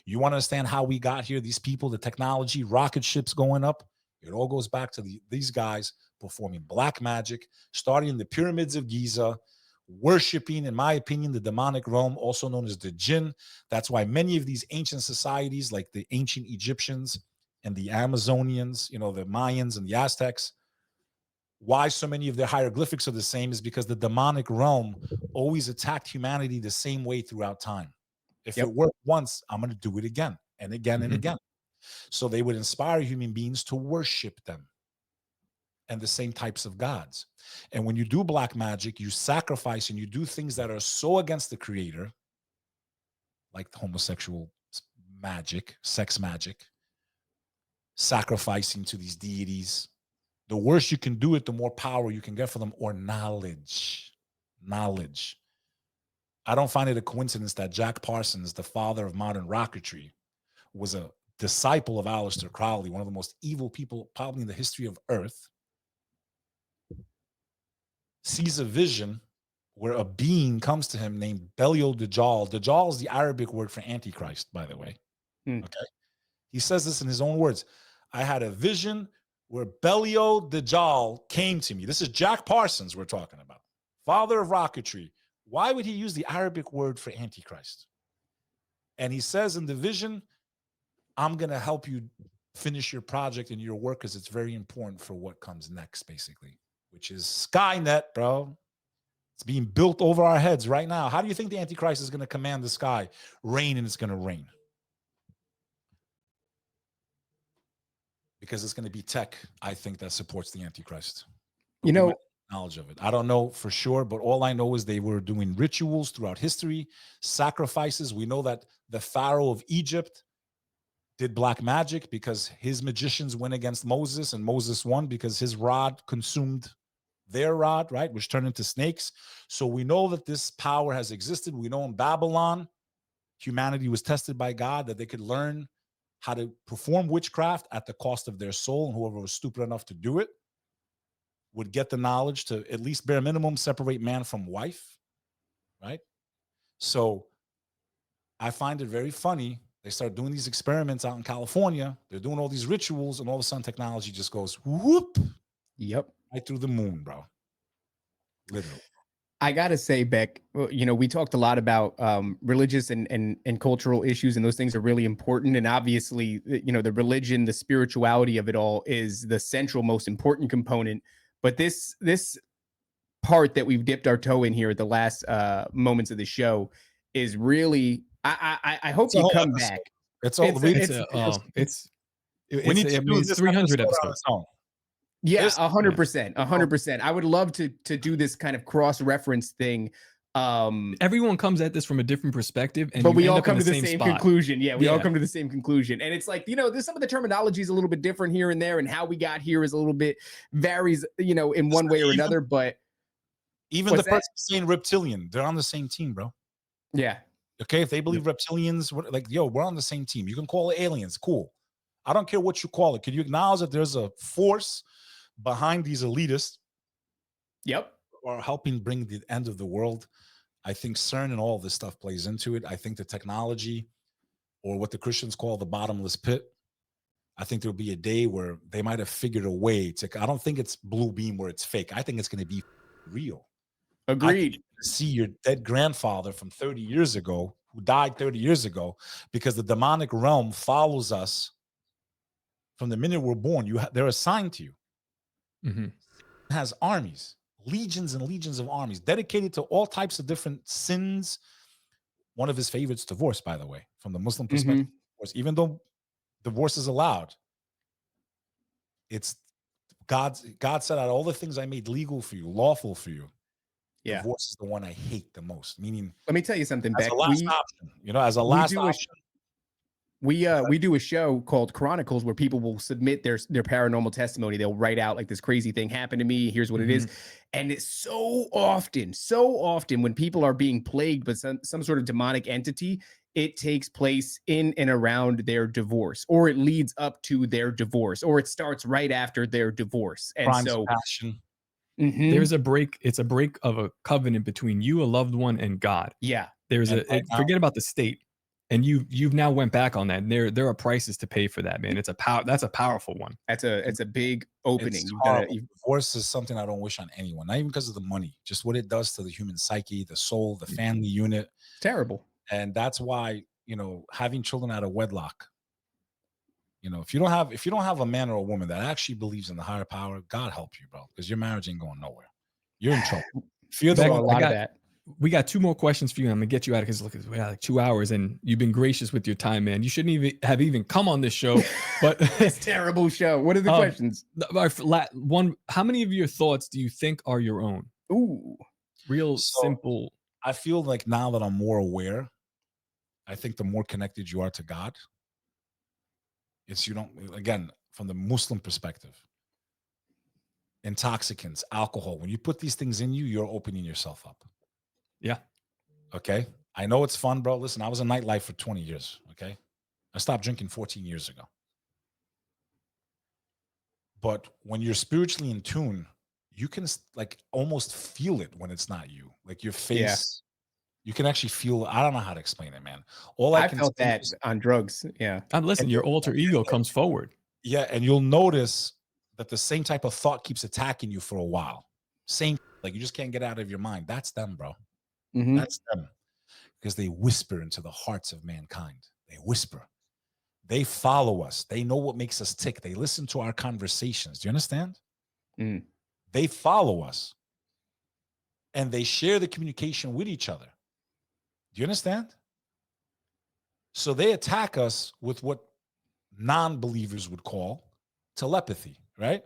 You want to understand how we got here, these people, the technology, rocket ships going up? It all goes back to these guys performing black magic, starting in the pyramids of Giza, worshiping, in my opinion, the demonic realm, also known as the Jinn. That's why many of these ancient societies, like the ancient Egyptians and the Amazonians, the Mayans and the Aztecs, why so many of their hieroglyphics are the same is because the demonic realm always attacked humanity the same way throughout time. If it worked once, I'm going to do it again and again and again. So they would inspire human beings to worship them and the same types of gods. And when you do black magic, you sacrifice and you do things that are so against the creator, like the homosexual magic, sex magic, sacrificing to these deities. The worse you can do it, the more power you can get for them, or knowledge. Knowledge. I don't find it a coincidence that Jack Parsons, the father of modern rocketry, was a disciple of Aleister Crowley, one of the most evil people probably in the history of Earth, sees a vision where a being comes to him named Belial Dajjal. Dajjal is the Arabic word for Antichrist, by the way. Okay. He says this in his own words. I had a vision where Belial Dajjal came to me. This is Jack Parsons we're talking about, father of rocketry. Why would he use the Arabic word for Antichrist? And he says in the vision, I'm going to help you finish your project and your work because it's very important for what comes next, basically, which is Skynet, bro. It's being built over our heads right now. How do you think the Antichrist is going to command the sky? Rain, and it's going to rain. Because it's going to be tech, I think, that supports the Antichrist. You know, knowledge of it. I don't know for sure, but all I know is they were doing rituals throughout history, sacrifices. We know that the Pharaoh of Egypt did black magic because his magicians went against Moses, and Moses won because his rod consumed their rod, right, which turned into snakes. So we know that this power has existed. We know in Babylon, humanity was tested by God, that they could learn how to perform witchcraft at the cost of their soul, and whoever was stupid enough to do it would get the knowledge to at least bare minimum separate man from wife, right? So I find it very funny. They start doing these experiments out in California. They're doing all these rituals, and all of a sudden technology just goes whoop. Yep. Right through the moon, bro. Literally. I gotta say, Beck, you know, we talked a lot about religious and cultural issues, and those things are really important. And obviously, you know, the religion, the spirituality of it all is the central, most important component. But this part that we've dipped our toe in here at the last moments of the show is really. I hope you come back. It's all. We need 300 episodes. Yeah, 100%, 100%. I would love to do this kind of cross-reference thing. Everyone comes at this from a different perspective, and but we all come to the same conclusion. Yeah, we all Yeah. come to the same conclusion. And it's like, you know, there's some of the terminology is a little bit different here and there, and how we got here is a little bit varies, you know, in one way or another. But even the person saying reptilian, they're on the same team, bro. Yeah. Okay, if they believe reptilians, like, yo, we're on the same team. You can call it aliens, cool. I don't care what you call it. Can you acknowledge that there's a force behind these elitists? Yep. Who are helping bring the end of the world? I think CERN and all this stuff plays into it. I think the technology, or what the Christians call the bottomless pit, I think there'll be a day where they might have figured a way to. I don't think it's blue beam where it's fake. I think it's going to be real. Agreed. See your dead grandfather from 30 years ago, who died 30 years ago, because the demonic realm follows us from the minute we're born. They're assigned to you. Mm-hmm. It has armies, legions and legions of armies dedicated to all types of different sins. One of his favorites, divorce, by the way, from the Muslim perspective. Divorce, even though divorce is allowed, it's God said, out of all the things I made legal for you, lawful for you, yeah, divorce is the one I hate the most. Meaning, let me tell you something, as Beck. a last option, you know, as a last option. We do a show called Chronicles where people will submit their paranormal testimony. They'll write out like, this crazy thing happened to me. Here's what it is. And it's so often when people are being plagued with some sort of demonic entity, it takes place in and around their divorce, or it leads up to their divorce, or it starts right after their divorce. And Crimes so of passion. There's a break. It's a break of a covenant between you, a loved one, and God. Yeah. There's forget about the state. And you've now went back on that. And there are prices to pay for that, man. That's a powerful one. It's a big opening. Divorce is something I don't wish on anyone, not even because of the money, just what it does to the human psyche, the soul, the family unit. It's terrible. And that's why, you know, having children out of wedlock, you know, if you don't have a man or a woman that actually believes in the higher power, God help you, bro, because your marriage ain't going nowhere. You're in trouble. We got 2 more questions for you. I'm gonna get you out because look, we got like 2 hours, and you've been gracious with your time, man. You shouldn't even come on this show, but it's a terrible show. What are the questions? One, how many of your thoughts do you think are your own? Ooh, real simple. I feel like now that I'm more aware, I think the more connected you are to God, it's, you don't, again, from the Muslim perspective, intoxicants, alcohol, when you put these things in you, you're opening yourself up. Yeah. Okay. I know it's fun, bro. Listen, I was in nightlife for 20 years. Okay. I stopped drinking 14 years ago. But when you're spiritually in tune, you can like almost feel it when it's not you. Like your face, you can actually feel. I don't know how to explain it, man. I felt that on drugs. Yeah. And listen, your alter ego comes forward. Yeah. And you'll notice that the same type of thought keeps attacking you for a while. Same, like you just can't get out of your mind. That's them, bro. That's them. because they whisper into the hearts of mankind. They whisper. They follow us. They know what makes us tick. They listen to our conversations. Do you understand? Mm. They follow us. And they share the communication with each other. Do you understand? So they attack us with what non-believers would call telepathy, right?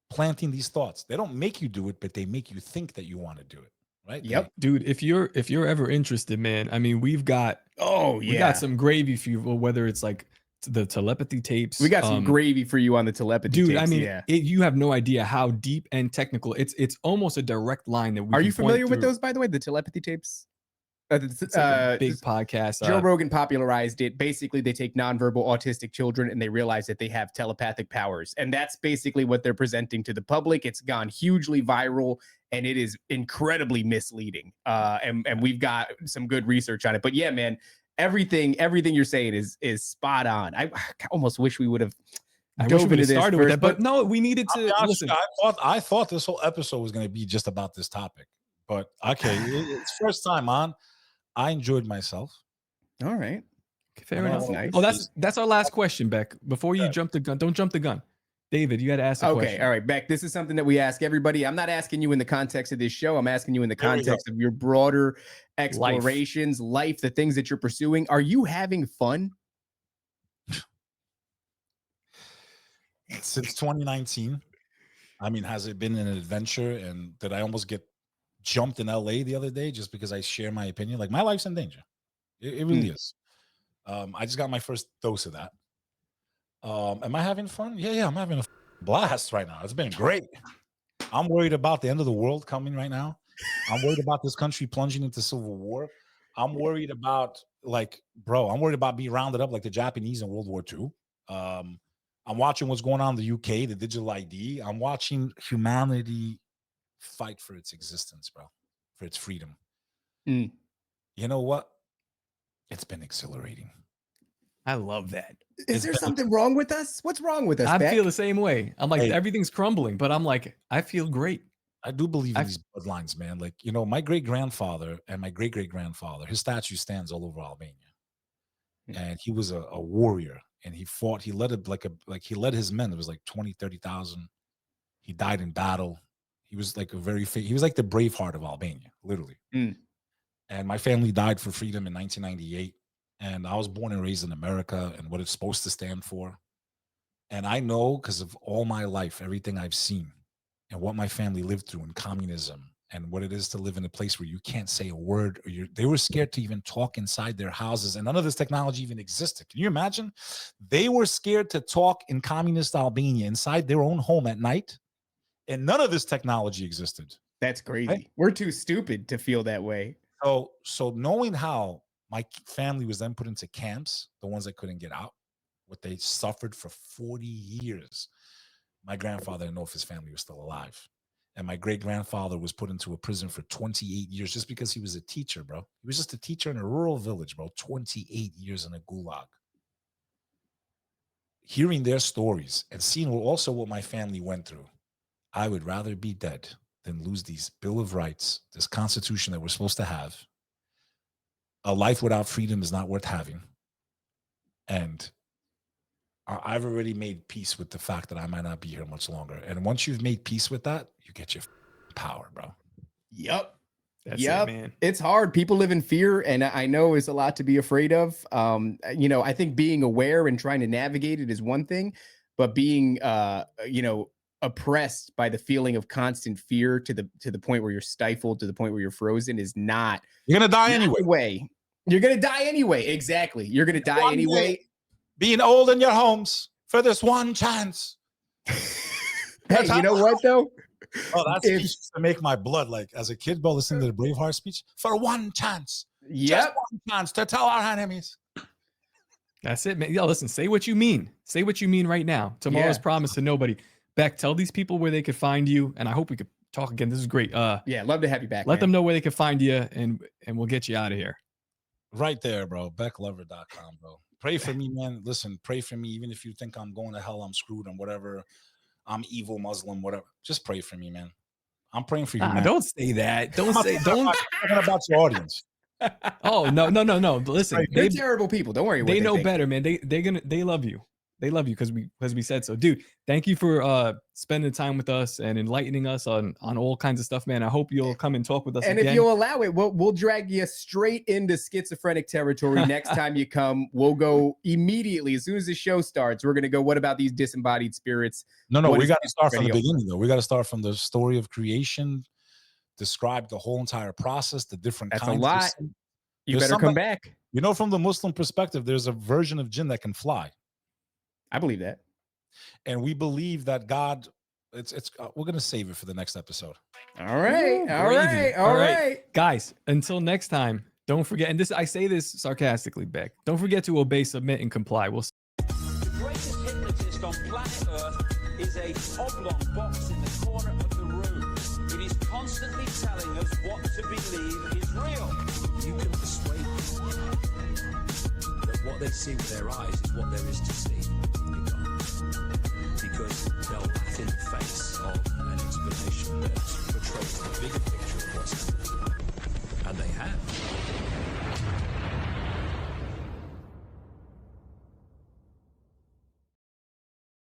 Planting these thoughts. They don't make you do it, but they make you think that you want to do it, right? Yep. Dude, if you're ever interested, man, I mean, we got some gravy for you, whether it's like the telepathy tapes. We got some gravy for you on the telepathy dude, tapes. I mean, you have no idea how deep and technical. It's almost a direct line that we Are can you familiar point with through. those, by the way, the telepathy tapes? It's like a big podcast. Joe Rogan popularized it. Basically, they take nonverbal autistic children and they realize that they have telepathic powers. And that's basically what they're presenting to the public. It's gone hugely viral and it is incredibly misleading. And we've got some good research on it. But yeah, man, everything you're saying is spot on. I almost wish we would have dove into this started first, with that, but no, we needed to listen. I thought this whole episode was going to be just about this topic. But okay, it's first time on. I enjoyed myself. All right. Fair enough. Nice. Oh, that's our last question, Beck. Before you jump the gun, don't jump the gun. David, you got to ask a question. Okay, all right, Beck, this is something that we ask everybody. I'm not asking you in the context of this show. I'm asking you in the context of your broader explorations, life, the things that you're pursuing. Are you having fun? Since 2019. I mean, has it been an adventure? And did I almost get jumped in LA the other day just because I share my opinion? Like, my life's in danger. It really is. I just got my first dose of that. Am I having fun? Yeah, I'm having a blast right now. It's been great. I'm worried about the end of the world coming right now. I'm worried about this country plunging into civil war. I'm worried about, I'm worried about being rounded up like the Japanese in World War II. I'm watching what's going on in the UK, the digital ID. I'm watching humanity fight for its existence, bro, for its freedom. You know what? It's been exhilarating. I love that. Is there something wrong with us? What's wrong with us, I Beck? feel the same way. I'm like, everything's crumbling, but I'm like, I feel great. I do believe in these bloodlines, man. Like, my great-grandfather and my great-great-grandfather, his statue stands all over Albania. And he was a warrior, and he fought. He led he led his men. It was like 20, 30,000. He died in battle. He was like he was like the Braveheart of Albania, literally. And my family died for freedom in 1998. And I was born and raised in America and what it's supposed to stand for. And I know, because of all my life, everything I've seen and what my family lived through in communism and what it is to live in a place where you can't say a word, or they were scared to even talk inside their houses, and none of this technology even existed. Can you imagine? They were scared to talk in communist Albania inside their own home at night, and none of this technology existed. That's crazy. Right? We're too stupid to feel that way. So knowing how my family was then put into camps, the ones that couldn't get out, what they suffered for 40 years. My grandfather didn't know if his family was still alive. And my great-grandfather was put into a prison for 28 years just because he was a teacher, bro. He was just a teacher in a rural village, bro. 28 years in a gulag. Hearing their stories and seeing also what my family went through, I would rather be dead than lose these Bill of Rights, this Constitution that we're supposed to have. A life without freedom is not worth having. And I've already made peace with the fact that I might not be here much longer. And once you've made peace with that, you get your power, bro. Yep. That's it, man. It's hard. People live in fear, and I know it's a lot to be afraid of. I think being aware and trying to navigate it is one thing, but being oppressed by the feeling of constant fear to the point where you're stifled, to the point where you're frozen, is not. You're gonna die anyway. You're gonna die anyway. Exactly. You're gonna die anyway. Being old in your homes for this one chance. Hey, you know what though? Oh, that's to make my blood, like as a kid, bro, listening to the Braveheart speech. For one chance. Just one chance to tell our enemies. That's it, man. Yo, listen, say what you mean. Say what you mean right now. Tomorrow's promise to nobody. Beck, tell these people where they could find you. And I hope we could talk again. This is great. Yeah, love to have you back. Let them know where they can find you, and we'll get you out of here. Right there, bro. BekLover.com, bro. Pray for me, man. Listen, pray for me. Even if you think I'm going to hell, I'm screwed, and whatever, I'm evil, Muslim, whatever. Just pray for me, man. I'm praying for you, man. Don't say that. Don't talking about your audience. Oh no. Listen, They're terrible people. Don't worry. They know better, man. They love you. They love you because we said so. Dude, thank you for spending time with us and enlightening us on all kinds of stuff, man. I hope you'll come and talk with us and again. If you'll allow it, we'll drag you straight into schizophrenic territory next time you come. We'll go immediately as soon as the show starts. We're gonna go. What about these disembodied spirits? No, we got to start from the beginning, though. We got to start from the story of creation. Describe the whole entire process, the different That's kinds. a lot. You better come back. You know, from the Muslim perspective, there's a version of jinn that can fly. I believe that. And we believe that God, we're going to save it for the next episode. All right. All right. Guys, until next time, don't forget, and I say this sarcastically, Beck, don't forget to obey, submit, and comply. We'll see. The greatest hypnotist on planet Earth is a oblong box in the corner of the room. It is constantly telling us what to believe is real. You can persuade people that what they see with their eyes is what there is to see. You can't. Because they'll laugh in the face of